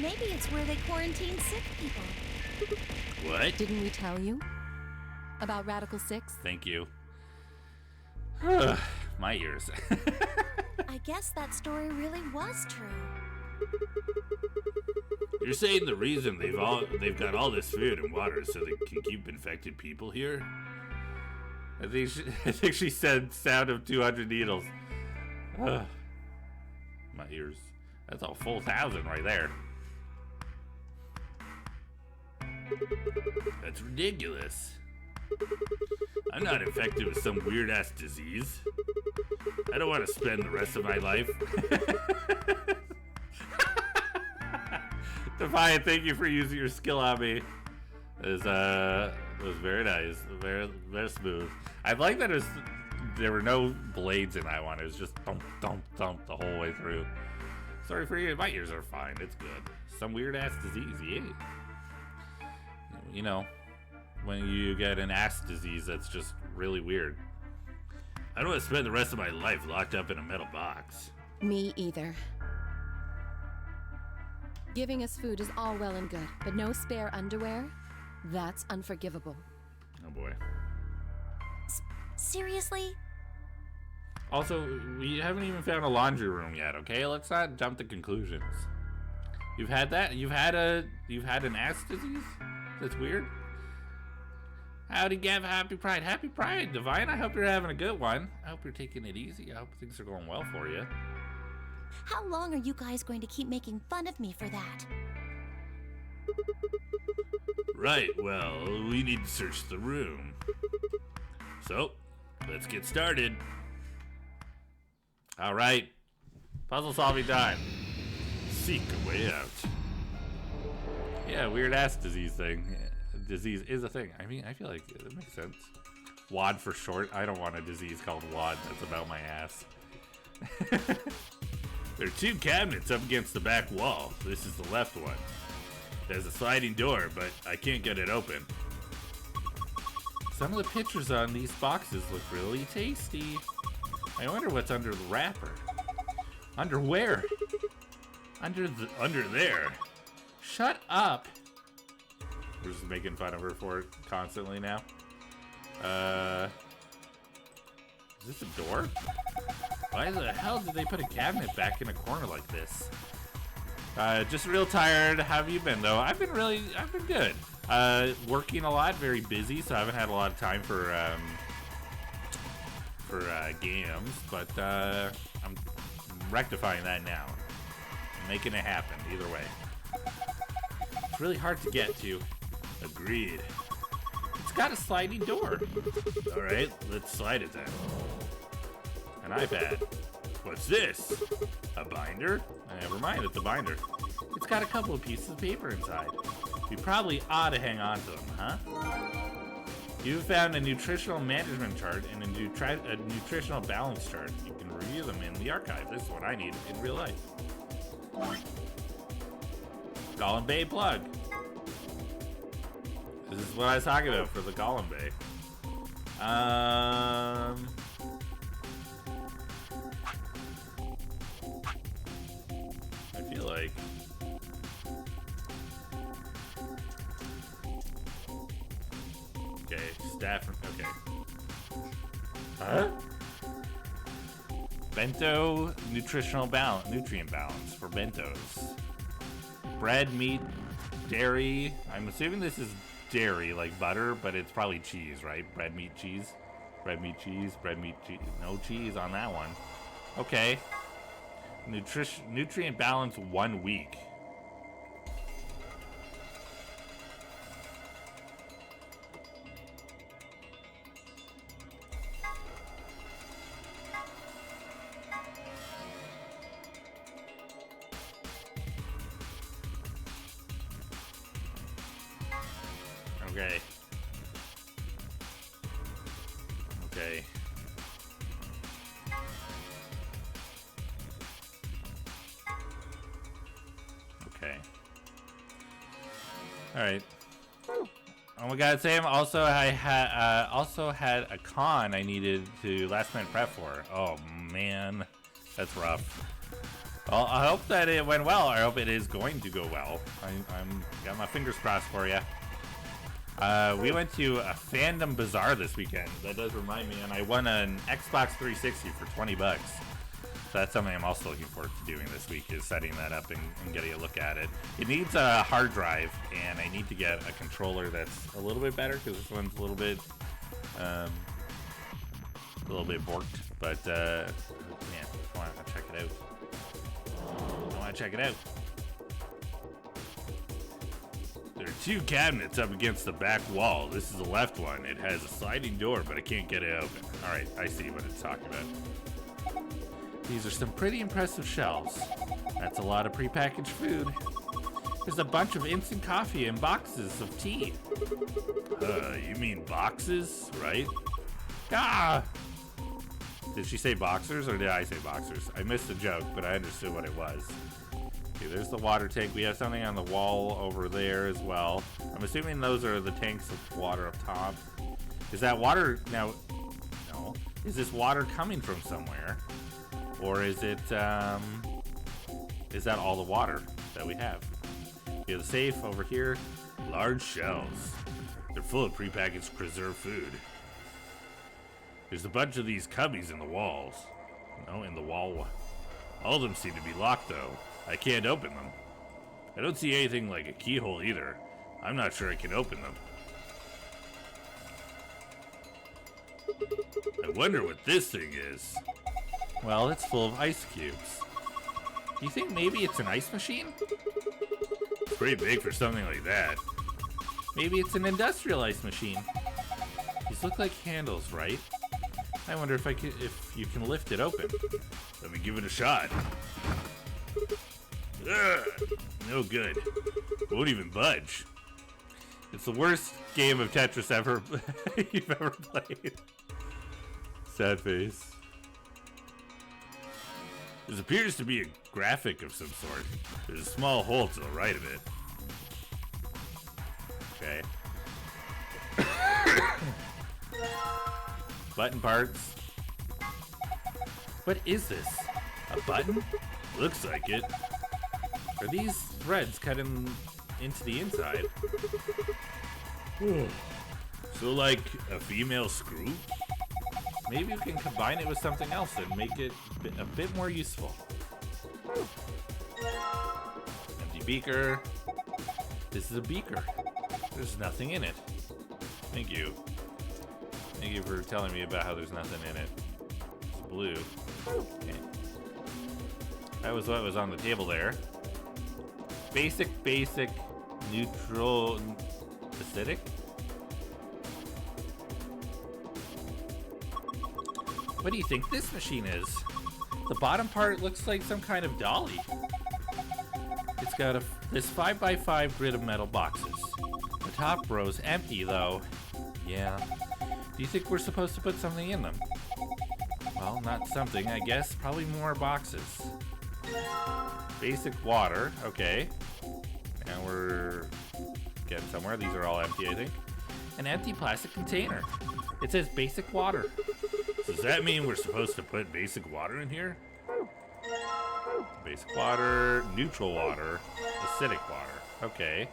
Maybe it's where they quarantine sick people. What? Didn't we tell you about Radical 6? Thank you. My ears. I guess that story really was true. You're saying the reason they've got all this food and water is so they can keep infected people here? I think she said sound of 200 needles. My ears. That's a full 1,000 right there. That's ridiculous. I'm not infected with some weird ass disease. I don't want to spend the rest of my life. Defiant, thank you for using your skill on me. It was very nice, very smooth. I like that there were no blades in that one. It was just thump thump thump the whole way through. Sorry for you. My ears are fine. It's good. Some weird ass disease, yeah. You know, when you get an ass disease that's just really weird. I don't want to spend the rest of my life locked up in a metal box. Me either. Giving us food is all well and good, but no spare underwear? That's unforgivable. Oh boy. Seriously? Also, we haven't even found a laundry room yet, okay? Let's not jump to conclusions. You've had that? You've had an ass disease? That's weird. Howdy, Gav. Happy Pride. Happy Pride, Divine. I hope you're having a good one. I hope you're taking it easy. I hope things are going well for you. How long are you guys going to keep making fun of me for that? Right, well, we need to search the room. So, let's get started. Alright, puzzle solving time. Seek a way out. Yeah, weird ass disease thing. Disease is a thing. I mean, I feel like it makes sense. WAD for short. I don't want a disease called WAD that's about my ass. There are 2 cabinets up against the back wall. This is the left one. There's a sliding door, but I can't get it open. Some of the pictures on these boxes look really tasty. I wonder what's under the wrapper. Under where? Under there. Shut up. We're just making fun of her for it constantly now. Is this a door? Why the hell did they put a cabinet back in a corner like this? Just real tired. How have you been though? I've been good. Working a lot, very busy, so I haven't had a lot of time for games, but I'm rectifying that now. I'm making it happen either way. It's really hard to get to. Agreed. It's got a sliding door. Alright, let's slide it then. An iPad. What's this? A binder? Never mind, it's a binder. It's got a couple of pieces of paper inside. We probably ought to hang on to them, huh? You've found a nutritional management chart and a nutritional balance chart. You can review them in the archive. This is what I need in real life. Gollum Bay plug. This is what I was talking about for the Gollum Bay. I feel like okay, staff. Okay. Huh? Bento nutritional balance, nutrient balance for bentos. Bread, meat, dairy. I'm assuming this is dairy, like butter, but it's probably cheese, right? Bread, meat, cheese. Bread, meat, cheese. Bread, meat, cheese. No cheese on that one. Okay. Nutrient balance 1 week. Okay. Okay. Okay. All right. Oh my God, Sam. Also, I had a con I needed to last minute prep for. Oh man, that's rough. Well, I hope that it went well. I hope it is going to go well. I'm got my fingers crossed for you. We went to a fandom bazaar this weekend. That does remind me, and I won an Xbox 360 for 20 bucks. So that's something I'm also looking forward to doing this week, is setting that up and getting a look at it. It needs a hard drive, and I need to get a controller that's a little bit better, because this one's a little bit borked. But man, I want to check it out. I want to check it out. There are 2 cabinets up against the back wall. This is the left one. It has a sliding door, but I can't get it open. Alright, I see what it's talking about. These are some pretty impressive shelves. That's a lot of prepackaged food. There's a bunch of instant coffee and boxes of tea. You mean boxes, right? Ah! Did she say boxers, or did I say boxers? I missed the joke, but I understood what it was. Okay, there's the water tank. We have something on the wall over there as well. I'm assuming those are the tanks of water up top. Is that water now? No. Is this water coming from somewhere, or is it? Is that all the water that we have? We have the safe over here. Large shelves. They're full of prepackaged preserved food. There's a bunch of these cubbies in the walls. No, in the wall. All of them seem to be locked, though. I can't open them. I don't see anything like a keyhole either. I'm not sure I can open them. I wonder what this thing is. Well, it's full of ice cubes. Do you think maybe it's an ice machine? It's pretty big for something like that. Maybe it's an industrial ice machine. These look like handles, right? I wonder if you can lift it open. Let me give it a shot. Ugh, no good. Won't even budge. It's the worst game of Tetris ever you've ever played. Sad face. This appears to be a graphic of some sort. There's a small hole to the right of it. Okay. Button parts. What is this? A button? Looks like it. Are these threads cut into the inside? So like a female screw? Maybe we can combine it with something else and make it a bit more useful. Empty beaker. This is a beaker. There's nothing in it. Thank you. Thank you for telling me about how there's nothing in it. It's blue. Okay. That was what was on the table there. Basic, neutral, acidic? What do you think this machine is? The bottom part looks like some kind of dolly. It's got this 5x5 grid of metal boxes. The top row's empty, though. Yeah. Do you think we're supposed to put something in them? Well, not something, I guess. Probably more boxes. Basic water. Okay. Now we're getting somewhere. These are all empty, I think. An empty plastic container. It says basic water. Does that mean we're supposed to put basic water in here? Basic water, neutral water, acidic water. Okay.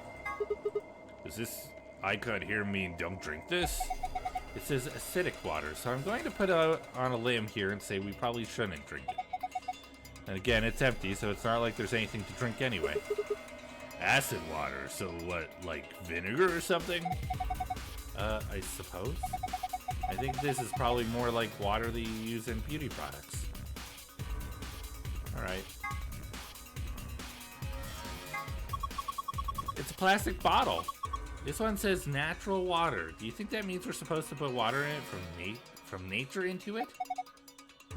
Does this icon here mean don't drink this? It says acidic water, so I'm going to put out on a limb here and say we probably shouldn't drink it. And again, it's empty, so it's not like there's anything to drink anyway. Acid water, so what, like vinegar or something? I suppose. I think this is probably more like water that you use in beauty products. Alright. It's a plastic bottle. This one says natural water. Do you think that means we're supposed to put water in it from nature into it?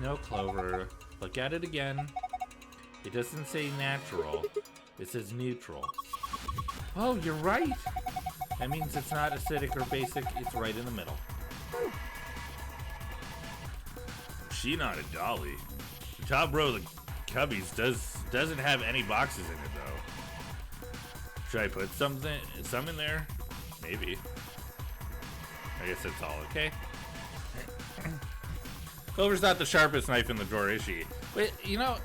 No, Clover. Look at it again. It doesn't say natural. It says neutral. Oh, you're right. That means it's not acidic or basic. It's right in the middle. She not a dolly. The top row of the cubbies doesn't have any boxes in it though. Should I put some in there? Maybe. I guess that's all okay. Clover's not the sharpest knife in the drawer, is she? But you know,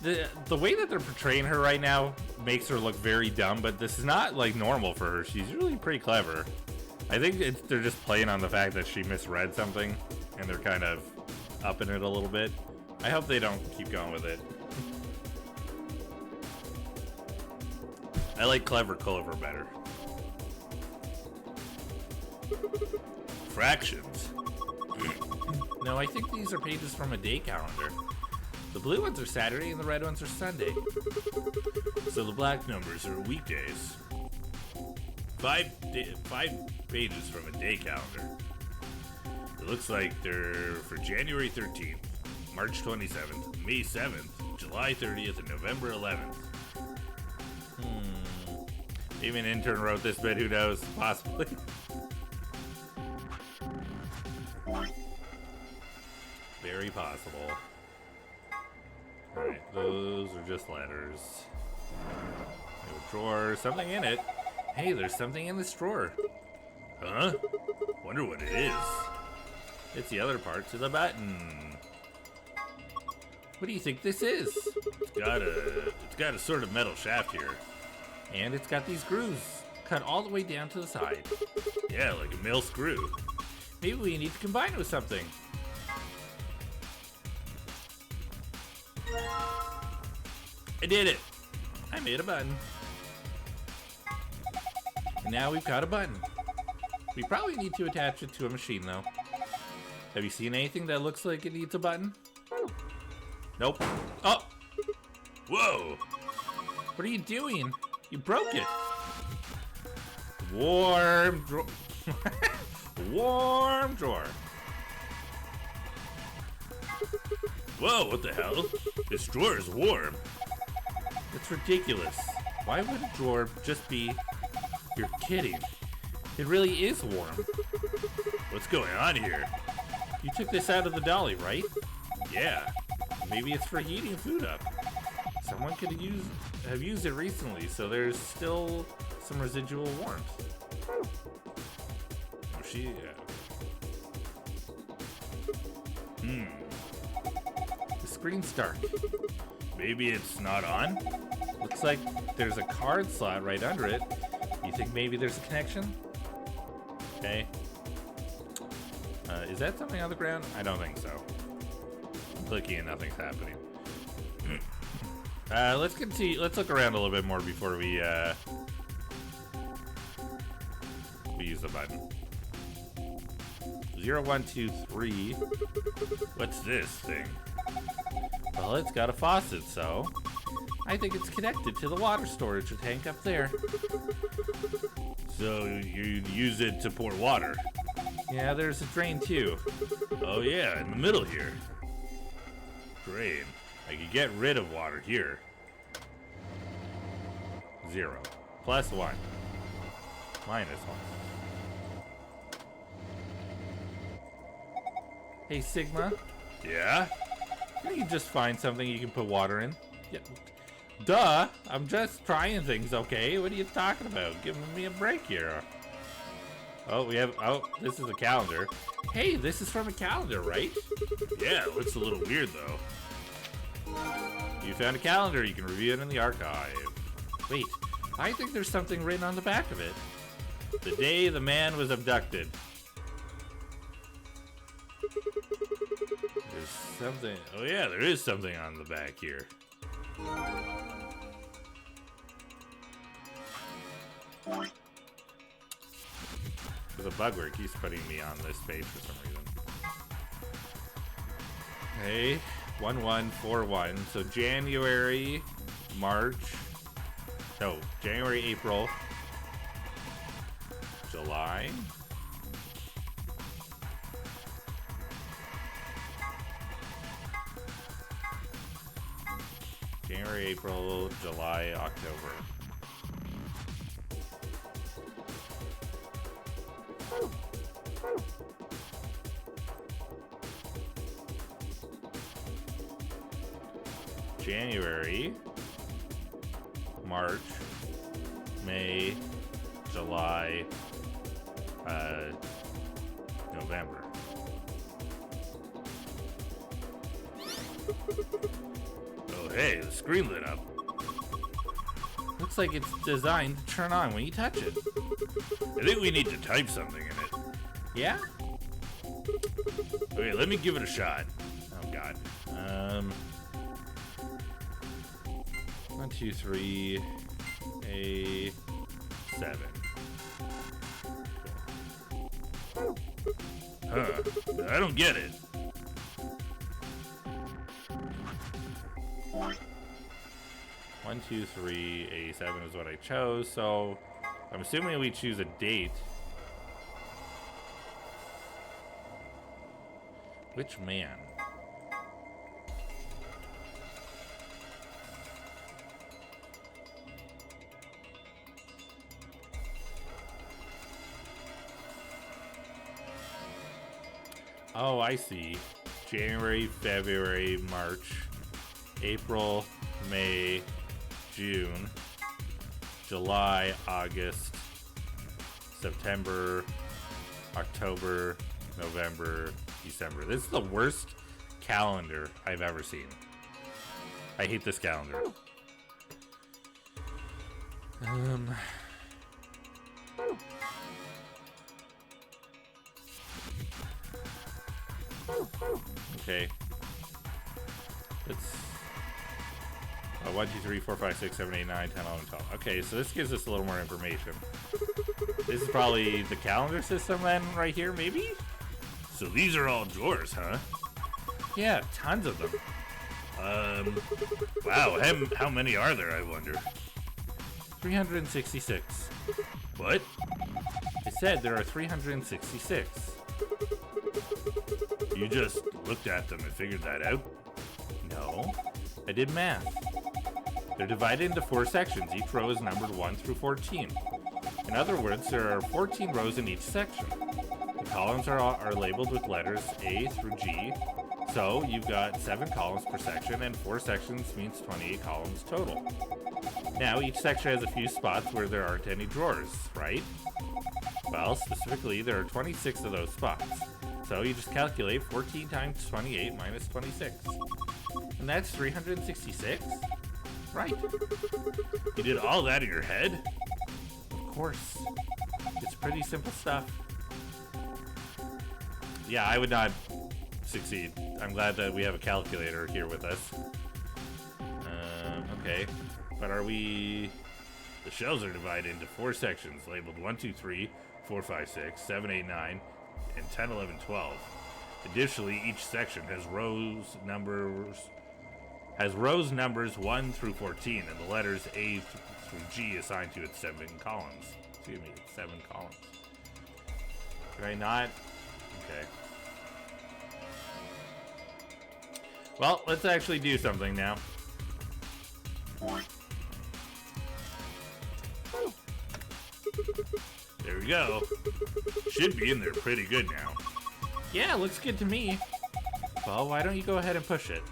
the way that they're portraying her right now makes her look very dumb, but this is not like normal for her. She's really pretty clever. I think they're just playing on the fact that she misread something and they're kind of upping it a little bit. I hope they don't keep going with it. I like clever Clover better. Fractions. No, I think these are pages from a day calendar. The blue ones are Saturday and the red ones are Sunday. So the black numbers are weekdays. 5 pages from a day calendar. It looks like they're for January 13th, March 27th, May 7th, July 30th, and November 11th. Maybe an intern wrote this bit, who knows? Possibly. Very possible. Alright, those are just letters. No drawer, something in it. Hey, there's something in this drawer. Huh? Wonder what it is. It's the other part to the button. What do you think this is? It's got a sort of metal shaft here. And it's got these grooves cut all the way down to the side. Yeah, like a mill screw. Maybe we need to combine it with something. I did it! I made a button. And now we've got a button. We probably need to attach it to a machine, though. Have you seen anything that looks like it needs a button? Nope. Oh! Whoa! What are you doing? You broke it. Warm drawer. Warm drawer. Whoa, what the hell? This drawer is warm. It's ridiculous. Why would a drawer just be... You're kidding. It really is warm. What's going on here? You took this out of the dolly, right? Yeah. Maybe it's for heating food up. Someone could have used it recently, so there's still some residual warmth. Oh, The screen's dark. Maybe it's not on? Looks like there's a card slot right under it. You think maybe there's a connection? Okay. Is that something on the ground? I don't think so. I'm clicking and nothing's happening. Let's continue. Let's look around a little bit more before we use the button. 0, 1, 2, 3. What's this thing? Well, it's got a faucet, so I think it's connected to the water storage tank up there. So you use it to pour water? Yeah, there's a drain too. Oh yeah, in the middle here. Drain. I could get rid of water here. 0. Plus 1. Minus 1. Hey, Sigma. Yeah? Can you just find something you can put water in? Yeah. Duh! I'm just trying things, okay? What are you talking about? Giving me a break here. Oh, this is a calendar. Hey, this is from a calendar, right? Yeah, it looks a little weird, though. You found a calendar. You can review it in the archive. Wait, I think there's something written on the back of it. The day the man was abducted. There's something. Oh yeah, there is something on the back here. There's a bug where it keeps putting me on this page for some reason. Okay, 1141. So January, March. No, January, April, July. January, April, July, October. January, March, May, July, November. Oh, hey, the screen lit up. Looks like it's designed to turn on when you touch it. I think we need to type something in it. Yeah? Okay, let me give it a shot. Oh, God. 1, 2, 3, A7. Huh. I don't get it. One, 2, 3, A7 is what I chose, so I'm assuming we choose a date. Which man? Oh, I see. January, February, March, April, May, June, July, August, September, October, November, December. This is the worst calendar I've ever seen. I hate this calendar. Okay. Let's 1, 2, 3, 4, 5, 6, 7, 8, 9, 10, 11, 12. Okay, so this gives us a little more information. This is probably the calendar system then, right here, maybe? So these are all drawers, huh? Yeah, tons of them. Wow, how many are there, I wonder? 366. What? I said there are 366. You just looked at them and figured that out? No, I did math. They're divided into 4 sections. Each row is numbered 1 through 14. In other words, there are 14 rows in each section. The columns are labeled with letters A through G. So you've got 7 columns per section, and 4 sections means 28 columns total. Now, each section has a few spots where there aren't any drawers, right? Well, specifically, there are 26 of those spots. So you just calculate 14 times 28 minus 26. And that's 366? Right. You did all that in your head? Of course. It's pretty simple stuff. Yeah, I would not succeed. I'm glad that we have a calculator here with us. Okay. But are we... The shelves are divided into 4 sections, labeled 1, 2, 3, 4, 5, 6, 7, 8, 9, and 10, 11, 12. Additionally, each section has rows numbers 1 through 14, and the letters A through G assigned to its 7 columns. Excuse me, it's 7 columns. Can I not? Okay. Well, let's actually do something now. There we go. Should be in there pretty good now. Yeah, looks good to me. Well, why don't you go ahead and push it?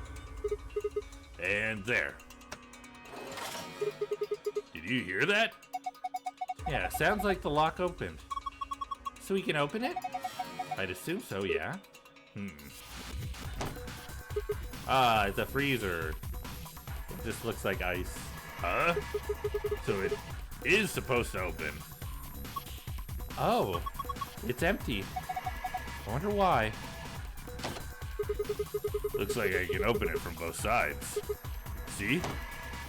And there. Did you hear that? Yeah, sounds like the lock opened. So we can open it? I'd assume so, yeah. Ah, it's a freezer. It just looks like ice. Huh? So it is supposed to open. Oh, it's empty. I wonder why. Looks like I can open it from both sides. See?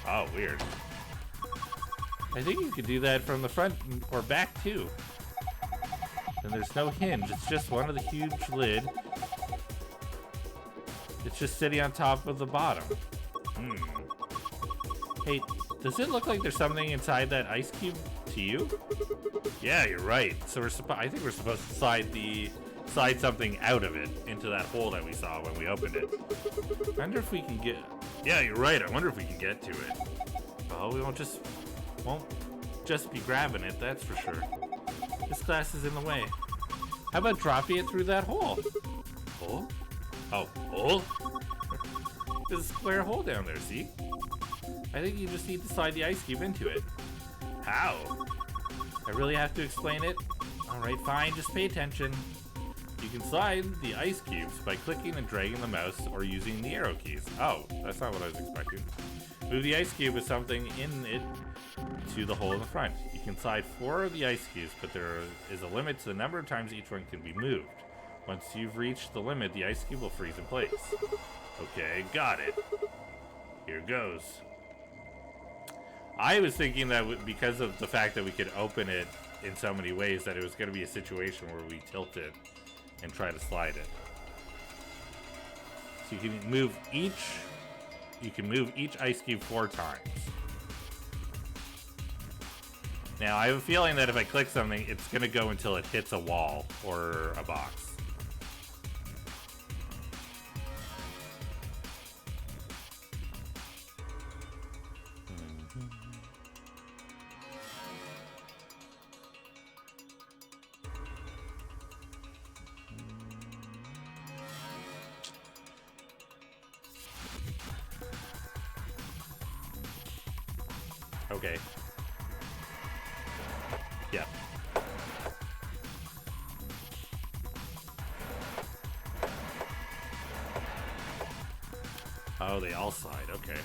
Oh, weird. I think you could do that from the front or back too. And there's no hinge, it's just one of the huge lid. It's just sitting on top of the bottom. Hey, does it look like there's something inside that ice cube to you? Yeah, you're right. So I think we're supposed to slide something out of it into that hole that we saw when we opened it. I wonder if we can get... Yeah, you're right. I wonder if we can get to it. Well, we won't just be grabbing it, that's for sure. This glass is in the way. How about dropping it through that hole? Hole? Oh, hole? There's a square hole down there, see? I think you just need to slide the ice cube into it. How? I really have to explain it? Alright, fine, just pay attention. You can slide the ice cubes by clicking and dragging the mouse or using the arrow keys. Oh, that's not what I was expecting. Move the ice cube with something in it to the hole in the front. You can slide 4 of the ice cubes, but there is a limit to the number of times each one can be moved. Once you've reached the limit, the ice cube will freeze in place. Okay, got it. Here goes. I was thinking that because of the fact that we could open it in so many ways, that it was going to be a situation where we tilt it and try to slide it. So you can move each ice cube 4 times. Now, I have a feeling that if I click something, it's going to go until it hits a wall or a box. Okay. Yeah. Oh, they all slide. Okay.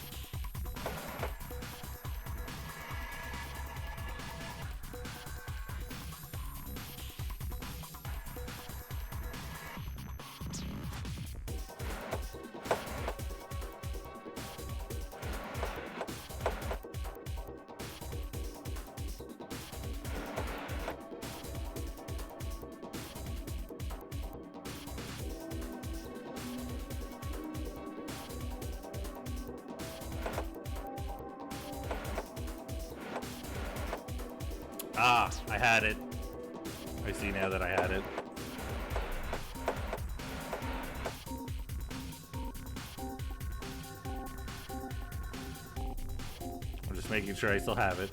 Ah, I had it. I see now that I had it. I'm just making sure I still have it.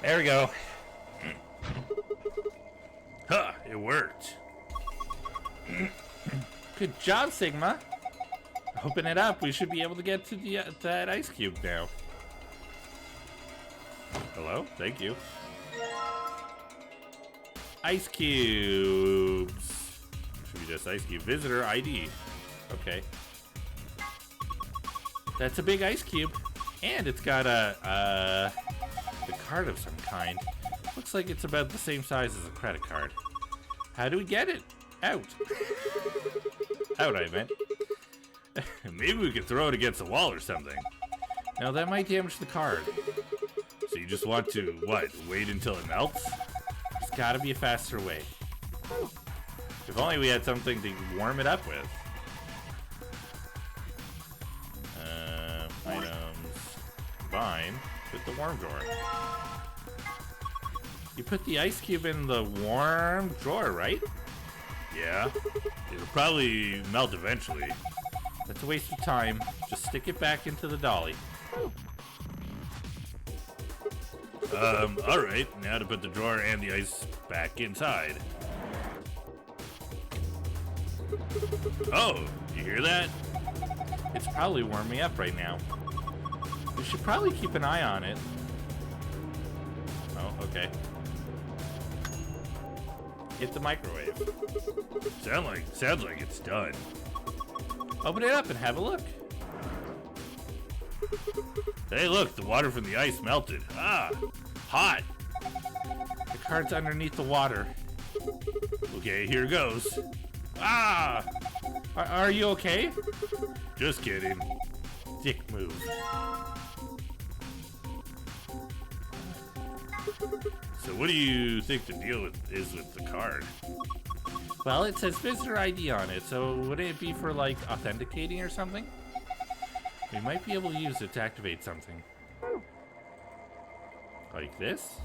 There we go. Huh, it worked. Good job, Sigma. Open it up. We should be able to get to the that ice cube now. Hello? Thank you. Ice cubes. Should be just ice cube. Visitor ID. Okay. That's a big ice cube. And it's got a card of some kind. Looks like it's about the same size as a credit card. How do we get it? Out. Out, I meant. Maybe we could throw it against a wall or something. Now that might damage the card. So you just want to, what, wait until it melts? There's gotta be a faster way. If only we had something to warm it up with. Items. Combine with the warm drawer. You put the ice cube in the warm drawer, right? Yeah. It'll probably melt eventually. That's a waste of time. Just stick it back into the dolly. Alright. Now to put the drawer and the ice back inside. Oh, you hear that? It's probably warming up right now. We should probably keep an eye on it. Oh, okay. Hit the microwave. Sounds like it's done. Open it up and have a look. Hey, look, the water from the ice melted. Ah, hot. The card's underneath the water. Okay, here goes. Ah! Are you okay? Just kidding. Dick move. So what do you think the deal is with the card? Well, it says visitor ID on it, so wouldn't it be for, like, authenticating or something? We might be able to use it to activate something. Like this?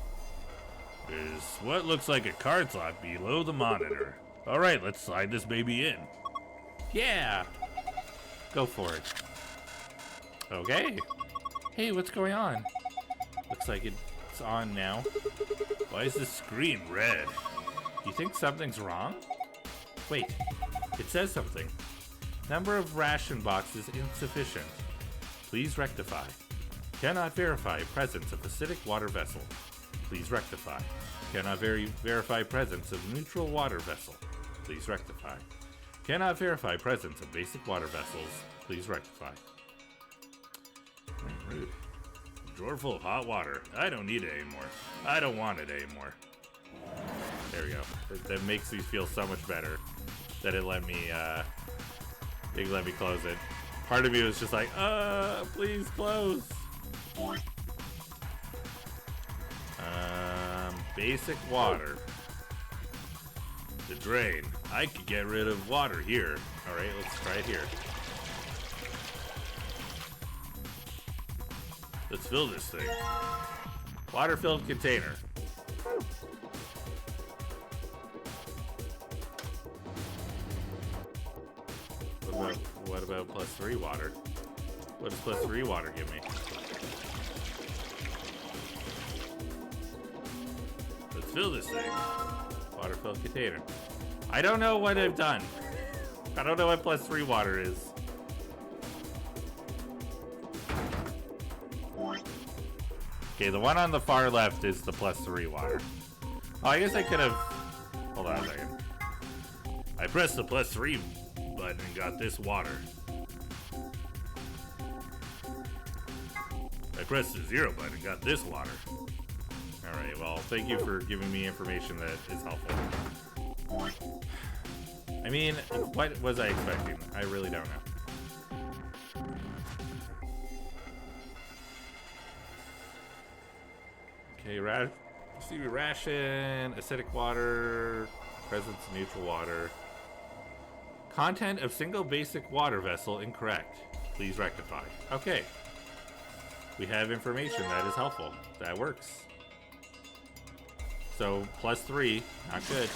There's what looks like a card slot below the monitor. Alright, let's slide this baby in. Yeah! Go for it. Okay. Hey, what's going on? Looks like it's on now. Why is this screen red? Do you think something's wrong? Wait, it says something. Number of ration boxes insufficient. Please rectify. Cannot verify presence of acidic water vessel. Please rectify. Cannot verify presence of neutral water vessel. Please rectify. Cannot verify presence of basic water vessels. Please rectify. Rude. Drawer full of hot water. I don't need it anymore. I don't want it anymore. There we go. That makes me feel so much better that it let me close it. Part of me was just like, please close. Basic water. The drain. I could get rid of water here. Alright, let's try it here. Let's fill this thing. Water-filled container. What about +3 water? What does +3 water give me? Let's fill this thing. Water-filled container. I don't know what I've done. I don't know what +3 water is. Okay, the one on the far left is the +3 water. Oh, I guess I could have... Hold on a second. I pressed the +3 button and got this water. I pressed the 0 button and got this water. Alright, well, thank you for giving me information that is helpful. I mean, what was I expecting? I really don't know. Okay, CV ration, acidic water, presence of neutral water. Content of single basic water vessel incorrect. Please rectify. Okay. We have information that is helpful. That works. So, +3, not good.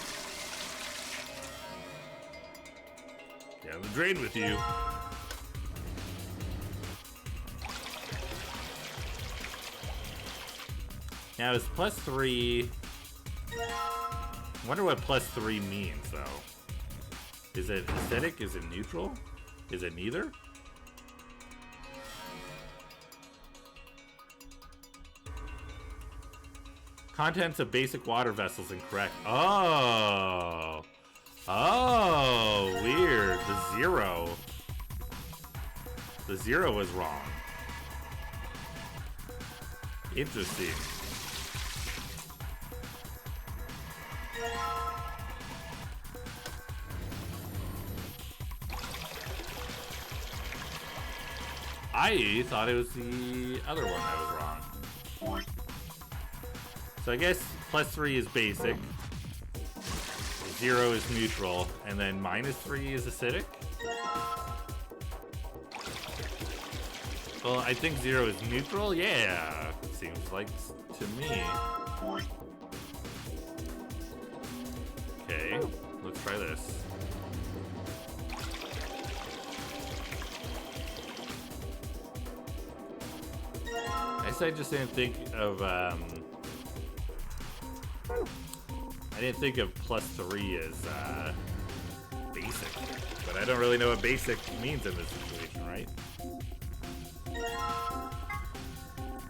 Get on the drain with you. Now, is +3... I wonder what +3 means, though. Is it acidic? Is it neutral? Is it neither? Contents of basic water vessels incorrect. Oh. Oh, weird. The zero. The zero was wrong. Interesting. I thought it was the other one that was wrong. So I guess +3 is basic, 0 is neutral, and then -3 is acidic? Well, I think 0 is neutral? Yeah, seems like to me. Okay, let's try this. I guess I just didn't think of, I didn't think of +3 as, basic. But I don't really know what basic means in this situation, right?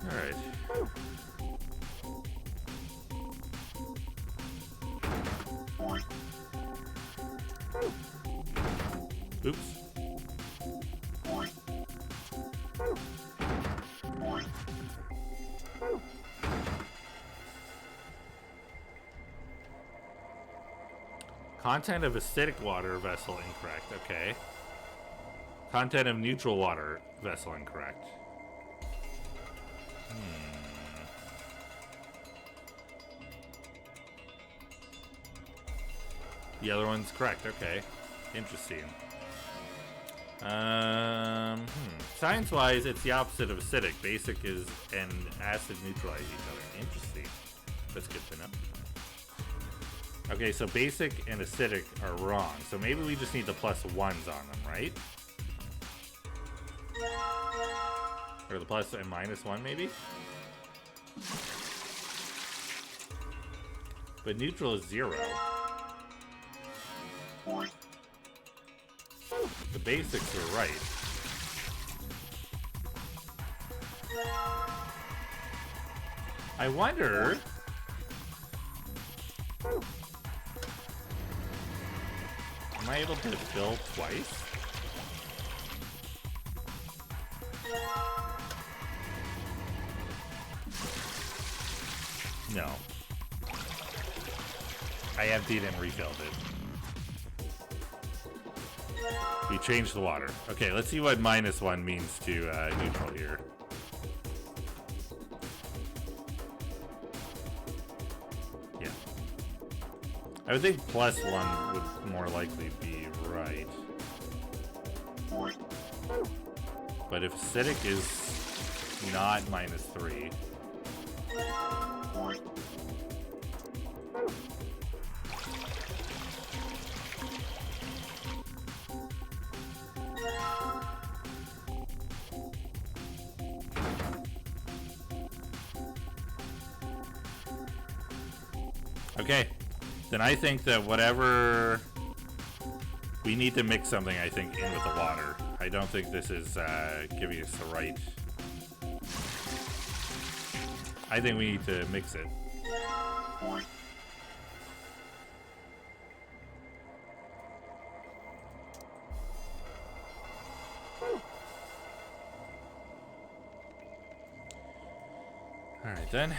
Alright. Oops. Content of acidic water vessel incorrect. Okay. Content of neutral water vessel incorrect. The other one's correct. Okay. Interesting. Science-wise, it's the opposite of acidic. Basic is and acid neutralize each other. Interesting. That's good to know. Okay, so basic and acidic are wrong. So maybe we just need the +1s on them, right? Or the plus and -1, maybe? But neutral is 0. The basics are right. I wonder... Am I able to fill twice? No. I emptied and refilled it. We changed the water. Okay, let's see what -1 means to neutral here. Yeah. I would think +1 would more likely be right. But if acidic is not -3... Okay, then I think that whatever... We need to mix something, I think, in with the water. I don't think this is giving us the right... I think we need to mix it. Alright then.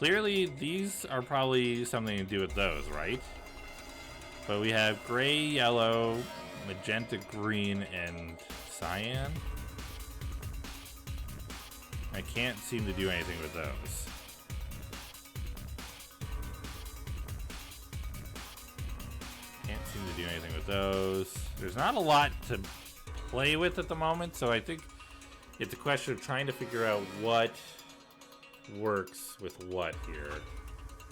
clearly these are probably something to do with those, right? But we have gray, yellow, magenta, green, and cyan. I can't seem to do anything with those. Can't seem to do anything with those. There's not a lot to play with at the moment, so I think it's a question of trying to figure out what works with what here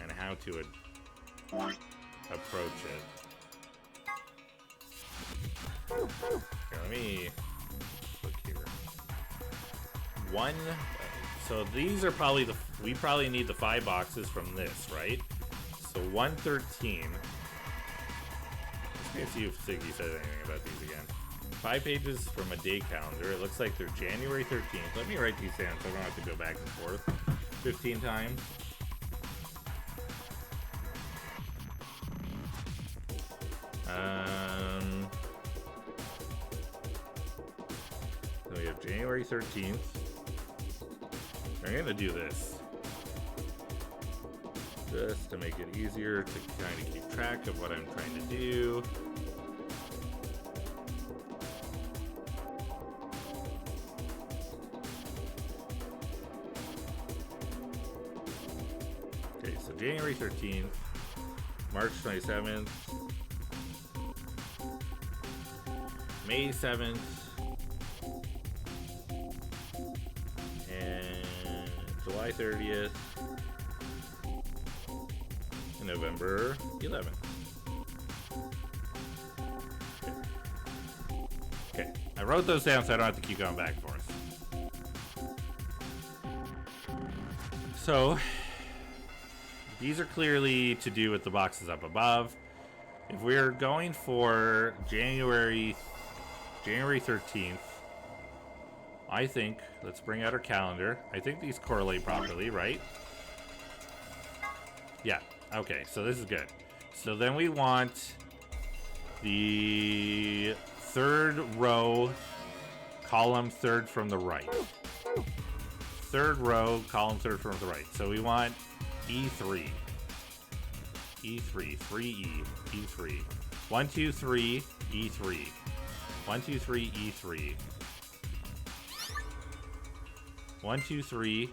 and how to approach it. Here, let me look here. So these are probably we probably need the 5 boxes from this, right? So 113. Let's see if Siggy says anything about these again. 5 pages from a day calendar. It looks like they're January 13th. Let me write these down so I don't have to go back and forth 15 times. So we have January 13th. I'm gonna do this just to make it easier to kind of keep track of what I'm trying to do. Okay, so January 13th, March 27th, May 7th, and July 30th, and November 11th. Okay, I wrote those down so I don't have to keep going back and forth. So, these are clearly to do with the boxes up above. If we're going for January 13th, I think, let's bring out our calendar. I think these correlate properly, right? Yeah, okay, so this is good. So then we want the 3rd row, column 3rd from the right. 3rd row, column 3rd from the right. So we want E3. E3, 3E, E3. 1, 2, 3, E3. 1, 2, 3, E3. 1, 2, 3,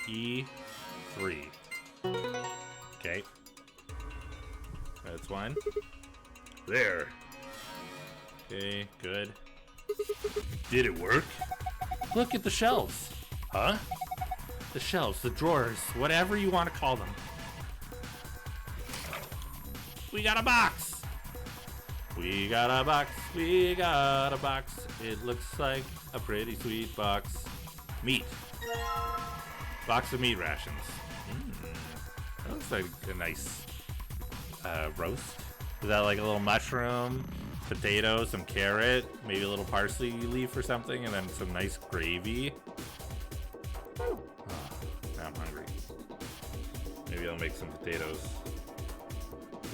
E3. Okay. That's one. There. Okay, good. Did it work? Look at the shelves. Huh? The shelves, the drawers, whatever you want to call them. We got a box! We got a box, we got a box. It looks like a pretty sweet box. Meat. Box of meat rations. That looks like a nice roast. Is that like a little mushroom, potato, some carrot, maybe a little parsley leaf or something, and then some nice gravy? Oh, now I'm hungry. Maybe I'll make some potatoes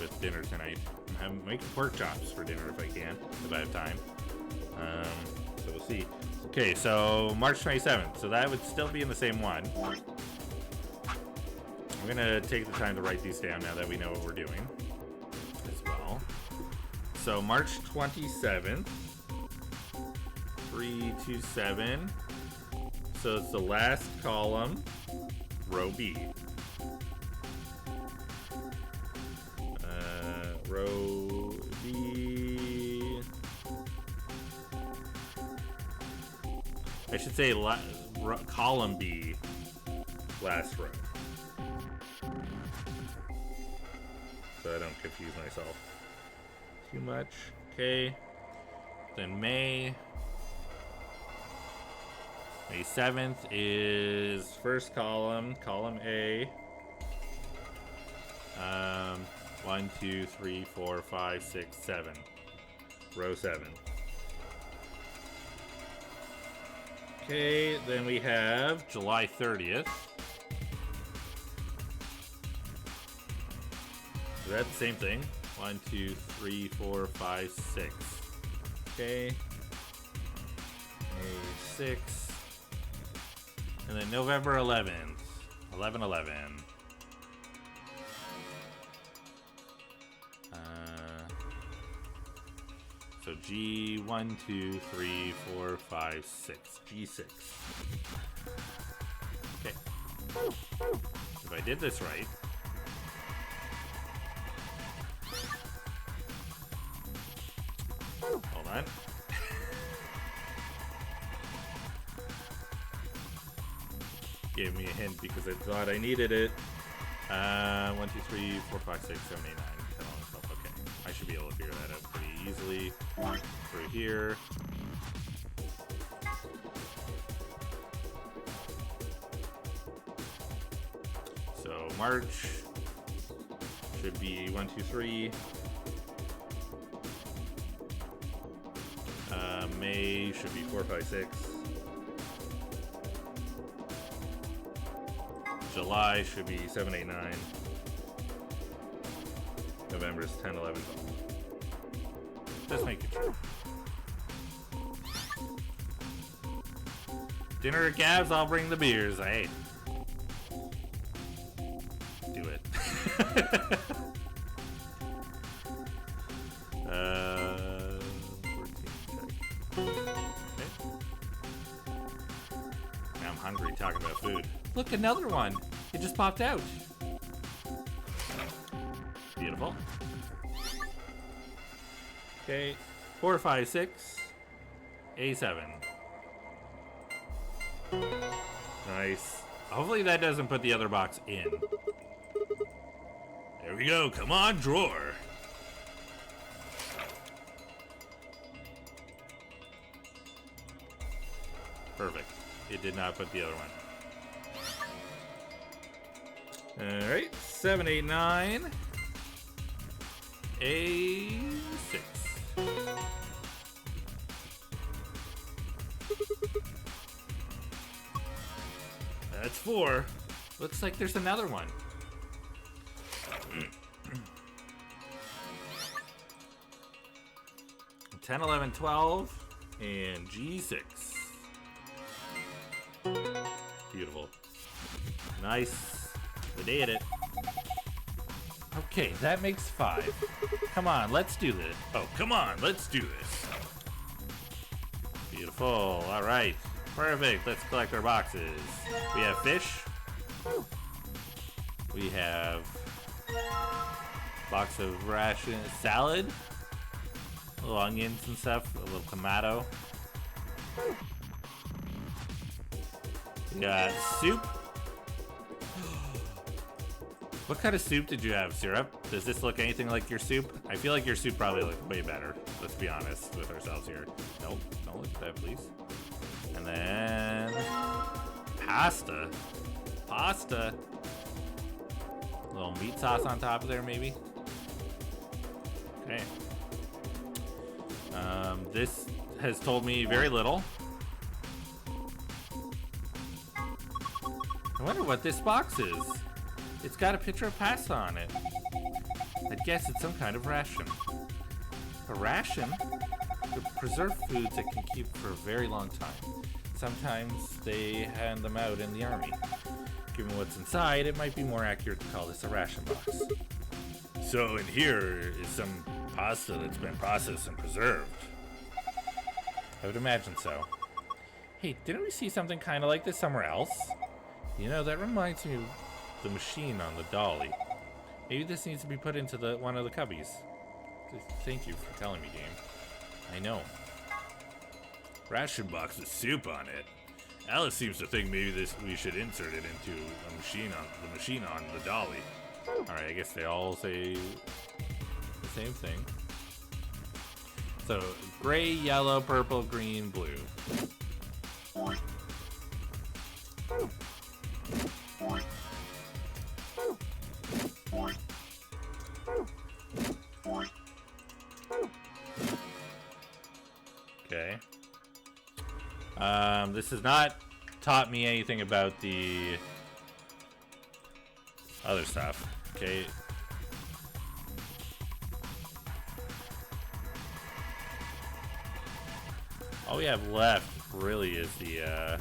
with dinner tonight. I'm making pork chops for dinner if I can, if I have time. So we'll see. Okay, so March 27th. So that would still be in the same one. I'm gonna take the time to write these down now that we know what we're doing as well. So March 27th, 3, 2, 7. So it's the last column, row B. Row B. I should say column B, last row. So I don't confuse myself too much. Okay. Then May 7th is first column, column A. 1, 2, 3, 4, 5, 6, 7. Row 7. Okay, then we have July 30th. So that's the same thing. 1, 2, 3, 4, 5, 6. Okay. A6. And then November 11th. 11/11. So G, 1, 2, 3, 4, 5, 6. G6. Okay. If I did this right. Hold on. Gave me a hint because I thought I needed it. 1, 2, 3, 4, 5, 6, 7, 8, 9, 10, 11, 12. Okay. I should be able to figure that out pretty easily. Through here. So March should be 1, 2, 3. May should be 4, 5, 6. July should be 7, 8, 9. November is 10, 11, 12. Just make it sure. Dinner at Gab's, I'll bring the beers. Hey. Do it. 14, check. Okay. Now I'm hungry talking about food. Look, another one. It just popped out. Beautiful. Okay. 4, 5, 6. A7. Nice. Hopefully that doesn't put the other box in. There we go. Come on, drawer. Perfect. It did not put the other one. Alright. 7, 8, 9. A6. That's 4. Looks like there's another one. 10, 11, 12, and G6. Beautiful. Nice. We did it. Okay, that makes 5. Come on, let's do this. Oh, come on, let's do this. Beautiful. All right. Perfect. Let's collect our boxes. We have fish. We have box of ration salad. Little onions and stuff. A little tomato. We got soup. What kind of soup did you have, Syrup? Does this look anything like your soup? I feel like your soup probably looked way better. Let's be honest with ourselves here. Nope, don't look at that, please. And then pasta. Pasta. A little meat sauce on top of there, maybe. Okay. This has told me very little. I wonder what this box is. It's got a picture of pasta on it. I'd guess it's some kind of ration. A ration? They're preserved foods that can keep for a very long time. Sometimes they hand them out in the army. Given what's inside, it might be more accurate to call this a ration box. So in here is some pasta that's been processed and preserved. I would imagine so. Hey, didn't we see something kind of like this somewhere else? You know, that reminds me of the machine on the dolly. Maybe this needs to be put into one of the cubbies. Thank you for telling me, game. I know. Ration box with soup on it. Alice seems to think maybe we should insert it into a machine on the dolly. All right, I guess they all say the same thing. So gray, yellow, purple, green, blue. Okay. This has not taught me anything about the other stuff. Okay. All we have left really is the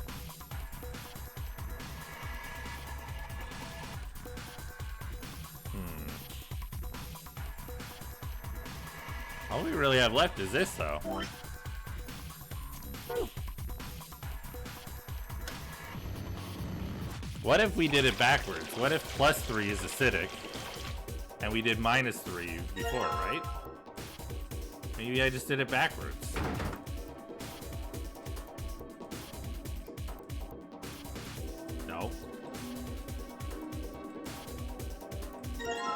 all we really have left is this, though. What if we did it backwards? What if +3 is acidic, and we did -3 before, right? Maybe I just did it backwards. No.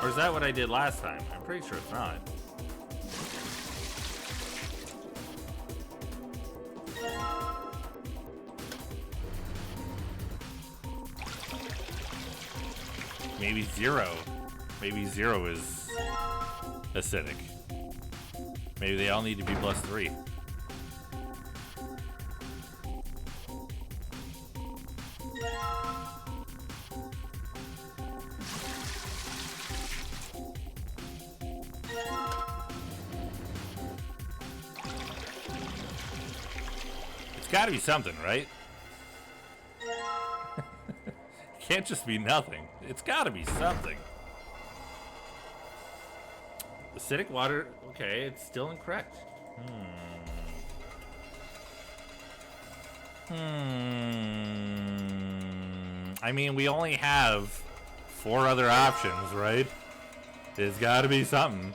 Or is that what I did last time? I'm pretty sure it's not. Maybe 0. Maybe 0 is acidic. Maybe they all need to be +3. It's gotta be something, right? Can't just be nothing. It's gotta be something. Acidic water, okay, it's still incorrect. I mean, we only have 4 other options, right? There's gotta be something.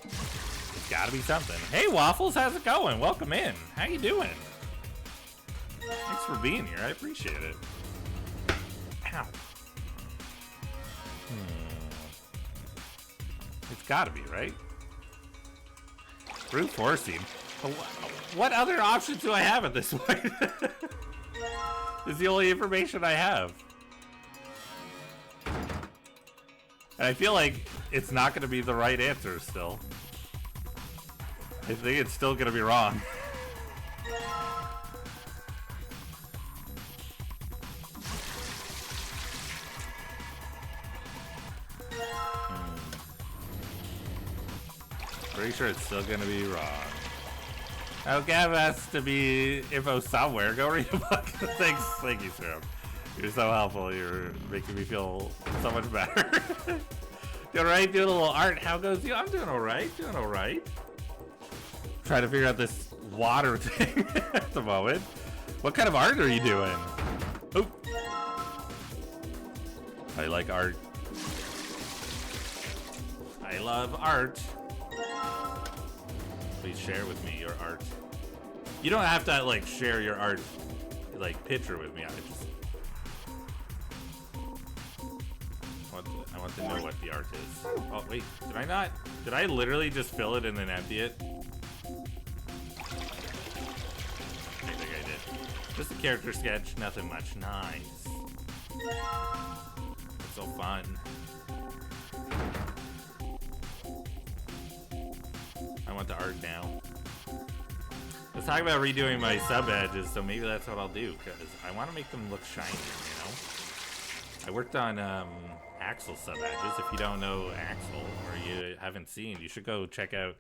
There's gotta be something. Hey, Waffles, how's it going? Welcome in. How you doing? Thanks for being here. I appreciate it. Ow. It's gotta be, right? Brute forcing. What other options do I have at this point? This is the only information I have. And I feel like it's not gonna be the right answer still. I think it's still gonna be wrong. Pretty sure it's still gonna be wrong. Oh, Gav has to be info somewhere. Go read a book. Thanks, thank you, Serum. You're so helpful. You're making me feel so much better. Doing alright? Doing a little art. How goes you? I'm doing alright. Doing alright. Trying to figure out this water thing at the moment. What kind of art are you doing? Oh. I like art. I love art. Please share with me your art. You don't have to like share your art, like picture with me. I want to know what the art is. Oh wait, did I not? Did I literally just fill it and then empty it? I think I did. Just a character sketch, nothing much. Nice. It's so fun. I want the art now. Let's talk about redoing my sub edges, so maybe that's what I'll do, because I want to make them look shiny, you know? I worked on Axel sub edges. If you don't know Axel, or you haven't seen, you should go check out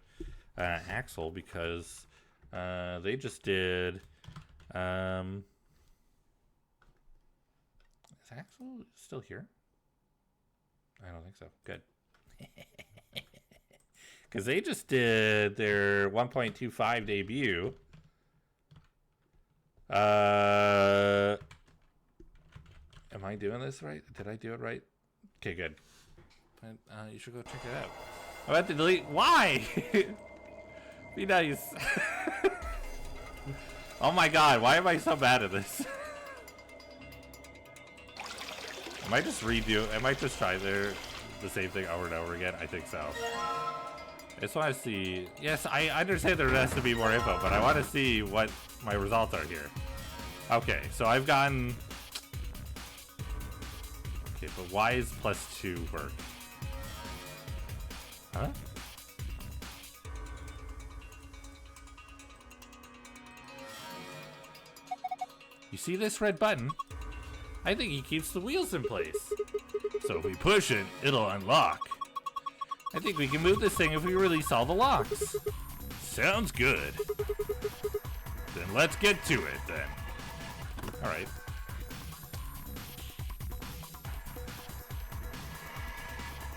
Axel, because they just did... is Axel still here? I don't think so. Good. Because they just did their 1.25 debut. Am I doing this right? Did I do it right? Okay, good. You should go check it out. I'm about to delete. Why? Be nice. Oh my god, why am I so bad at this? I might just redo. I might just try the same thing over and over again. I think so. I just want to see. Yes, I understand there has to be more info, but I want to see what my results are here. Okay, so I've gotten. Okay, but why is +2 work? Huh? You see this red button? I think he keeps the wheels in place. So if we push it, it'll unlock. I think we can move this thing if we release all the locks. Sounds good. Then let's get to it then. Alright.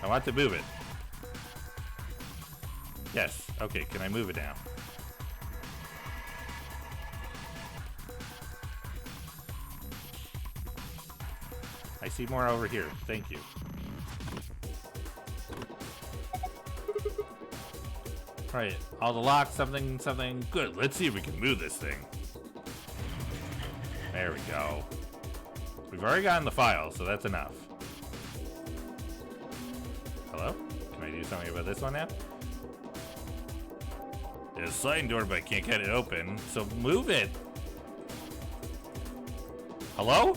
I want to move it. Yes. Okay, can I move it down? I see more over here. Thank you. Right, all the locks, something. Good, let's see if we can move this thing. There we go. We've already gotten the file, so that's enough. Hello? Can I do something about this one now? There's a sliding door, but I can't get it open, so move it. Hello?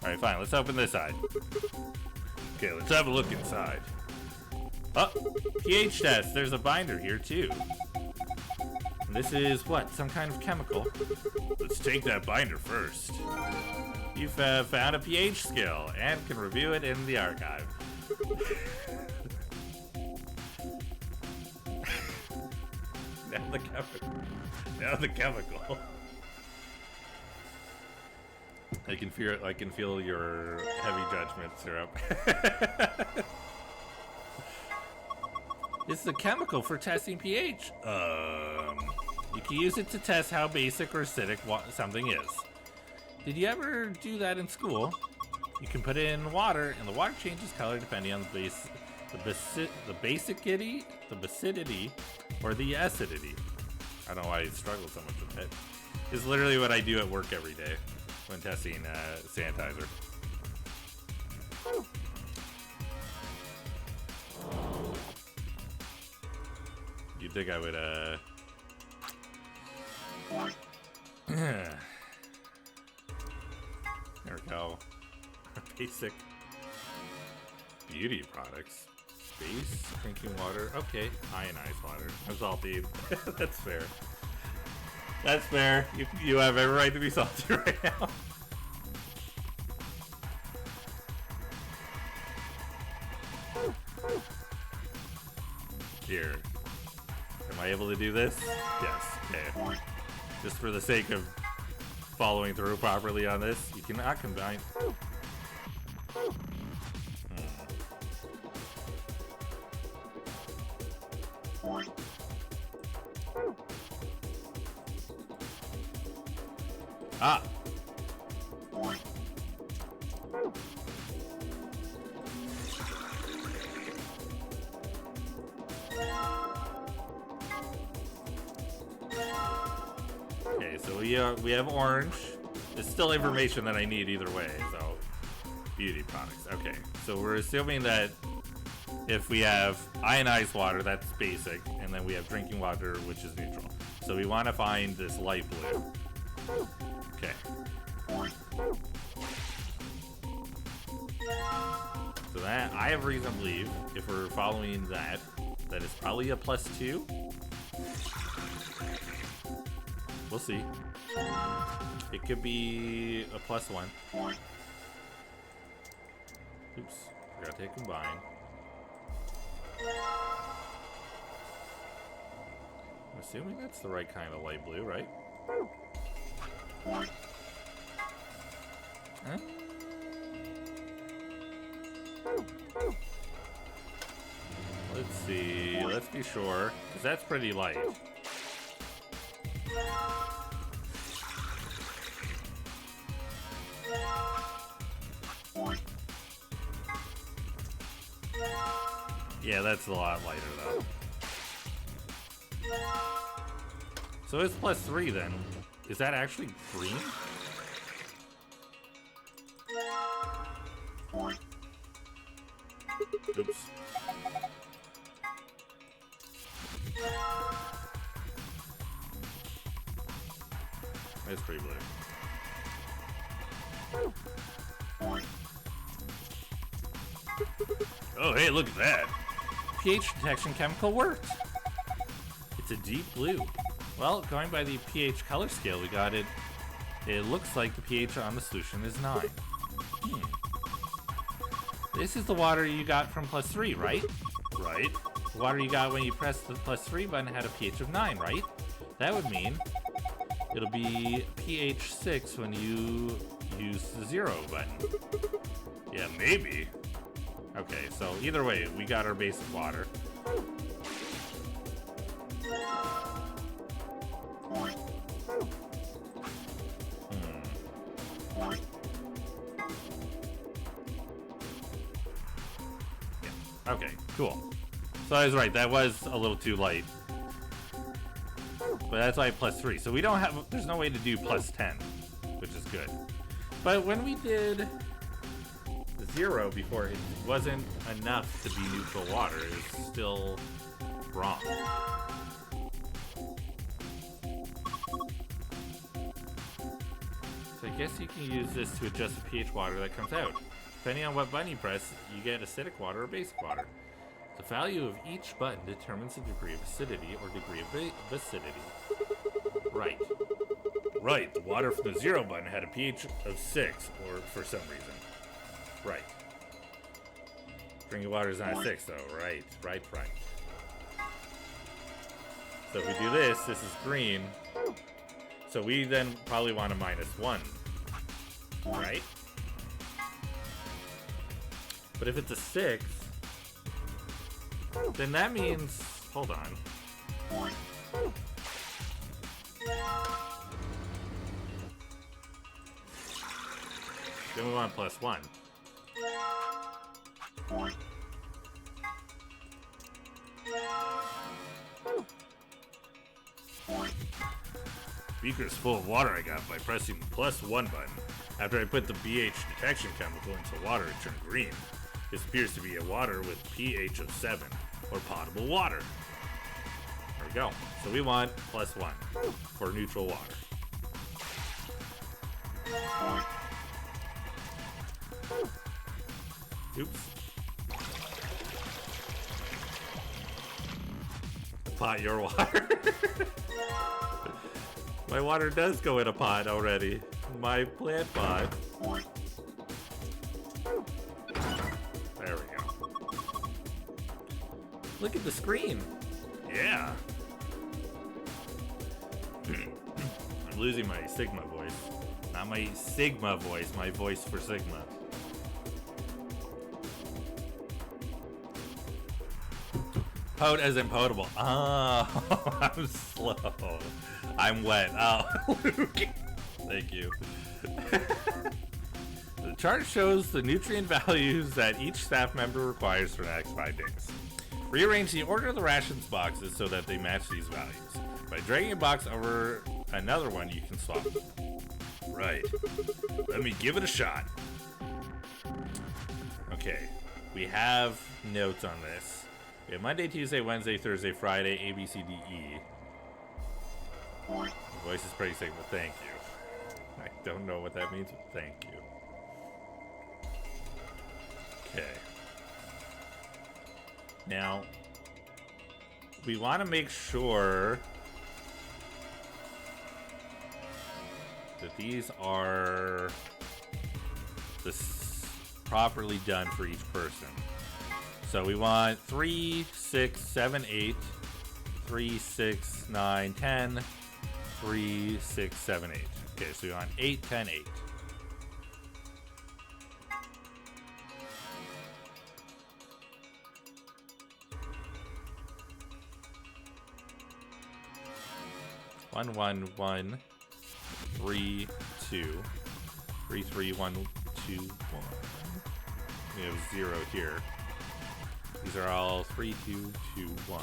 Alright, fine, let's open this side. Okay, let's have a look inside. Oh, pH test. There's a binder here, too. And this is, what, some kind of chemical? Let's take that binder first. You've found a pH scale and can review it in the archive. Now the chemical. I can feel your heavy judgment, Syrup. It's the chemical for testing pH. You can use it to test how basic or acidic something is. Did you ever do that in school? You can put it in water, and the water changes color depending on the basicity, the bacidity, or the acidity. I don't know why I struggle so much with it. It's literally what I do at work every day when testing sanitizer. You'd think I would, there we go. Basic beauty products. Space, drinking water. Okay, ionized water. I'm salty. That's fair. That's fair. You have every right to be salty right now. Here. Am I able to do this? Yes. Okay. Just for the sake of following through properly on this, you cannot combine. Ah. Okay, so we have orange. It's still information that I need either way, so beauty products. Okay, so we're assuming that if we have ionized water, that's basic, and then we have drinking water, which is neutral. So we want to find this light blue. Okay. So that, I have reason to believe, if we're following that it's probably a +2. We'll see. It could be a +1. Oops, forgot to hit combine. I'm assuming that's the right kind of light blue, right? Huh? Let's see. Let's be sure, because that's pretty light. Yeah, that's a lot lighter though. So it's +3 then. Is that actually green? Oops. That's pretty blue. Oh, hey, look at that. pH detection chemical worked. It's a deep blue. Well, going by the pH color scale we got, it looks like the pH on the solution is 9. This is the water you got from +3, right? Right. The water you got when you pressed the +3 button had a pH of 9, right? That would mean it'll be pH 6 when you use the 0 button. Yeah, maybe. Okay, so either way, we got our basic water. Yeah. Okay, cool. So I was right, that was a little too light. But that's why +3. So we don't have, there's no way to do +10, which is good. But when we did 0 before, it wasn't enough to be neutral water. It's still wrong. So I guess you can use this to adjust the pH water that comes out. Depending on what button you press, you get acidic water or basic water. The value of each button determines the degree of acidity or degree of acidity. Right. Right, the water from the 0 button had a pH of 6, or for some reason. Right. Drinking water is not 6, though. Right. So if we do this, this is green. So we then probably want a -1. Right? But if it's a 6, then that means... Hold on. Then we want +1. Beaker's full of water I got by pressing the +1 button. After I put the pH detection chemical into water, it turned green. This appears to be a water with pH of 7, or potable water. There we go. So we want +1 for neutral water. Oops. Pot your water. My water does go in a pot already. My plant pot. There we go. Look at the screen. Yeah. I'm losing my Sigma voice. Not my Sigma voice, my voice for Sigma. Pot as in potable. Oh, I'm slow. I'm wet. Oh, Luke. Thank you. The chart shows the nutrient values that each staff member requires for the next 5 days. Rearrange the order of the rations boxes so that they match these values. By dragging a box over another one, you can swap them. Right. Let me give it a shot. Okay. We have notes on this. We have Monday, Tuesday, Wednesday, Thursday, Friday, A, B, C, D, E. The voice is pretty sick, but thank you. I don't know what that means, but thank you. Okay. Now, we want to make sure that these are properly done for each person. So we want 3, 6, 7, 8, 3, 6, 9, 10, 3, 6, 7, 8. Okay, so we want 8, 10, 8. One, 1, 1, 3, 2, 3, 3, 1, 2, 1. We have 0 here. These are all 3, 2, 2, 1.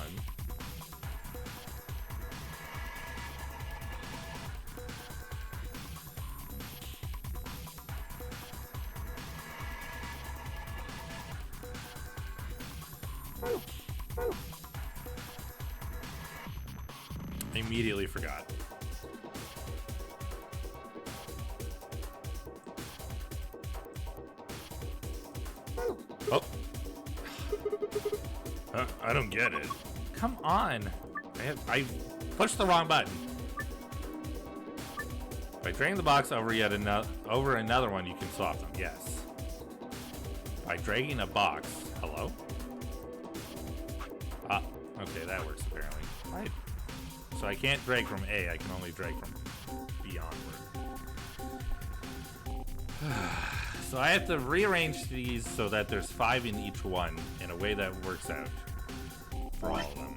I immediately forgot. Oh. I don't get it. Come on. I pushed the wrong button. By dragging the box over another one, you can swap them. Yes. By dragging a box. Hello? Ah, okay, that works apparently. Right. So I can't drag from A, I can only drag from B onward. So I have to rearrange these so that there's 5 in each one in a way that works out for all of them.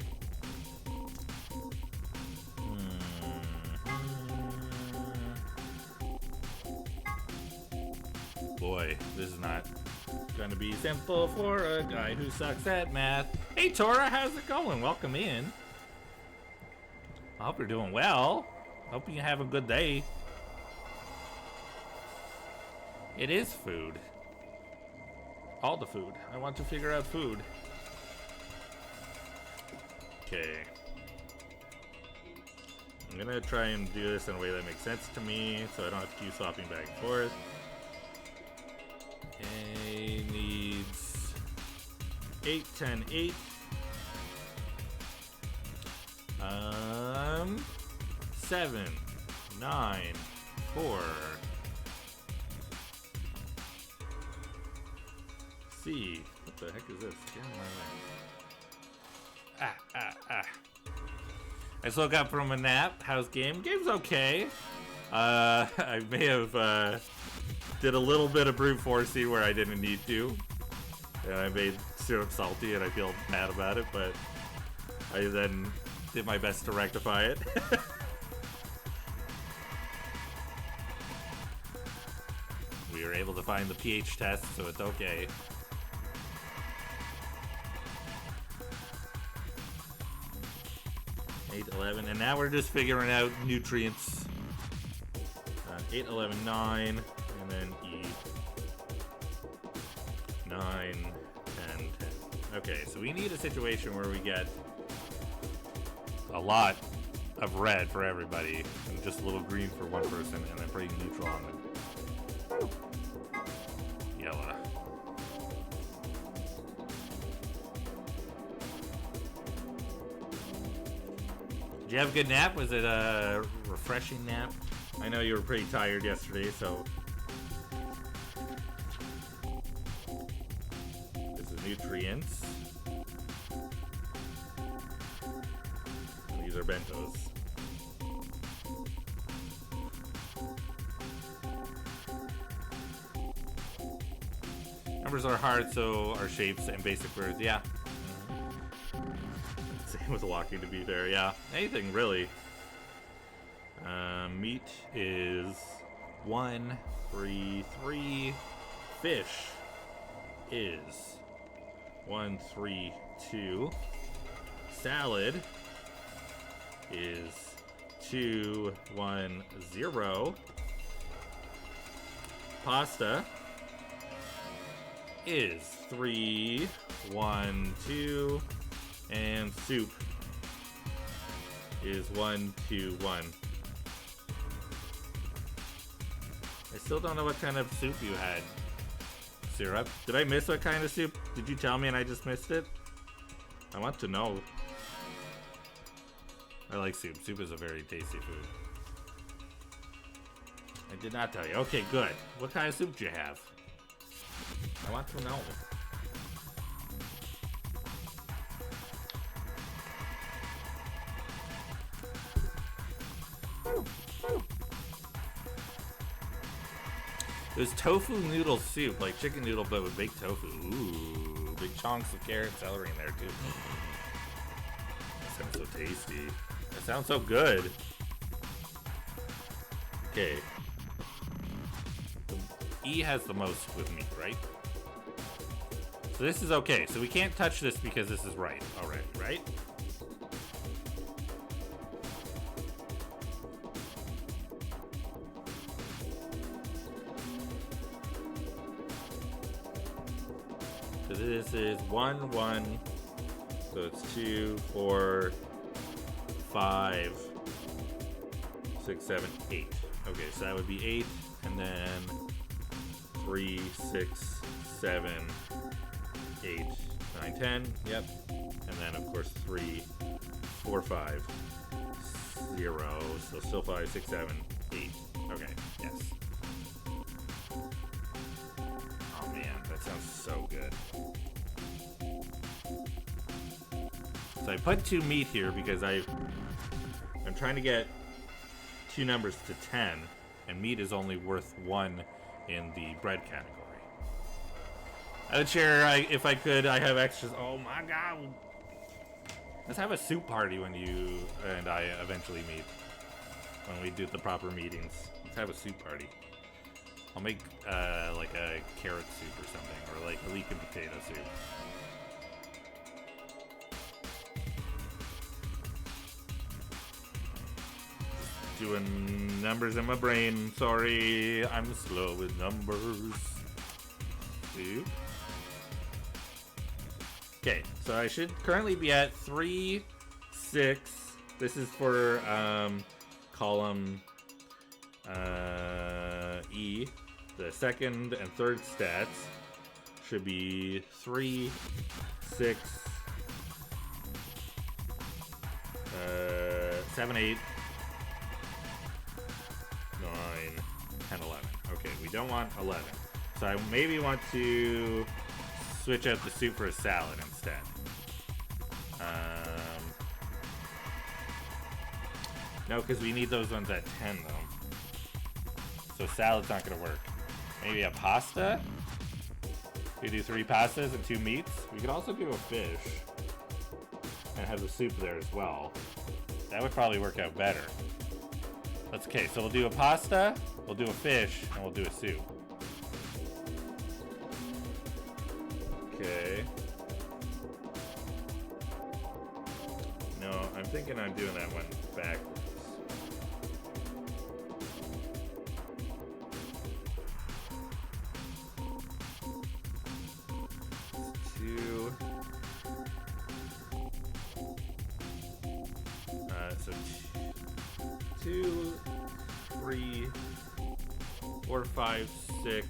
Boy, this is not gonna be simple for a guy who sucks at math. Hey Tora, how's it going? Welcome in. I hope you're doing well. Hope you have a good day. It is food. All the food. I want to figure out food. Okay. I'm gonna try and do this in a way that makes sense to me, so I don't have to keep swapping back and forth. A needs 8, 10, 8. 7, 9, 4. C. What the heck is this? Get out of my way. I just woke up from a nap. How's game? Game's okay. I may have did a little bit of brute forcing where I didn't need to. And I made syrup salty and I feel bad about it, but I then did my best to rectify it. We were able to find the pH test, so it's okay. Eight, 11, and now we're just figuring out nutrients. 8, 11, 9, and then E. 9, 10, 10. Okay, so we need a situation where we get a lot of red for everybody, and just a little green for one person, and then pretty neutral on the yellow. Did you have a good nap? Was it a refreshing nap? I know you were pretty tired yesterday, so this is nutrients. These are bentos. Numbers are hard, so are shapes and basic words. Yeah. Same with walking, to be fair. Yeah. Anything really. Meat is 1, 3, 3. Fish is 1, 3, 2. Salad is 2, 1, 0. Pasta is 3, 1, 2. And soup is 1, 2, 1. I still don't know what kind of soup you had. Syrup. Did I miss what kind of soup? Did you tell me and I just missed it? I want to know. I like soup. Soup is a very tasty food. I did not tell you. Okay, good. What kind of soup do you have? I want to know. It was tofu noodle soup, like chicken noodle but with baked tofu. Ooh, big chunks of carrot, celery in there too. That sounds so tasty. That sounds so good. Okay. E has the most with meat, right? So this is okay. So we can't touch this because this is right already, right? So this is 1, 1. So it's 2, 4, 5, 6, 7, 8. Okay, so that would be 8, and then 3, 6, 7, 8, 9, 10. Yep. And then of course 3, 4, 5, 0. So still 5, 6, 7, 8. Okay. Yes. Oh man, that sounds so good. So I put 2 meat here because I'm trying to get 2 numbers to 10, and meat is only worth 1 in the bread category. I would share if I could. I have extras. Oh my god. Let's have a soup party when you and I eventually meet. When we do the proper meetings. Let's have a soup party. I'll make like a carrot soup or something, or like a leek and potato soup. Doing numbers in my brain. Sorry, I'm slow with numbers. Soup. Okay, so I should currently be at 3, 6. This is for column E. The second and third stats should be 3, 6, 7, 8, 9, 10, 11. Okay, we don't want 11. So I maybe want to switch out the soup for a salad instead. No, because we need those ones at 10 though. So salad's not gonna work. Maybe a pasta? We do 3 pastas and 2 meats. We could also do a fish and have the soup there as well. That would probably work out better. That's okay, so we'll do a pasta, we'll do a fish, and we'll do a soup. Okay. No, I'm thinking I'm doing that one backwards. So 2, 3, 4, 5, 6,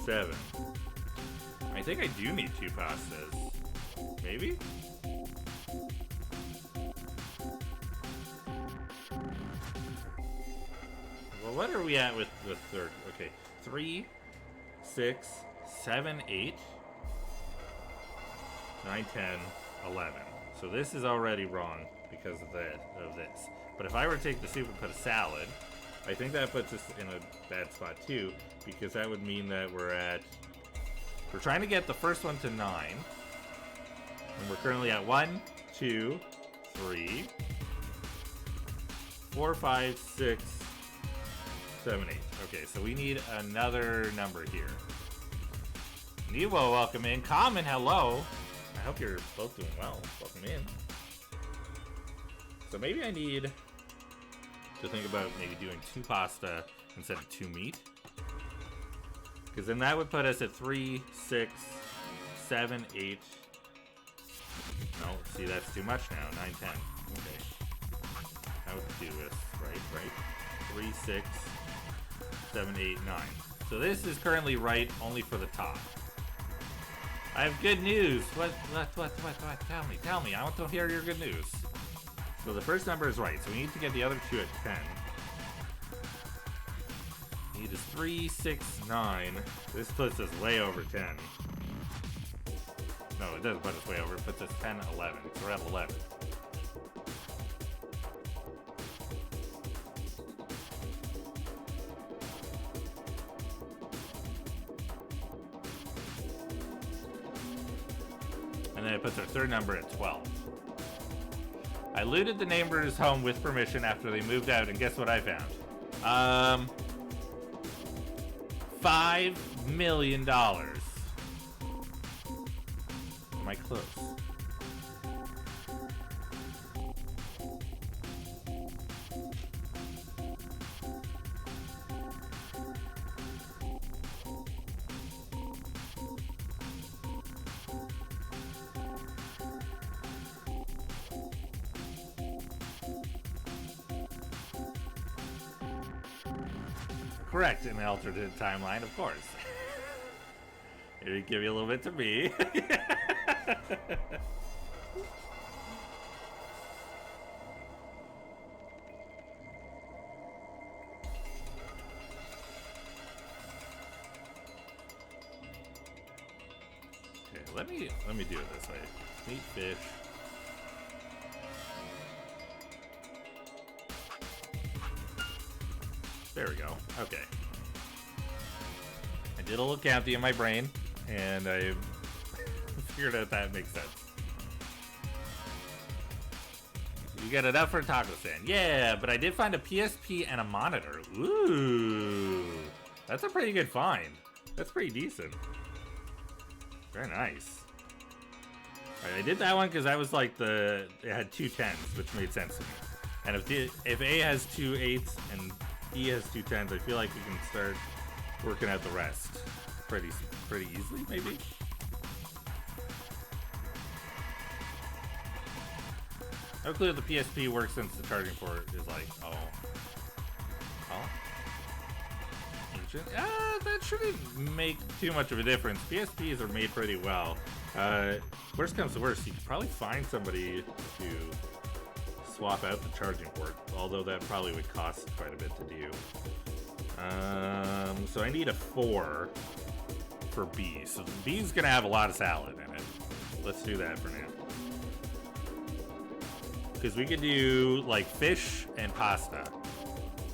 7. I think I do need 2 pastas. Maybe? Well, what are we at with the third? Okay, 3, 6, 7, 8, 9, 10, 11. So this is already wrong because of this. But if I were to take the soup and put a salad, I think that puts us in a bad spot too, because that would mean that we're trying to get the first one to 9. And we're currently at 1, 2, 3, 4, 5, 6, 7, 8. Okay, so we need another number here. Nevo, welcome in. Common, hello. I hope you're both doing well. Welcome in. So maybe I need to think about maybe doing 2 pasta instead of 2 meat. Because then that would put us at 3, 6, 7, 8. No, see, that's too much now. 9, 10. Okay. How would we do this? Right. 3, 6, 7, 8, 9. So this is currently right only for the top. I have good news. What? Tell me. I want to hear your good news. So the first number is right. So we need to get the other 2 at 10. Need is 3, 6, 9. This puts us way over 10. No, it doesn't put us way over. It puts us 10, 11. So we're at 11. And then it puts our third number at 12. I looted the neighbor's home with permission after they moved out, and guess what I found? $5 million. Am I close? Correct, in the alternate timeline, of course. Here, give you a little bit to me. Okay, let me do it this way. Meat, fish. There we go. Okay. I did a little counting in my brain, and I figured out that makes sense. You get enough for taco stand. Yeah, but I did find a PSP and a monitor. Ooh, that's a pretty good find. That's pretty decent. Very nice. All right, I did that one because I was like it had 2 10s, which made sense to me. And if A has 2 8s and E has 2 10s, I feel like we can start working out the rest pretty easily, maybe. Hopefully the PSP works since the charging port is like, ancient. That shouldn't make too much of a difference. PSPs are made pretty well. Worst comes to worst, you could probably find somebody to swap out the charging port, although that probably would cost quite a bit to do. So I need a 4 for B. So B's gonna have a lot of salad in it. Let's do that for now. Because we could do like fish and pasta,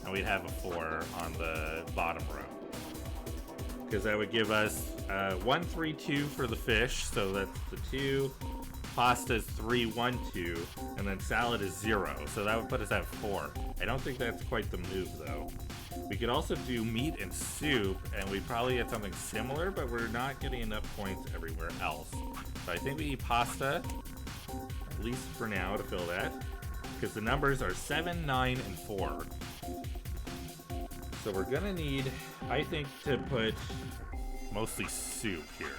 and we'd have a 4 on the bottom row. Because that would give us 1 3 2 for the fish, so that's the 2. Pasta is 3 1 2, and then salad is 0, so that would put us at 4. I don't think that's quite the move though. We could also do meat and soup, and we'd probably get something similar, but we're not getting enough points everywhere else. So I think we need pasta, at least for now, to fill that, because the numbers are 7, 9, and 4. So we're gonna need, I think, to put mostly soup here.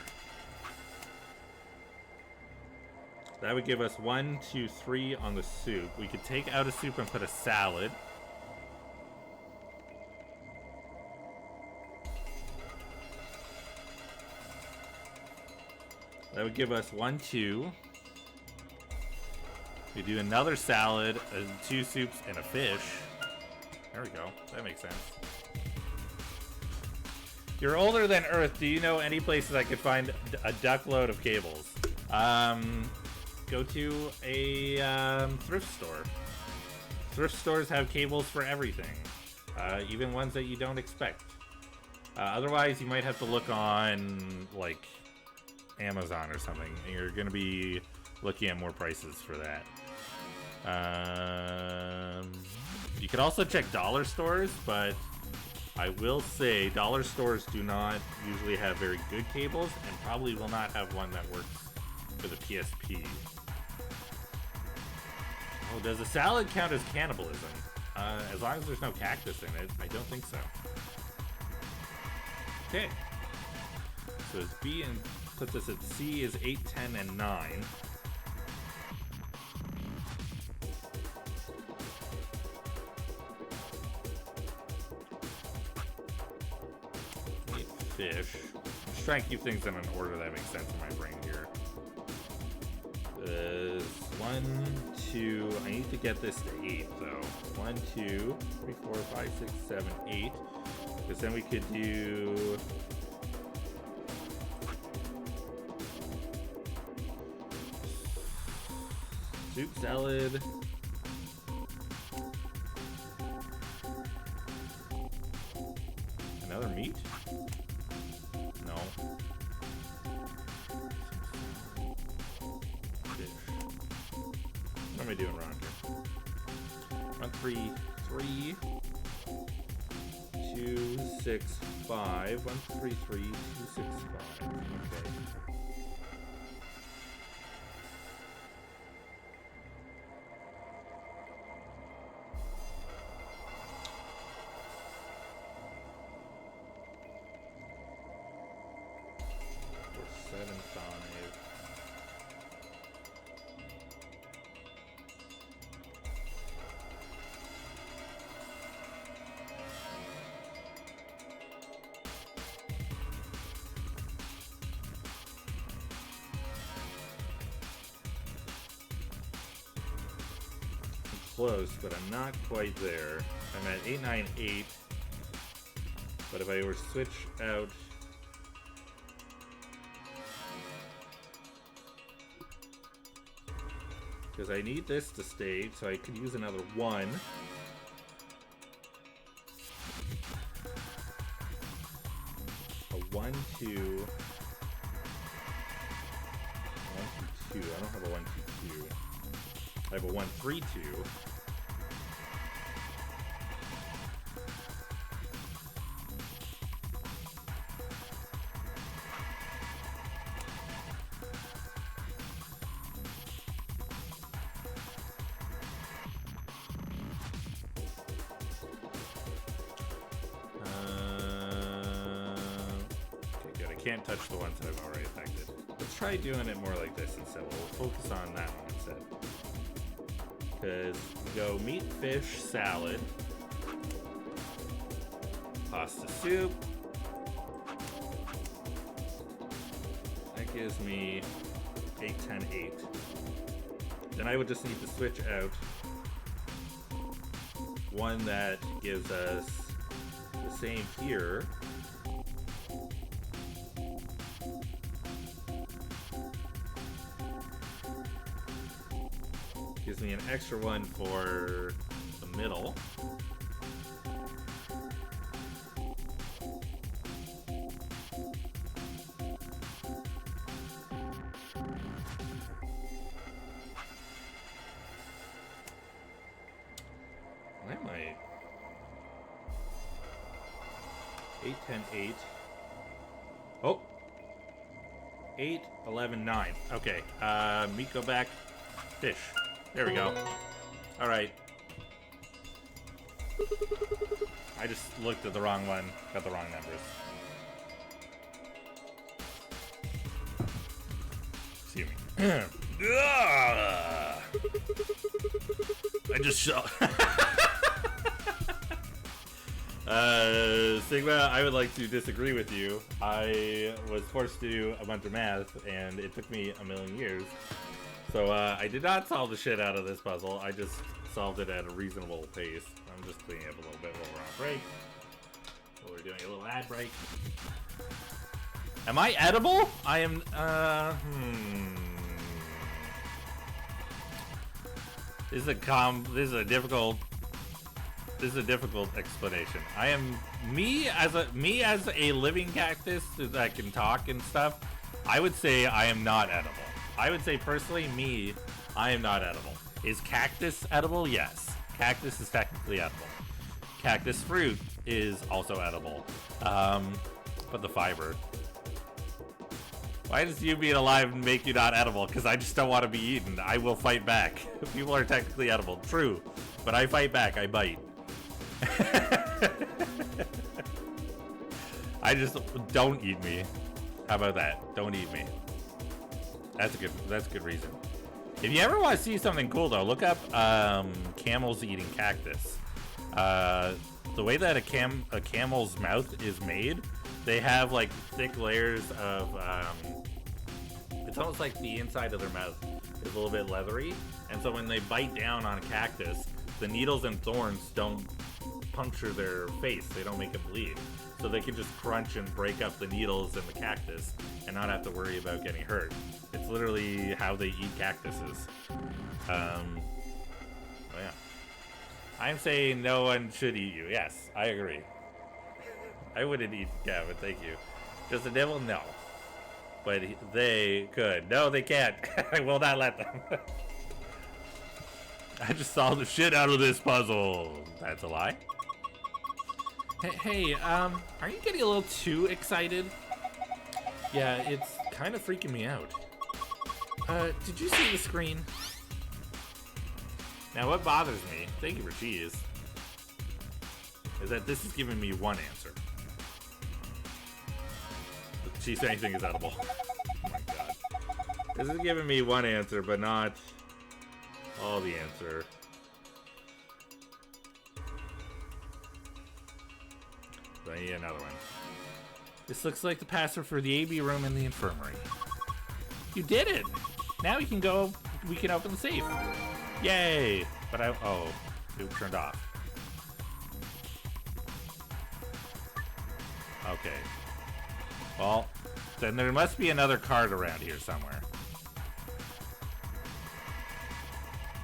That would give us 1 2 3 on the soup. We could take out a soup and put a salad. That would give us 1 2. We do another salad, 2 soups, and a fish. There we go. That makes sense. You're older than Earth. Do you know any places I could find a duck load of cables? Go to a thrift store. Thrift stores have cables for everything, even ones that you don't expect. Otherwise, you might have to look on like Amazon or something, and you're going to be looking at more prices for that. You could also check dollar stores, but I will say dollar stores do not usually have very good cables, and probably will not have one that works for the PSP. Oh, does a salad count as cannibalism? As long as there's no cactus in it, I don't think so. Okay. So it's B and puts us at C is 8, 10, and 9. Fish. I'm just trying to keep things in an order that makes sense in my brain here. 1, 2. I need to get this to 8 though. 1, 2, 3, 4, 5, 6, 7, 8. Because then we could do soup, salad. Another meat? No. Fish. What am I doing wrong here? 1, 3, 3, 2, 6, 5. 1, 3, 3, 2, 6, 5. Okay. Close, but I'm not quite there. I'm at 8, 9, 8. But if I were to switch out because I need this to stay, so I could use another 1. A 1, 2, I don't have a 1-2-2. I have a 1-3-2. Can't touch the ones that I've already affected. Let's try doing it more like this instead. We'll focus on that one instead. Because we go meat, fish, salad, pasta soup. That gives me 8, 10, 8. Then I would just need to switch out one that gives us the same here. Gives me an extra one for the middle. Why am I? 8, 10, 8. Oh! 8, 11, 9. Okay, meat go back. Fish. There we go. Alright. I just looked at the wrong one. Got the wrong numbers. Excuse me. I just saw. Sigma, I would like to disagree with you. I was forced to do a bunch of math, and it took me a million years. So, I did not solve the shit out of this puzzle. I just solved it at a reasonable pace. I'm just cleaning up a little bit while we're on break. While we're doing a little ad break. Am I edible? I am, This is a difficult explanation. I am me as a living cactus that can talk and stuff. I would say I am not edible. I would say personally, me, I am not edible. Is cactus edible? Yes. Cactus is technically edible. Cactus fruit is also edible. But the fiber. Why does you being alive make you not edible? Because I just don't want to be eaten. I will fight back. People are technically edible. True. But I fight back. I bite. I just don't eat me. How about that? Don't eat me. That's a good reason. If you ever want to see something cool though, look up camels eating cactus. The way that a camel's mouth is made, they have like thick layers of it's almost like the inside of their mouth is a little bit leathery, and so when they bite down on a cactus, the needles and thorns don't puncture their face, they don't make it bleed, so they can just crunch and break up the needles in the cactus and not have to worry about getting hurt. It's literally how they eat cactuses. Oh yeah. I'm saying no one should eat you. Yes, I agree. I wouldn't eat Gavin, thank you. Does the devil? No. But they could. No, they can't. I will not let them. I just solved the shit out of this puzzle. That's a lie. Hey, are you getting a little too excited? Yeah, it's kind of freaking me out. Did you see the screen? Now, what bothers me, thank you for cheese, is that this is giving me one answer. Cheese anything is edible. Oh my god. This is giving me one answer, but not all the answer. So I need another one. This looks like the password for the AB room in the infirmary. You did it! Now we can open the safe. Yay! But it turned off. Okay. Well, then there must be another card around here somewhere.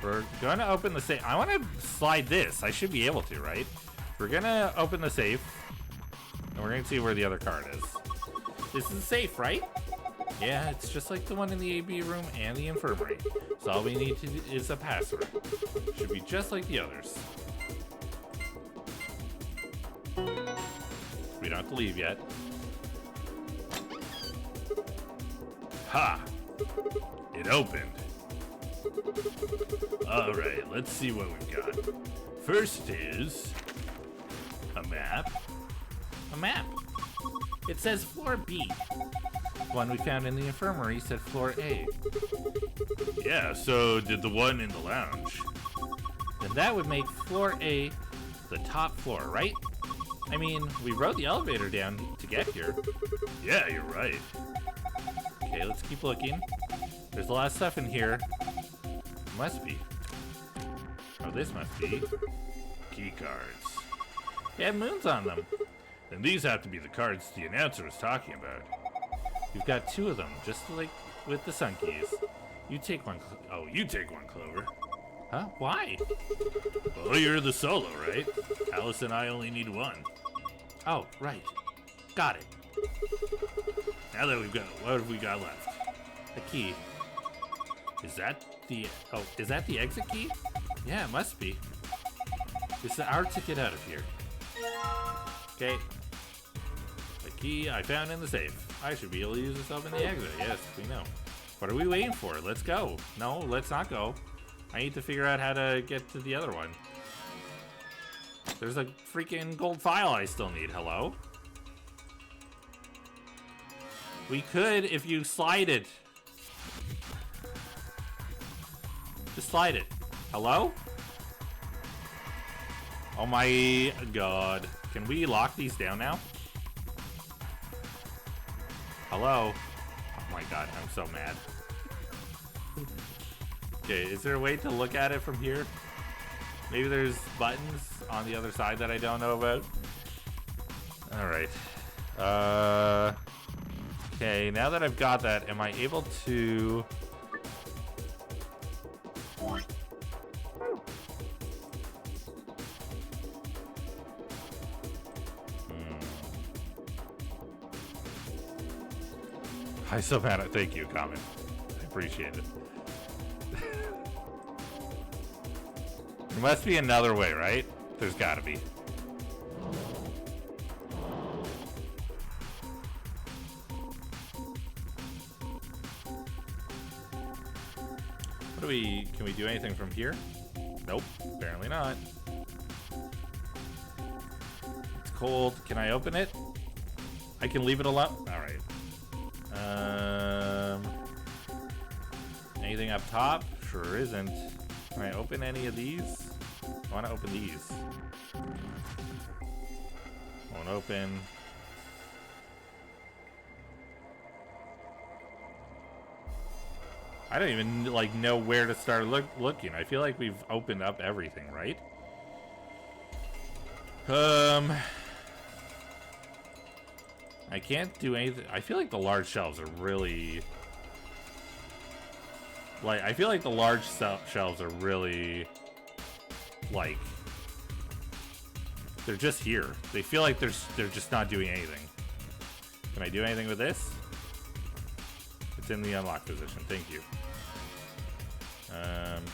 We're gonna open the safe. I want to slide this. I should be able to, right? We're gonna open the safe, and we're gonna see where the other card is. This is safe, right? Yeah, it's just like the one in the AB room and the infirmary. So all we need to do is a password. Should be just like the others. We don't have to leave yet. Ha! It opened. Alright, let's see what we've got. First is a map. A map. It says floor B. The one we found in the infirmary said floor A. Yeah, so did the one in the lounge. Then that would make floor A the top floor, right? I mean, we rode the elevator down to get here. Yeah, you're right. Okay, let's keep looking. There's a lot of stuff in here. Must be. Oh, this must be. Key cards. They have moons on them. Then these have to be the cards the announcer was talking about. You've got 2 of them, just like with the sun keys. You take one. Oh, you take one, Clover. Huh? Why? Well, you're the solo, right? Alice and I only need 1. Oh, right. Got it. Now that we've got, what have we got left? A key. Is that the, oh, is that the exit key? Yeah, it must be. It's our ticket out of here. Okay. The key I found in the safe. I should be able to use this up in the exit. Yes, we know. What are we waiting for? Let's go. No, let's not go. I need to figure out how to get to the other one. There's a freaking gold file I still need. Hello? We could if you slide it. Just slide it. Hello? Oh my god. Can we lock these down now? Hello? Oh my god, I'm so mad. Okay, is there a way to look at it from here? Maybe there's buttons on the other side that I don't know about. Alright. Okay, now that I've got that, am I able to... I'm so mad at, thank you, comment. I appreciate it. There must be another way, right? There's gotta be. What do we, can we do anything from here? Nope, apparently not. It's cold, can I open it? I can leave it alone? Alright. Anything up top? Sure isn't. Can I open any of these? I want to open these. Won't open. I don't even like know where to start looking. I feel like we've opened up everything, right? I can't do anything. I feel like the large shelves are really... Like, I feel like the large shelves are really... Like... They're just here. They feel like they're just not doing anything. Can I do anything with this? It's in the unlock position. Thank you.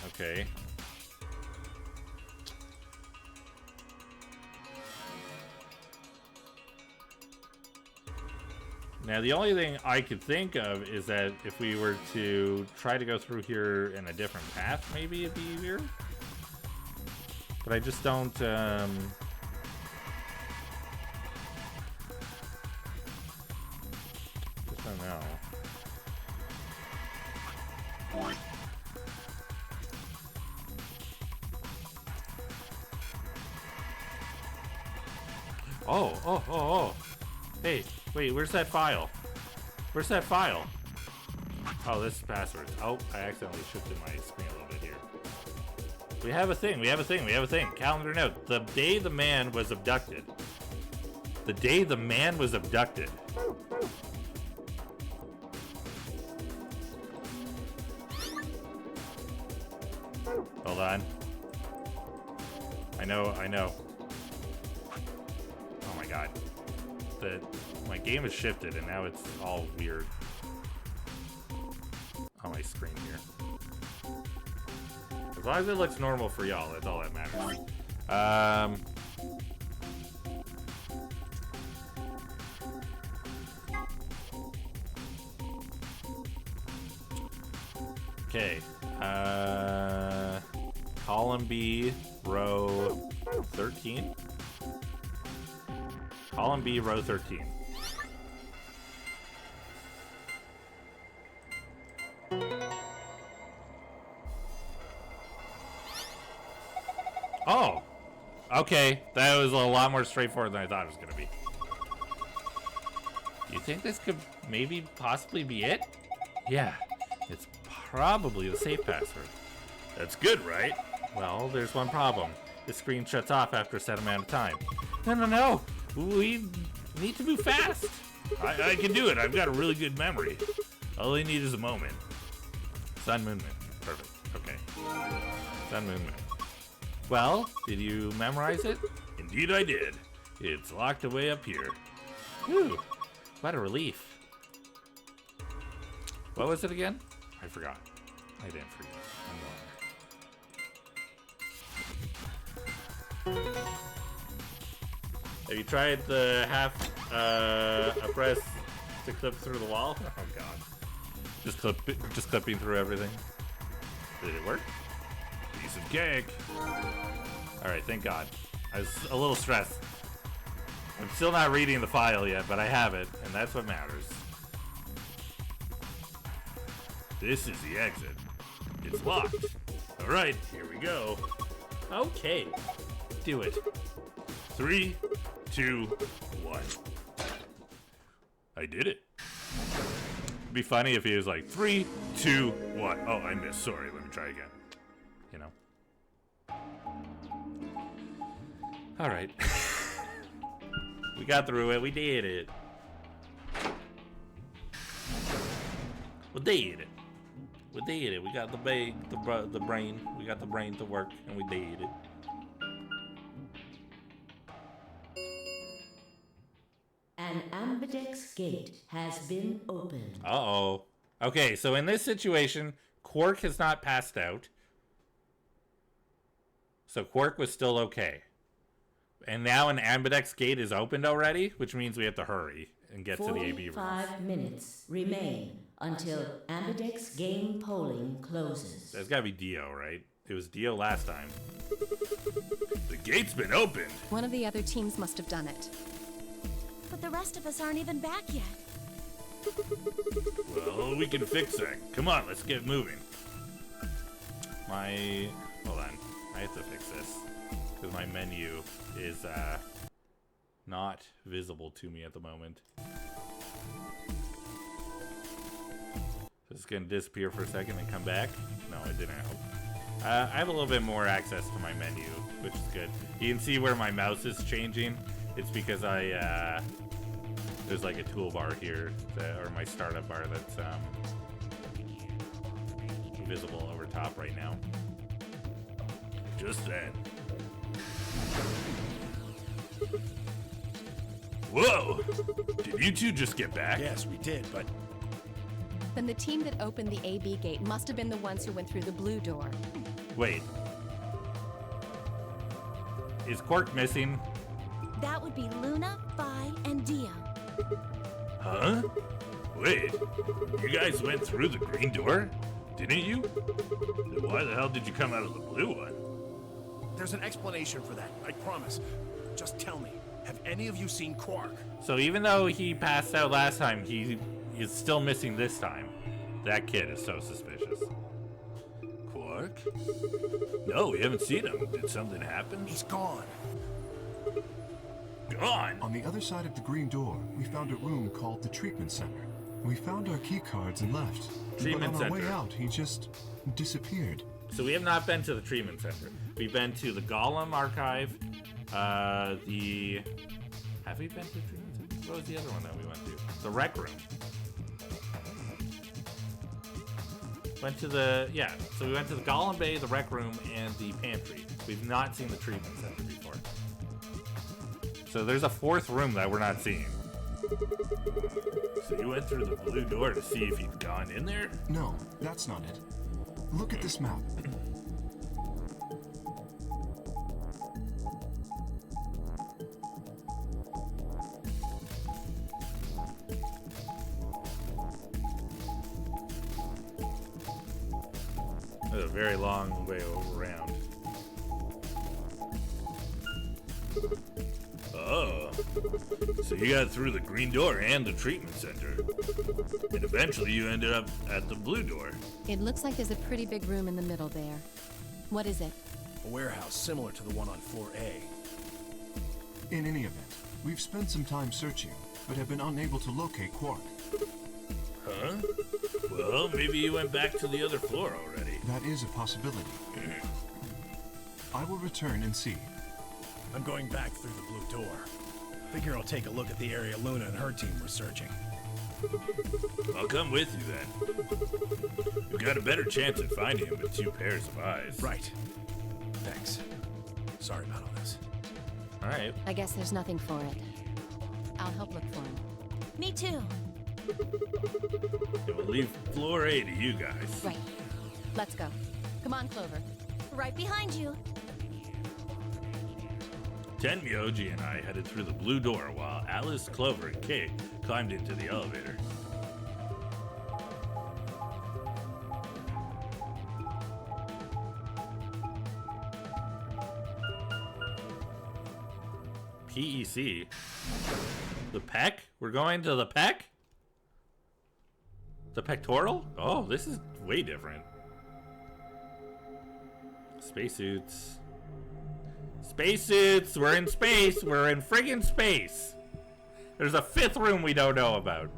Okay. Now, the only thing I could think of is that if we were to try to go through here in a different path, maybe it'd be easier. But I just don't, just don't know. Oh. Hey, wait, where's that file? Where's that file? Oh, this is passwords. Oh, I accidentally shifted my screen a little bit here. We have a thing. Calendar note. The day the man was abducted. The day the man was abducted. Hold on. I know. Oh my god. My game has shifted and now it's all weird. on my screen here. As long as it looks normal for y'all, that's all that matters. Okay. Column B, row 13. Column B, row 13. Oh! Okay, that was a lot more straightforward than I thought it was going to be. Do you think this could maybe possibly be it? Yeah, it's probably the safe password. That's good, right? Well, there's one problem. The screen shuts off after a set amount of time. No. We need to move fast. I can do it. I've got a really good memory. All I need is a moment. Sun, moon, moon. Perfect. Okay. Sun, moon, moon. Well, did you memorize it? Indeed I did. It's locked away up here. Whew. What a relief. What was it again? I forgot. I didn't forget. Have you tried the half a press to clip through the wall? Oh god. Just clipping through everything. Did it work? Piece of cake. Alright, thank god. I was a little stressed. I'm still not reading the file yet, but I have it, and that's what matters. This is the exit. It's locked. Alright, here we go. Okay. Do it. 3, 2, 1. I did it. It'd be funny if he was like 3, 2, 1. Oh, I missed. Sorry. Let me try again. You know. All right. We got through it. We did it. We did it. We did it. We got the brain. We got the brain to work, and we did it. An Ambidex gate has been opened. Uh-oh. Okay, so in this situation, Quark has not passed out. So Quark was still okay. And now an Ambidex gate is opened already, which means we have to hurry and get to the AB room. 45 minutes remain until Ambidex game polling closes. That's gotta be Dio, right? It was Dio last time. The gate's been opened. One of the other teams must have done it. But the rest of us aren't even back yet. Well, we can fix that. Come on, let's get moving. Hold on. I have to fix this. Because my menu is, not visible to me at the moment. So it's gonna disappear for a second and come back. No, it didn't help. I have a little bit more access to my menu, which is good. You can see where my mouse is changing. It's because there's like a toolbar here, or my startup bar that's visible over top right now. Just then. Whoa! Did you two just get back? Yes, we did, but... Then the team that opened the AB gate must have been the ones who went through the blue door. Wait. Is Quark missing? That would be Luna, Phi, and Dio. Huh? Wait, you guys went through the green door? Didn't you? Then why the hell did you come out of the blue one? There's an explanation for that, I promise. Just tell me, have any of you seen Quark? So even though he passed out last time, he is still missing this time. That kid is so suspicious. Quark? No, we haven't seen him. Did something happen? He's gone. Gone? On the other side of the green door, we found a room called the Treatment Center. We found our key cards and left. Treatment but on our Center. way out, he just disappeared. So we have not been to the treatment center. We've been to the Golem archive, Have we been to the treatment center? What was the other one that we went to? The rec room. Went to the, yeah, so we went to the Golem Bay, the rec room, and the pantry. We've not seen the treatment center before. So there's a fourth room that we're not seeing. So you went through the blue door to see if he'd gone in there? No, that's not it. Look at this map. That's a very long way around. Oh, so you got through the green door and the treatment center. And eventually you ended up at the blue door. It looks like there's a pretty big room in the middle there. What is it? A warehouse similar to the one on floor A. In any event, we've spent some time searching, but have been unable to locate Quark. Huh? Well, maybe you went back to the other floor already. That is a possibility. I will return and see. I'm going back through the blue door. Figure I'll take a look at the area Luna and her team were searching. I'll come with you then. You've got a better chance at finding him with 2 pairs of eyes. Right. Thanks. Sorry about all this. Alright. I guess there's nothing for it. I'll help look for him. Me too. We'll leave floor A to you guys. Right. Let's go. Come on, Clover. Right behind you. Tenmyoji and I headed through the blue door while Alice, Clover, and Kay climbed into the elevator. PEC? The Peck? We're going to the Peck? The pectoral? Oh, this is way different. Spacesuits. Spacesuits! We're in space! We're in friggin' space! There's a 5th room we don't know about.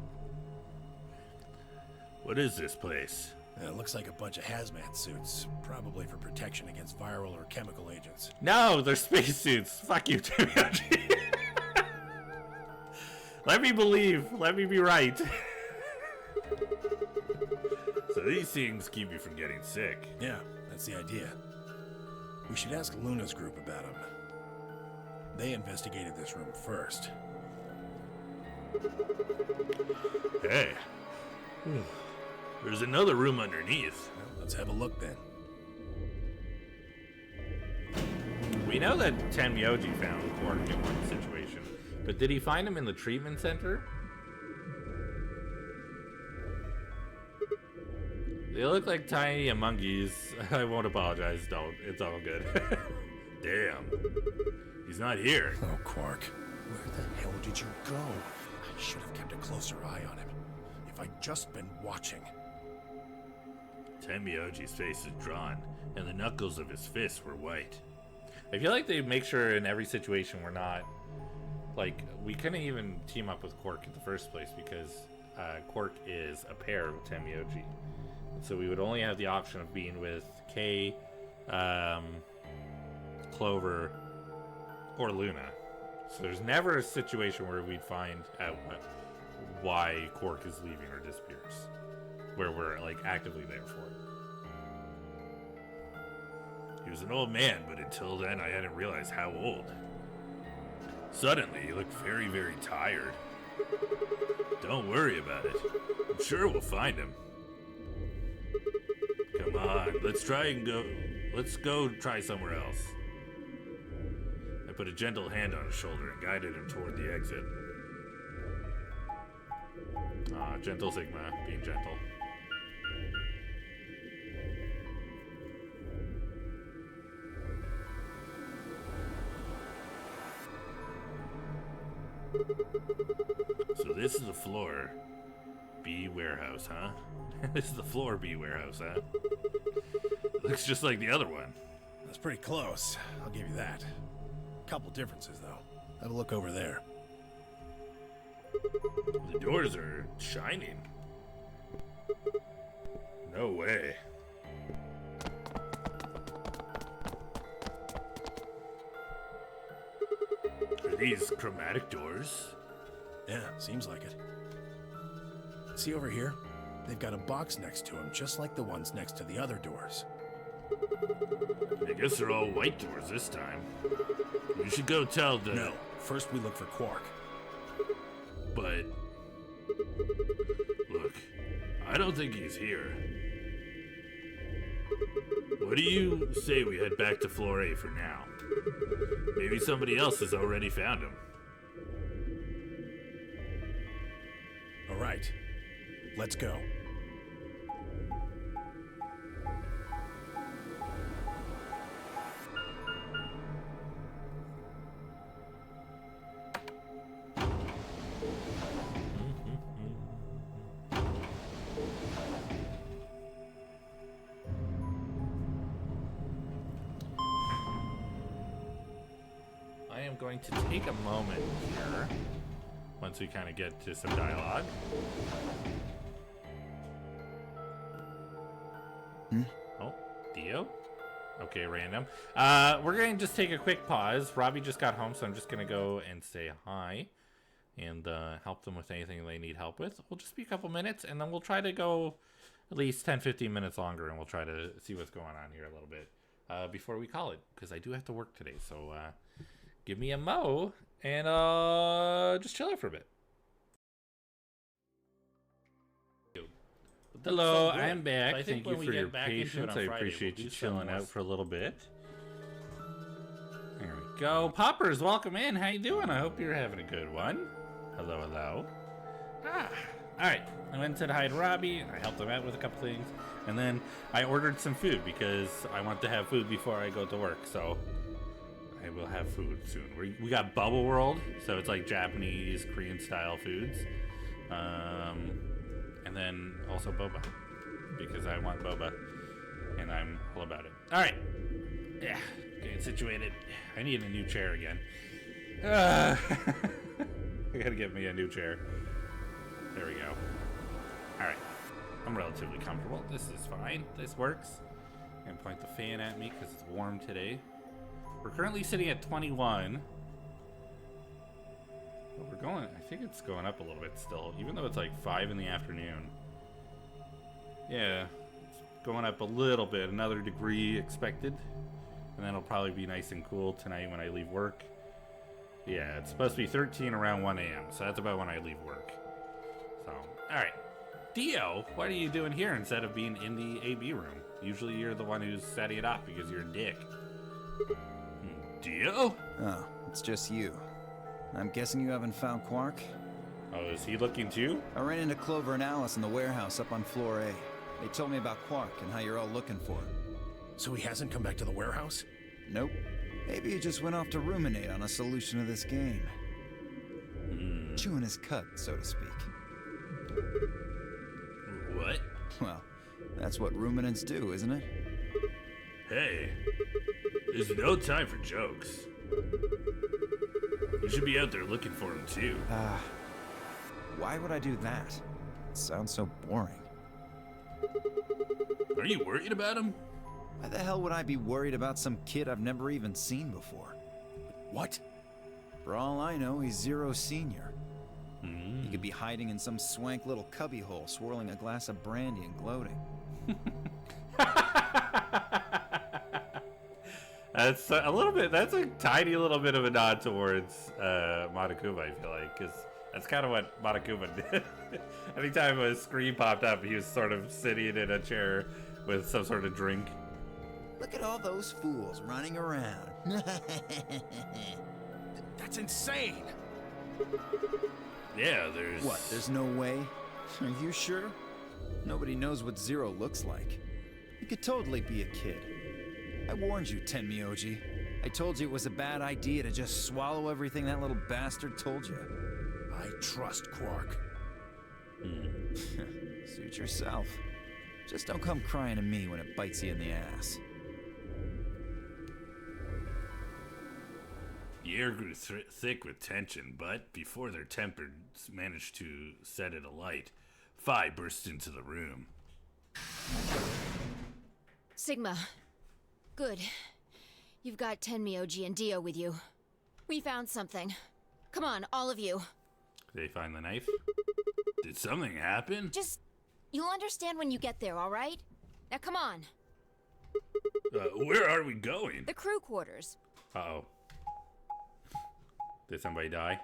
What is this place? It looks like a bunch of hazmat suits, probably for protection against viral or chemical agents. No, they're spacesuits. Fuck you, Tenmyoji. Let me believe. Let me be right. So these things keep you from getting sick. Yeah, that's the idea. We should ask Luna's group about them. They investigated this room first. Hey. There's another room underneath. Well, let's have a look then. We know that Tenmyoji found Quark in one situation, but did he find him in the treatment center? They look like tiny monkeys. I won't apologize, don't. It's all good. Damn. He's not here. Oh, Quark. Where the hell did you go? I should have kept a closer eye on him. If I'd just been watching. Tenmyoji's face is drawn, and the knuckles of his fists were white. I feel like they make sure in every situation we're not... Like, we couldn't even team up with Quark in the first place because Quark is a pair with Tenmyoji. So we would only have the option of being with Kay, Clover, or Luna. So there's never a situation where we'd find out why Quark is leaving or disappears, where we're like actively there for it. He was an old man, but until then I hadn't realized how old. Suddenly he looked very, very tired. Don't worry about it. I'm sure we'll find him. Come on, let's go try somewhere else. I put a gentle hand on his shoulder and guided him toward the exit. Gentle Sigma, being gentle. So this is the floor B warehouse, huh? This is the floor B warehouse, huh? Looks just like the other one. That's pretty close. I'll give you that. Couple differences, though. Have a look over there. The doors are shining. No way. Are these chromatic doors? Yeah, seems like it. See over here? They've got a box next to them, just like the ones next to the other doors. I guess they're all white doors this time. We should go tell the... No, first we look for Quark. But Look, I don't think he's here. What do you say we head back to Floor A for now? Maybe somebody else has already found him. All right, let's go. I am going to take a moment here, once we kind of get to some dialogue. Oh, Dio? Okay, random. We're going to just take a quick pause. Robbie just got home, so I'm just going to go and say hi and help them with anything they need help with. We'll just be a couple minutes, and then we'll try to go at least 10-15 minutes longer, and we'll try to see what's going on here a little bit before we call it, because I do have to work today, so give me a mo, and just chill out for a bit. Hello, so I'm back. I think Thank you for your back into it patience. on I Friday, appreciate we'll you do chilling some out more- for a little bit. There we go. Poppers, welcome in. How you doing? I hope you're having a good one. Hello, hello. All right. I went and said hi to Robbie. I helped him out with a couple things. And then I ordered some food because I want to have food before I go to work. So I will have food soon. We got Bubble World, so it's like Japanese, Korean style foods. And then also boba, because I want boba, and I'm all about it. All right, yeah, getting situated. I need a new chair again. I gotta get me a new chair. There we go. All right, I'm relatively comfortable. This is fine. This works. I'm gonna point the fan at me because it's warm today. We're currently sitting at 21. But we're going, I think it's going up a little bit still, even though it's like 5 in the afternoon. Yeah, it's going up a little bit, another degree expected. And then it'll probably be nice and cool tonight when I leave work. Yeah, it's supposed to be 13 around 1 a.m., so that's about when I leave work. So, alright. Dio, what are you doing here instead of being in the AB room? Usually you're the one who's setting it up because you're a dick. Dio? Oh, it's just you. I'm guessing you haven't found Quark? Oh, is he looking too? I ran into Clover and Alice in the warehouse up on floor A. They told me about Quark and how you're all looking for him. So he hasn't come back to the warehouse? Nope. Maybe he just went off to ruminate on a solution to this game. Chewing his cud, so to speak. What? Well, that's what ruminants do, isn't it? Hey, there's no time for jokes. You should be out there looking for him too. Why would I do that? It sounds so boring. Are you worried about him? Why the hell would I be worried about some kid I've never even seen before? What? For all I know, he's Zero Senior. He could be hiding in some swank little cubbyhole, swirling a glass of brandy and gloating. That's a little bit. That's a tiny little bit of a nod towards Monokuma, I feel like, because that's kind of what Monokuma did. Anytime a screen popped up, he was sort of sitting in a chair with some sort of drink. Look at all those fools running around. That's insane! Yeah, there's... What, there's no way? Are you sure? Nobody knows what Zero looks like. He could totally be a kid. I warned you, Tenmyoji. I told you it was a bad idea to just swallow everything that little bastard told you. I trust Quark. Suit yourself. Just don't come crying to me when it bites you in the ass. The air grew thick with tension, but before their tempers managed to set it alight, Phi burst into the room. Sigma. Good. You've got Tenmyoji and Dio with you. We found something. Come on, all of you. Did they find the knife? Did something happen? Just... You'll understand when you get there, alright? Now come on. Where are we going? The crew quarters. Uh-oh. Did somebody die?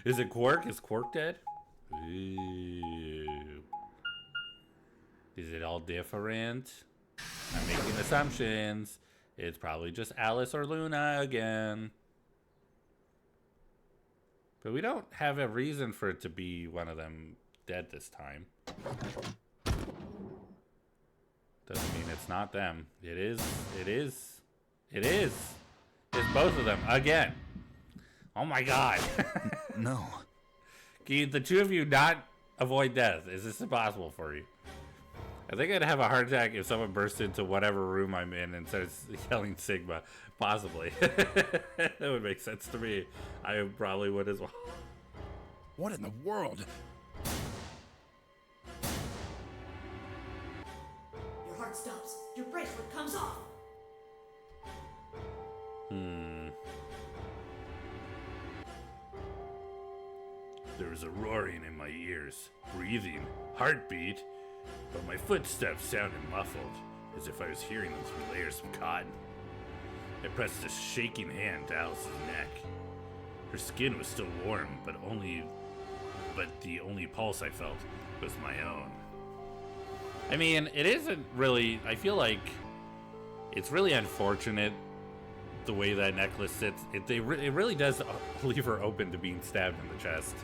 Is it Quark? Is Quark dead? Ooh. Is it all different? I'm making assumptions. It's probably just Alice or Luna again. But we don't have a reason for it to be one of them dead this time. Doesn't mean it's not them. It is. It is. It is. It's both of them again. Oh my god. No. Can the two of you not avoid death? Is this impossible for you? I think I'd have a heart attack if someone burst into whatever room I'm in and starts yelling Sigma. Possibly. That would make sense to me. I probably would as well. What in the world? Your heart stops. Your bracelet comes off. There was a roaring in my ears, breathing, heartbeat, but my footsteps sounded muffled, as if I was hearing them through layers of cotton. I pressed a shaking hand to Alice's neck. Her skin was still warm, but the only pulse I felt was my own. I mean, it isn't really, I feel like it's really unfortunate the way that necklace sits. It really does leave her open to being stabbed in the chest.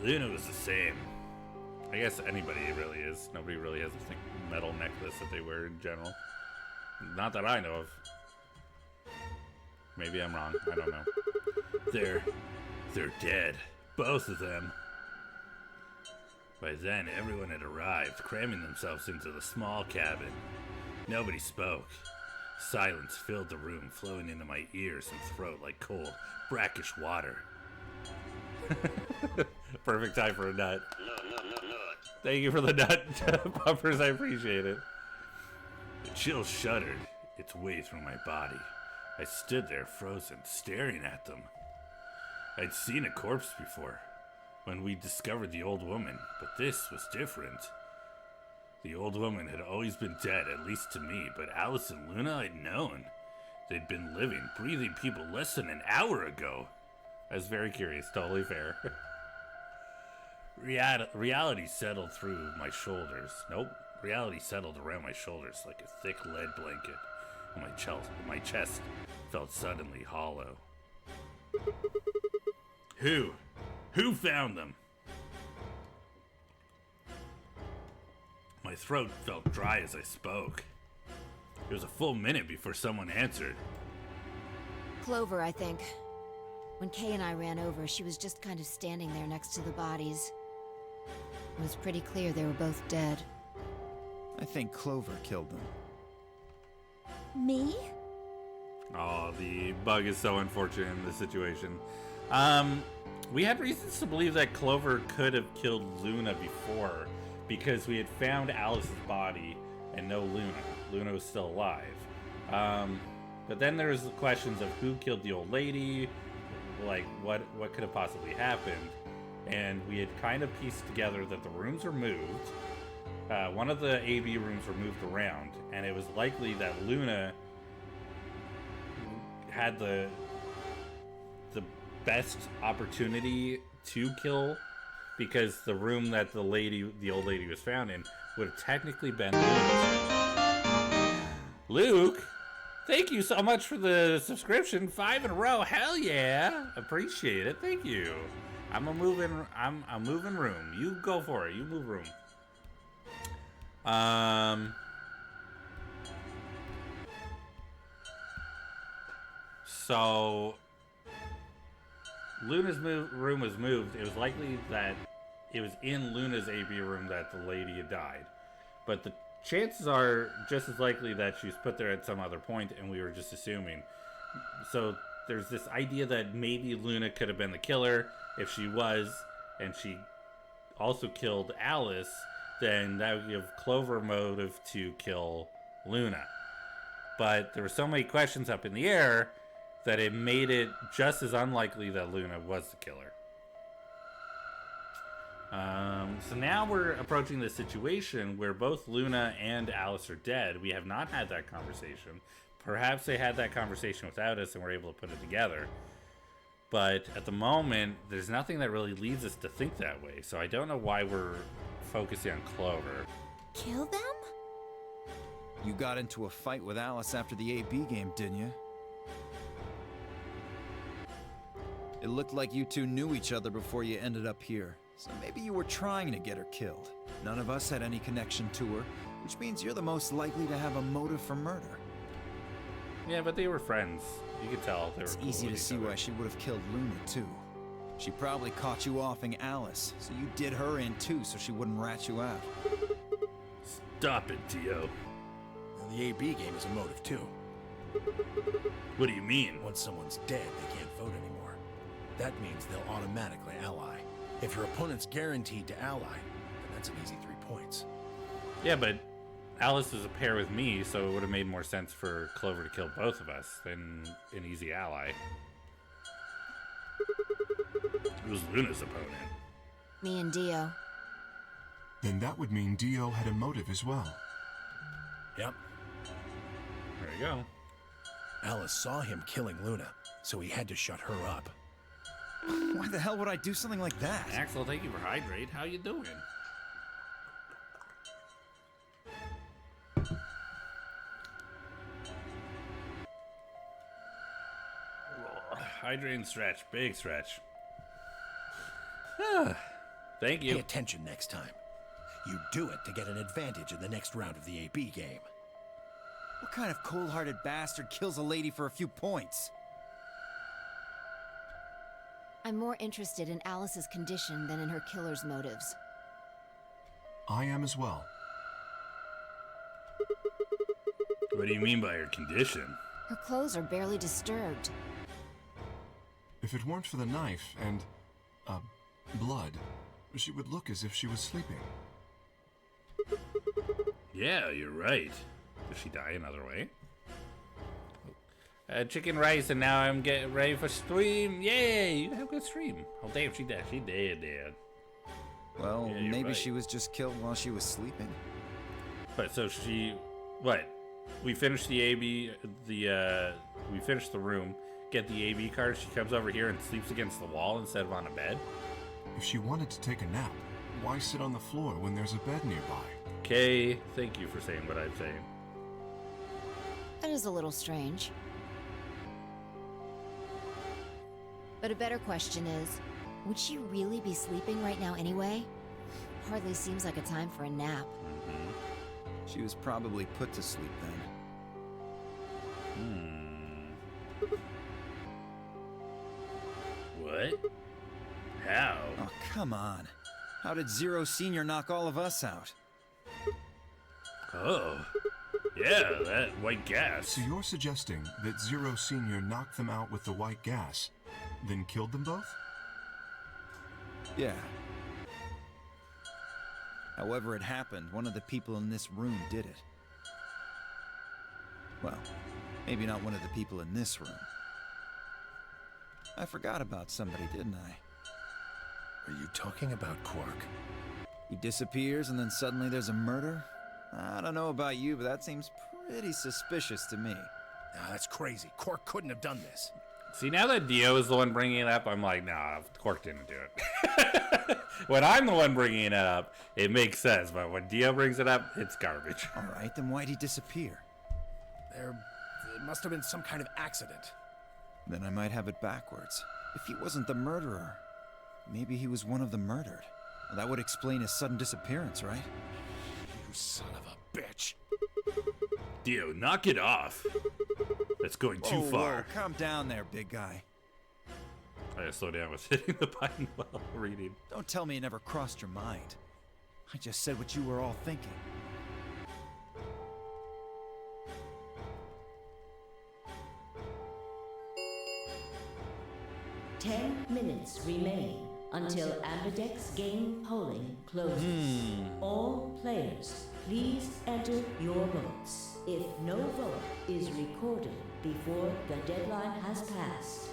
Luna was the same. I guess anybody really is. Nobody really has a thick metal necklace that they wear in general. Not that I know of. Maybe I'm wrong. I don't know. They're dead. Both of them. By then, everyone had arrived, cramming themselves into the small cabin. Nobody spoke. Silence filled the room, flowing into my ears and throat like cold, brackish water. Perfect time for a nut. Thank you for the nut, Pumpers. I appreciate it. The chill shuddered its way through my body. I stood there frozen, staring at them. I'd seen a corpse before, when we discovered the old woman, but this was different. The old woman had always been dead, at least to me, but Alice and Luna I'd known. They'd been living, breathing people less than an hour ago. I was very curious, totally fair. Reality settled through my shoulders. Nope. Reality settled around my shoulders like a thick lead blanket. And my chest felt suddenly hollow. Who? Who found them? My throat felt dry as I spoke. It was a full minute before someone answered. Clover, I think. When Kay and I ran over, she was just kind of standing there next to the bodies. It was pretty clear they were both dead. I think Clover killed them. Me? Oh, the bug is so unfortunate in this situation. We had reasons to believe that Clover could have killed Luna before, because we had found Alice's body and no Luna. Luna was still alive. But then there was the questions of who killed the old lady, like what could have possibly happened. And we had kind of pieced together that the rooms were moved. One of the AB rooms were moved around, and it was likely that Luna had the best opportunity to kill, because the room that the old lady was found in would have technically been Luke's. Luke, thank you so much for the subscription. 5 in a row. Hell yeah. Appreciate it. Thank you. I'm moving room. You go for it. You move room. So Luna's room was moved. It was likely that it was in Luna's AB room that the lady had died. But the chances are just as likely that she was put there at some other point and we were just assuming. So there's this idea that maybe Luna could have been the killer. If she was, and she also killed Alice, then that would give Clover motive to kill Luna. But there were so many questions up in the air that it made it just as unlikely that Luna was the killer. So now we're approaching the situation where both Luna and Alice are dead. We have not had that conversation. Perhaps they had that conversation without us and were able to put it together. But at the moment, there's nothing that really leads us to think that way. So I don't know why we're focusing on Clover. Kill them? You got into a fight with Alice after the AB game, didn't you? It looked like you two knew each other before you ended up here. So maybe you were trying to get her killed. None of us had any connection to her, which means you're the most likely to have a motive for murder. Yeah, but they were friends. You could tell they were It's cool easy with to each see other. why she would have killed Luna, too. She probably caught you offing Alice, so you did her in too so she wouldn't rat you out. Stop it, Dio. And the AB game is a motive too. What do you mean? Once someone's dead, they can't vote anymore. That means they'll automatically ally. If your opponent's guaranteed to ally, then that's an easy 3 points. Yeah, but Alice is a pair with me, so it would have made more sense for Clover to kill both of us than an easy ally. It was Luna's opponent. Me and Dio. Then that would mean Dio had a motive as well. Yep. There you go. Alice saw him killing Luna, so he had to shut her up. Why the hell would I do something like that? Axel, thank you for hydrate. How you doing? Hydrate and stretch. Big stretch. Thank Pay you. attention next time. You do it to get an advantage in the next round of the AB game. What kind of cold-hearted bastard kills a lady for a few points? I'm more interested in Alice's condition than in her killer's motives. I am as well. What do you mean by her condition? Her clothes are barely disturbed. If it weren't for the knife and, blood, she would look as if she was sleeping. Yeah, you're right. Did she die another way? Chicken rice, and now I'm getting ready for stream. Yay! You have a good stream. Oh, damn, she dead. She dead. Well, Yeah, you're maybe right. she was just killed while she was sleeping. But so she, what? We finished the AB, we finished the room, get the AB card, she comes over here and sleeps against the wall instead of on a bed? If she wanted to take a nap, why sit on the floor when there's a bed nearby? Okay, thank you for saying what I'm saying. That is a little strange. But a better question is, would she really be sleeping right now anyway? Hardly seems like a time for a nap. She was probably put to sleep then. What? How? Oh, come on. How did Zero Senior knock all of us out? Oh. Yeah, that white gas. So you're suggesting that Zero Senior knocked them out with the white gas, then killed them both? Yeah. However it happened, one of the people in this room did it. Well, maybe not one of the people in this room. I forgot about somebody, didn't I? Are you talking about Quark? He disappears and then suddenly there's a murder? I don't know about you, but that seems pretty suspicious to me. Nah, that's crazy. Quark couldn't have done this. See, now that Dio is the one bringing it up, I'm like, nah, Quark didn't do it. When I'm the one bringing it up, it makes sense. But when Dio brings it up, it's garbage. All right, then why'd he disappear? There must have been some kind of accident. Then I might have it backwards. If he wasn't the murderer, maybe he was one of the murdered. Well, that would explain his sudden disappearance, right? You son of a bitch. Dio, knock it off. That's going too Whoa, far. whoa, calm down there, big guy. I gotta slow down with hitting the button while reading. Don't tell me it never crossed your mind. I just said what you were all thinking. Ten minutes remain until Ambidex game polling closes. All players, please enter your votes. If no vote is recorded before the deadline has passed,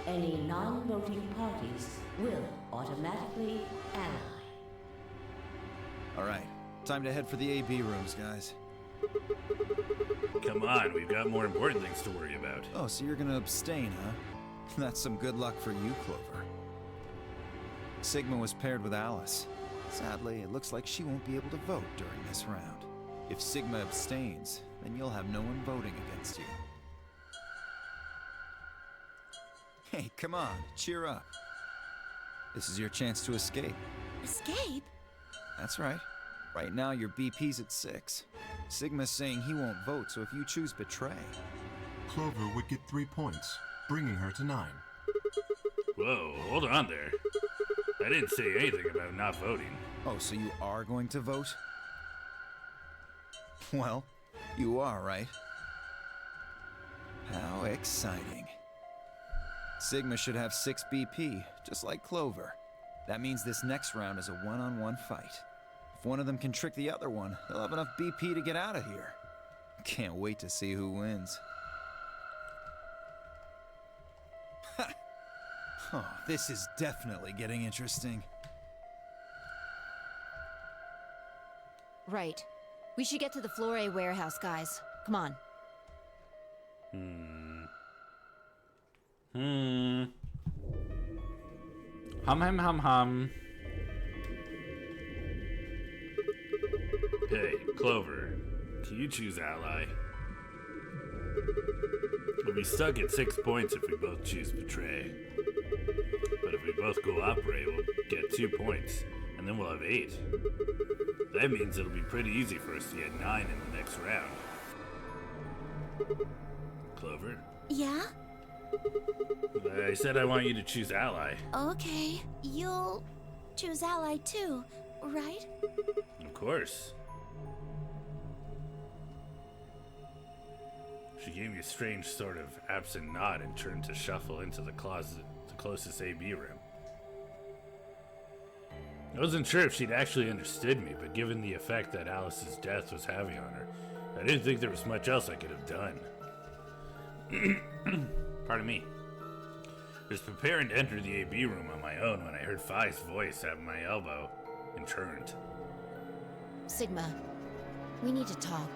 any non-voting parties will automatically ally. All right, time to head for the AB rooms, guys. Come on, we've got more important things to worry about. Oh, so you're gonna abstain, huh? That's some good luck for you, Clover. Sigma was paired with Alice. Sadly, it looks like she won't be able to vote during this round. If Sigma abstains, then you'll have no one voting against you. Hey, come on, cheer up. This is your chance to escape. Escape? That's right. Right now, your BP's at 6. Sigma's saying he won't vote, so if you choose Betray... Clover would get 3 points, bringing her to 9. Whoa, hold on there. I didn't say anything about not voting. Oh, so you are going to vote? Well, you are, right? How exciting. Sigma should have 6 BP, just like Clover. That means this next round is a one-on-one fight. If one of them can trick the other one, they'll have enough BP to get out of here. Can't wait to see who wins. Ha! Oh, this is definitely getting interesting. Right. We should get to the Flore warehouse, guys. Come on. Hum. Hey, Clover. Can you choose ally? We'll be stuck at 6 points if we both choose Betray. But if we both cooperate, we'll get 2 points, and then we'll have 8. That means it'll be pretty easy for us to get 9 in the next round. Clover? Yeah? I said I want you to choose ally. Okay. You'll choose ally too, right? Of course. She gave me a strange sort of absent nod and turned to shuffle into the closet, the closest AB room. I wasn't sure if she'd actually understood me, but given the effect that Alice's death was having on her, I didn't think there was much else I could have done. Pardon me. I was preparing to enter the AB room on my own when I heard Phi's voice at my elbow and turned. Sigma, we need to talk.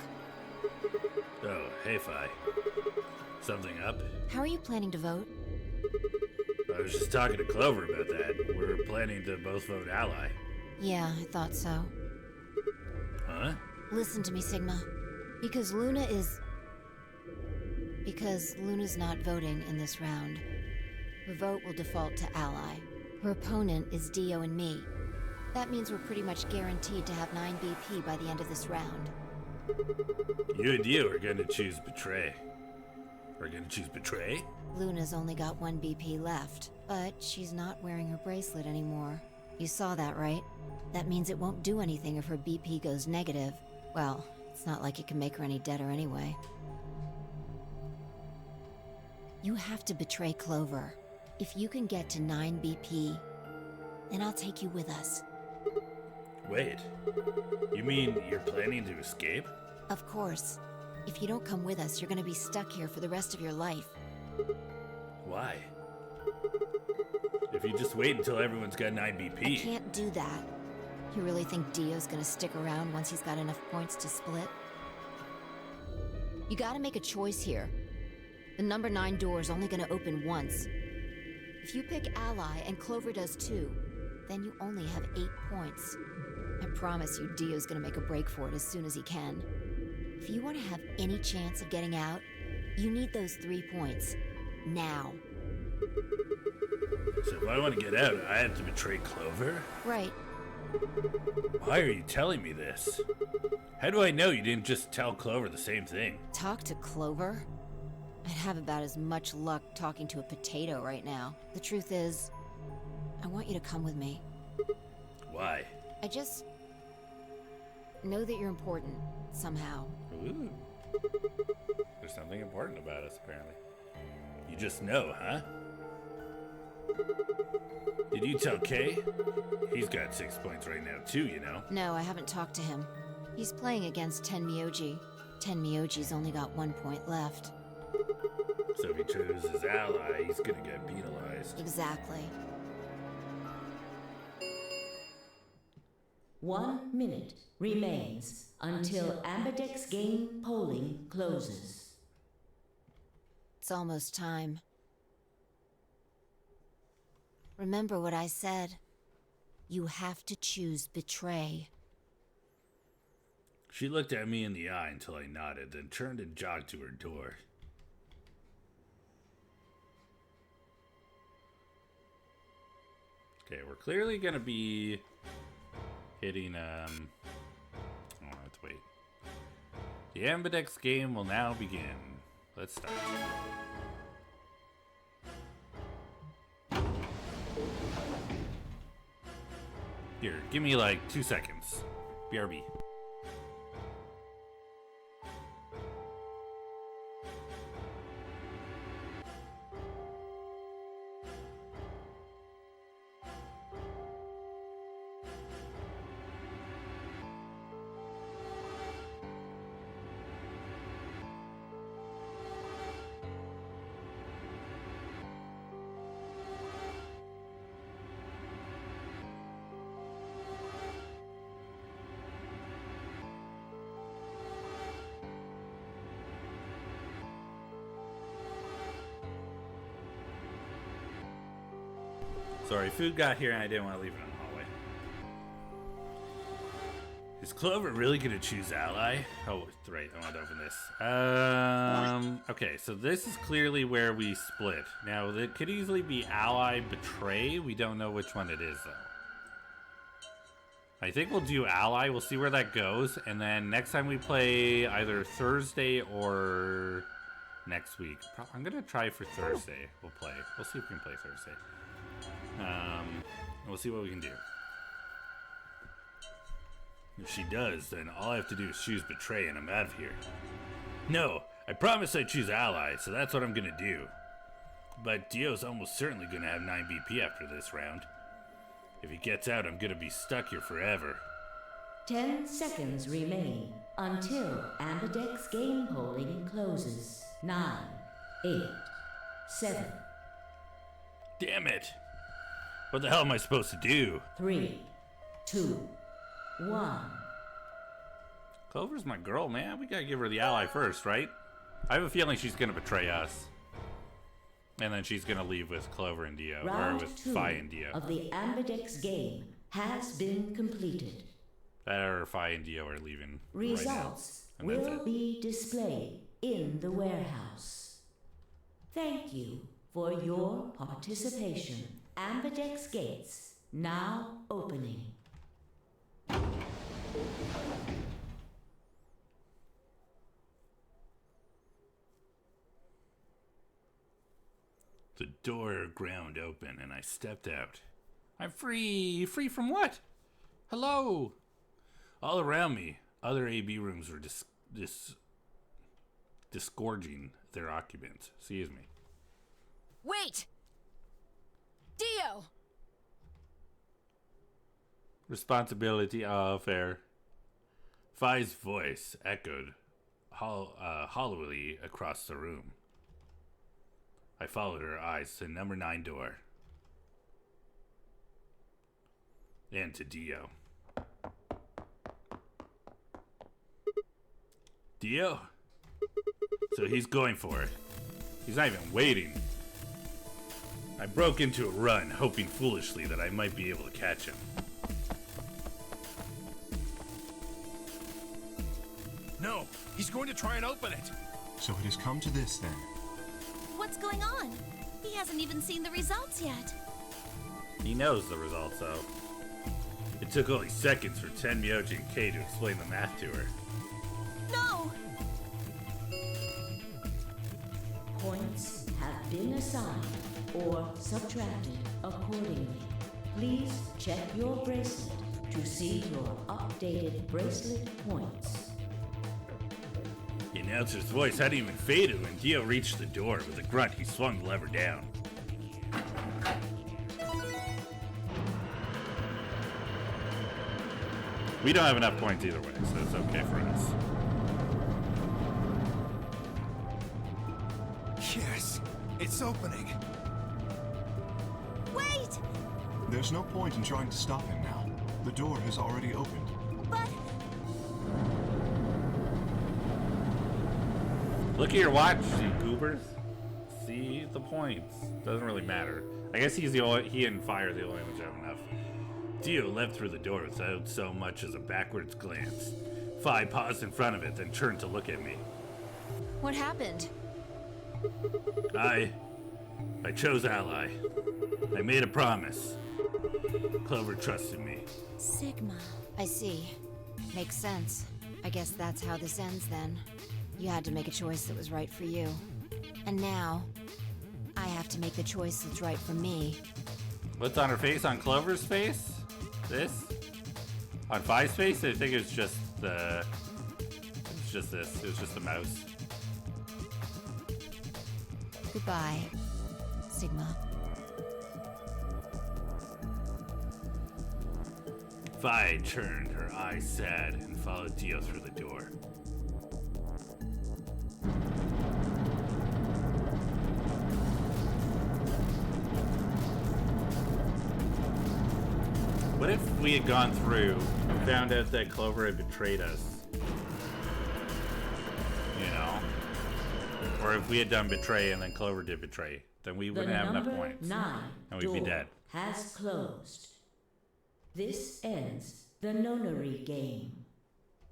Oh, hey Phi. Something up? How are you planning to vote? I was just talking to Clover about that. We're planning to both vote ally. Yeah, I thought so. Huh? Listen to me, Sigma. Because Luna's not voting in this round. Her vote will default to ally. Her opponent is Dio and me. That means we're pretty much guaranteed to have 9 BP by the end of this round. You and Dio are going to choose Betray. We're going to choose Betray? Luna's only got 1 BP left, but she's not wearing her bracelet anymore. You saw that, right? That means it won't do anything if her BP goes negative. Well, it's not like it can make her any deader anyway. You have to betray Clover. If you can get to 9 BP, then I'll take you with us. Wait, you mean you're planning to escape? Of course. If you don't come with us, you're gonna be stuck here for the rest of your life. Why? If you just wait until everyone's got 9 BP. I can't do that. You really think Dio's gonna stick around once he's got enough points to split? You gotta make a choice here. The number 9 door's only gonna open once. If you pick ally and Clover does too, then you only have 8 points. I promise you Dio's gonna make a break for it as soon as he can. If you want to have any chance of getting out, you need those 3 points. Now. So if I want to get out, I have to betray Clover? Right. Why are you telling me this? How do I know you didn't just tell Clover the same thing? Talk to Clover? I'd have about as much luck talking to a potato right now. The truth is, I want you to come with me. Why? I just know that you're important, somehow. Ooh. There's something important about us, apparently. You just know, huh? Did you tell Kay? He's got 6 points right now, too, you know. No, I haven't talked to him. He's playing against Tenmyoji. Tenmyoji's only got 1 point left. So if he chooses his ally, he's gonna get penalized. Exactly. 1 minute remains until Ambidex game polling closes. It's almost time. Remember what I said. You have to choose betray. She looked at me in the eye until I nodded, then turned and jogged to her door. Okay, we're clearly gonna be hitting, oh, let's wait. The Ambidex game will now begin. Let's start. Here, give me like 2 seconds. BRB. Sorry, food got here and I didn't want to leave it in the hallway. Is Clover really gonna choose ally? Oh, right, I want to open this. Okay, so this is clearly where we split. Now, it could easily be ally betray. We don't know which one it is, though. I think we'll do ally. We'll see where that goes. And then next time we play either Thursday or next week. I'm gonna try for Thursday. We'll see if we can play Thursday. We'll see what we can do. If she does, then all I have to do is choose betray and I'm out of here. No, I promised I'd choose ally, so that's what I'm gonna do. But Dio's almost certainly gonna have 9 BP after this round. If he gets out, I'm gonna be stuck here forever. 10 seconds remain until Ambidex game polling closes. 9, 8, 7. Damn it! What the hell am I supposed to do? 3, 2, 1. Clover's my girl, man. We gotta give her the ally first, right? I have a feeling she's gonna betray us. And then she's gonna leave with Clover and Dio, Round or with 2 Fi and Dio. of the Ambidex game has been completed. That or Fi and Dio are leaving Results right now. And that's will it. be displayed in the warehouse. Thank you for your participation. Ambidex gates now opening. The door ground open and I stepped out. I'm free! Free from what? Hello! All around me, other AB rooms were disgorging their occupants. Excuse me. Wait! Dio! Responsibility, fair. Fi's voice echoed hollowly across the room. I followed her eyes to number 9 door. And to Dio. Dio? So he's going for it. He's not even waiting. I broke into a run, hoping foolishly that I might be able to catch him. No, he's going to try and open it. So it has come to this then. What's going on? He hasn't even seen the results yet. He knows the results, though. It took only seconds for Tenmyoji and Kay to explain the math to her. No! Points have been assigned or subtracted accordingly. Please check your bracelet to see your updated bracelet points. The announcer's voice hadn't even faded when Dio reached the door. With a grunt, he swung the lever down. We don't have enough points either way, so it's okay for us. Yes, it's opening. Wait! There's no point in trying to stop him now. The door has already opened. But Look at your watch, you goobers. See the points. Doesn't really matter. I guess he and Fire are the only ones who have enough. Dio left through the door without so much as a backwards glance. Fi paused in front of it, then turned to look at me. What happened? I chose Ally. I made a promise. Clover trusted me. Sigma. I see. Makes sense. I guess that's how this ends then. You had to make a choice that was right for you. And now, I have to make the choice that's right for me. What's on her face? On Clover's face? This? On Fi's face? I think it's just the... It's just this. It was just the mouse. Goodbye, Sigma. Vi turned, her eyes sad, and followed Dio through the door. What if we had gone through and found out that Clover had betrayed us? You know? Or if we had done betray and then Clover did betray, then we wouldn't have enough points. 9 and we'd be door dead. has closed. This ends the nonary game.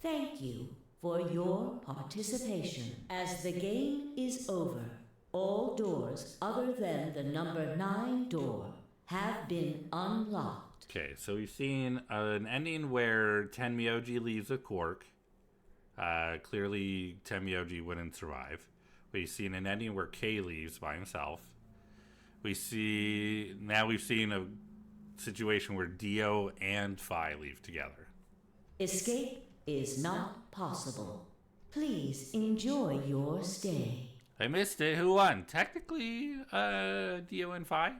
Thank you for your participation. As the game is over, all doors other than the number 9 door have been unlocked. Okay, so we've seen an ending where Tenmyoji leaves with Quark. Clearly, Tenmyoji wouldn't survive. We've seen an ending where Kay leaves by himself. We've seen a situation where Dio and Fi leave together. Escape is not possible. Please enjoy your stay. I missed it. Who won? Technically, Dio and Fi.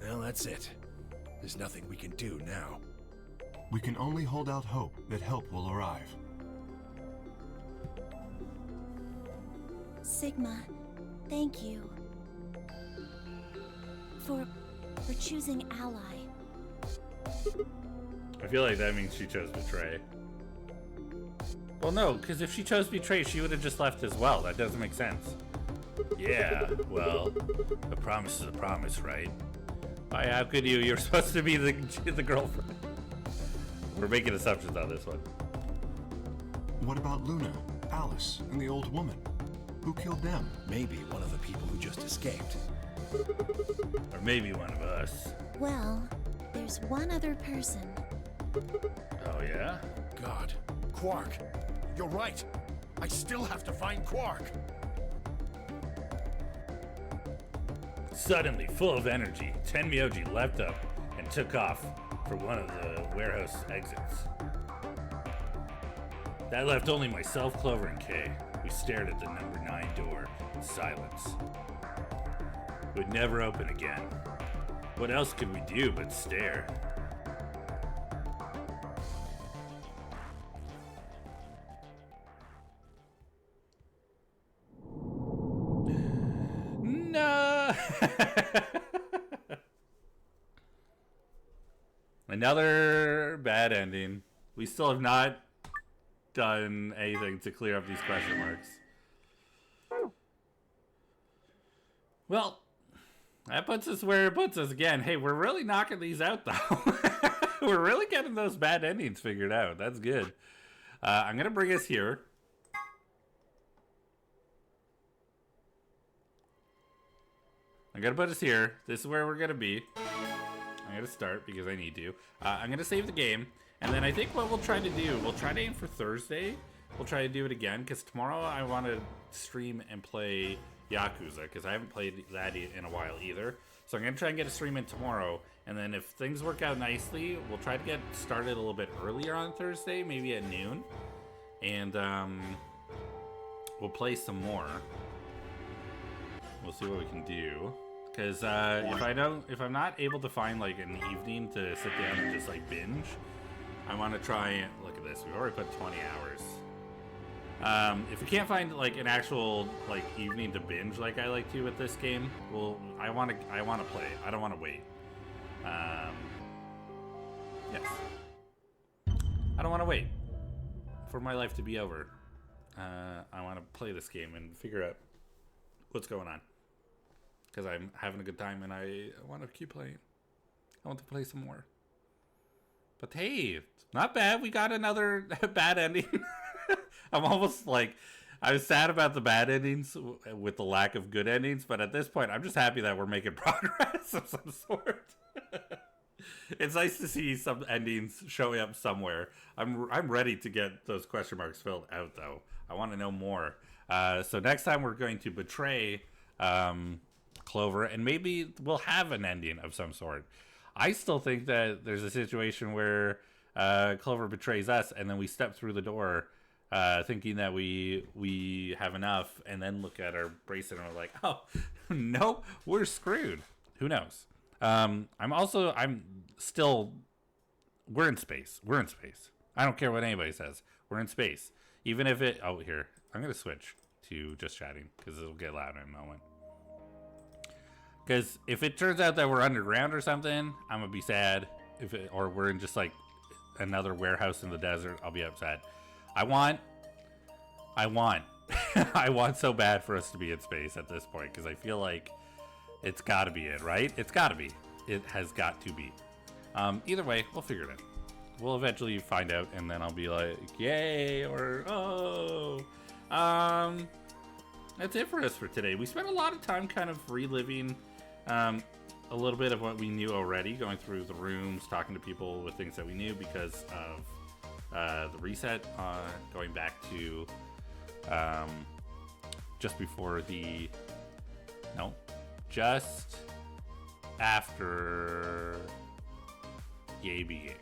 Well, that's it. There's nothing we can do now. We can only hold out hope that help will arrive. Sigma, thank you. For choosing Ally. I feel like that means she chose betray. Well, no, because if she chose betray, she would have just left as well. That doesn't make sense. Yeah, well, a promise is a promise, right? Why, how could you? You're supposed to be the girlfriend. We're making assumptions on this one. What about Luna, Alice, and the old woman? Who killed them? Maybe one of the people who just escaped. Or maybe one of us. Well, there's one other person. Oh, yeah? God. Quark. You're right. I still have to find Quark. Suddenly, full of energy, Tenmyoji leapt up and took off for one of the warehouse exits. That left only myself, Clover, and Kay. We stared at the number 9 door in silence. It would never open again. What else could we do but stare? No! Another bad ending. We still have not done anything to clear up these question marks. Well, that puts us where it puts us again. Hey, we're really knocking these out, though. We're really getting those bad endings figured out. That's good. I'm going to bring us here. I'm going to put us here. This is where we're going to be. I'm going to start because I need to. I'm going to save the game. And then I think what we'll try to do, we'll try to aim for Thursday. We'll try to do it again because tomorrow I want to stream and play Yakuza because I haven't played that in a while either. So I'm going to try and get a stream in tomorrow. And then if things work out nicely, we'll try to get started a little bit earlier on Thursday, maybe at noon. And we'll play some more. We'll see what we can do. Because if I'm not able to find like an evening to sit down and just like binge, I want to try and look at this. We've already put 20 hours. If we can't find like an actual like evening to binge like I like to with this game, well, I want to play. I don't want to wait. Yes. I don't want to wait. for my life to be over. I want to play this game and figure out what's going on. Because I'm having a good time and I want to keep playing. I want to play some more. But hey, not bad. We got another bad ending. I'm almost like, I was sad about the bad endings with the lack of good endings. But at this point, I'm just happy that we're making progress of some sort. It's nice to see some endings showing up somewhere. I'm ready to get those question marks filled out, though. I want to know more. So next time we're going to betray Clover, and maybe we'll have an ending of some sort. I still think that there's a situation where Clover betrays us, and then we step through the door thinking that we have enough, and then look at our bracelet and we're like, oh, nope, we're screwed. Who knows? We're in space. We're in space. I don't care what anybody says. We're in space. Even if it, oh, here, I'm going to switch to just chatting because it'll get loud in a moment. Because if it turns out that we're underground or something, I'm going to be sad. Or we're in just like another warehouse in the desert, I'll be upset. I want I want so bad for us to be in space at this point because I feel like it's got to be it, right? It's got to be. It has got to be. Either way, we'll figure it out. We'll eventually find out, and then I'll be like, yay, or oh. That's it for us for today. We spent a lot of time kind of reliving a little bit of what we knew already, going through the rooms, talking to people with things that we knew because of the reset, going back to just before the... No. Just after the AB game.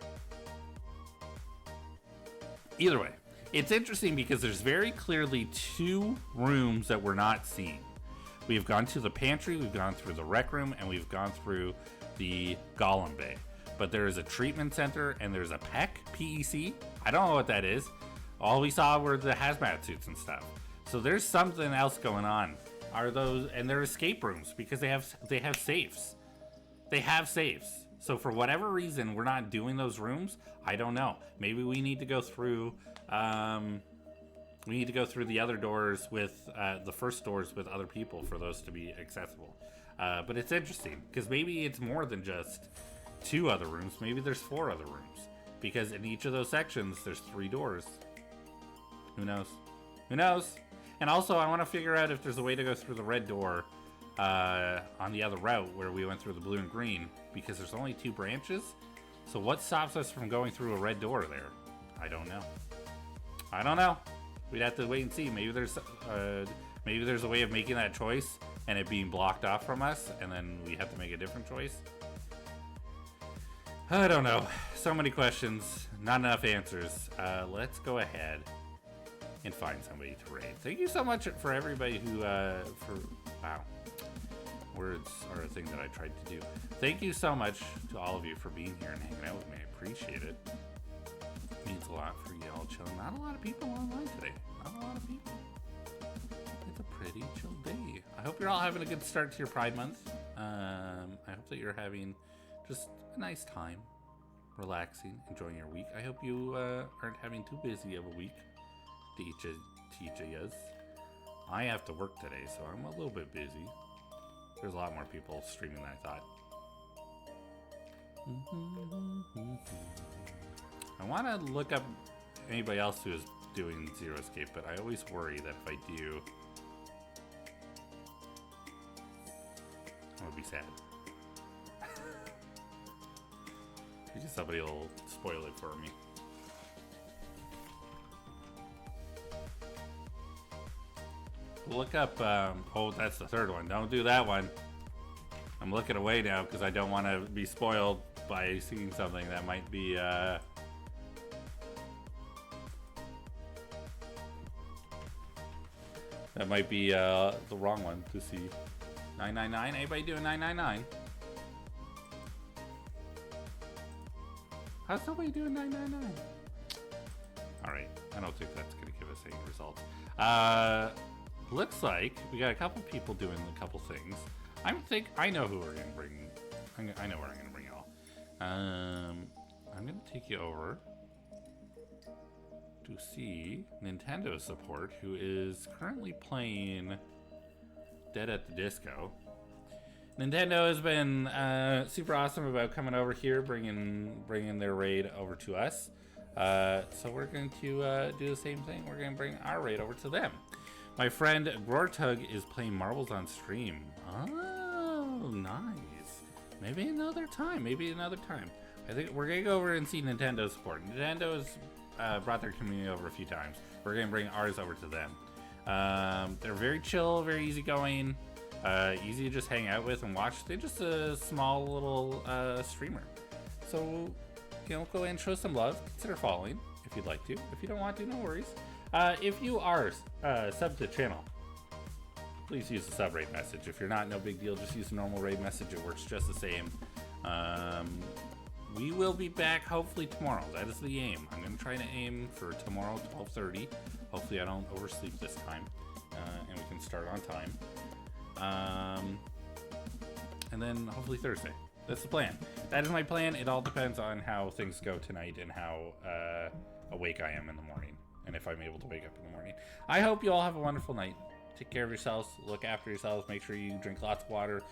Either way, it's interesting because there's very clearly two rooms that we're not seeing. We've gone to the pantry, we've gone through the rec room, and we've gone through the Golem Bay. But there is a treatment center and there's a PEC. I don't know what that is. All we saw were the hazmat suits and stuff. So there's something else going on. Are those, and they're escape rooms because they have safes. They have safes. So for whatever reason, we're not doing those rooms. I don't know. Maybe we need to go through. We need to go through the other doors with the first doors with other people for those to be accessible. But it's interesting because maybe it's more than just 2 other rooms. Maybe there's 4 other rooms because in each of those sections there's 3 doors. Who knows? Who knows? And also, I want to figure out if there's a way to go through the red door on the other route where we went through the blue and green, because there's only 2 branches. So what stops us from going through a red door there? I don't know. I don't know. We'd have to wait and see. Maybe there's a way of making that choice and it being blocked off from us, and then we have to make a different choice. I don't know. So many questions, not enough answers. Let's go ahead and find somebody to raid. Thank you so much for everybody who, wow. Words are a thing that I tried to do. Thank you so much to all of you for being here and hanging out with me. I appreciate it. It means a lot for y'all chilling. Not a lot of people online today. Not a lot of people. It's a pretty chill day. I hope you're all having a good start to your Pride Month. I hope that you're having just a nice time, relaxing, enjoying your week. I hope you aren't having too busy of a week. TJ is. I have to work today, so I'm a little bit busy. There's a lot more people streaming than I thought. I want to look up anybody else who is doing Zero Escape, but I always worry that if I do, I would be sad. Because somebody will spoil it for me. Look up, oh, that's the 3rd one. Don't do that one. I'm looking away now because I don't want to be spoiled by seeing something that might be, that might be, the wrong one to see. 999? Anybody doing 999? How's somebody doing 999? Alright, I don't think that's going to give us any results. Looks like we got a couple people doing a couple things. I know who we're gonna bring. I know where I'm gonna bring y'all. I'm gonna take you over to see Nintendo support, who is currently playing Dead at the Disco. Nintendo has been super awesome about coming over here, bringing their raid over to us. So we're going to do the same thing. We're going to bring our raid over to them. My friend Gortug is playing marbles on stream. Oh, nice. Maybe another time. I think we're going to go over and see Nintendo support. Nintendo has brought their community over a few times. We're going to bring ours over to them. They're very chill, very easygoing, easy to just hang out with and watch. They're just a small little streamer. So, you know, go ahead and show some love. Consider following if you'd like to. If you don't want to, no worries. If you are sub to the channel, please use the sub raid message. If you're not, no big deal. Just use the normal raid message. It works just the same. We will be back hopefully tomorrow. That is the aim. I'm going to try to aim for tomorrow, 12:30. Hopefully I don't oversleep this time, and we can start on time. And then hopefully Thursday. That's the plan. That is my plan. It all depends on how things go tonight and how awake I am in the morning, and if I'm able to wake up in the morning. I hope you all have a wonderful night. Take care of yourselves. Look after yourselves. Make sure you drink lots of water.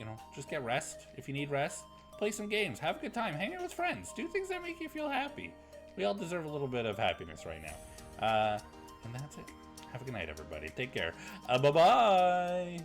You know, just get rest if you need rest. Play some games. Have a good time. Hang out with friends. Do things that make you feel happy. We all deserve a little bit of happiness right now. And that's it. Have a good night, everybody. Take care. Bye-bye.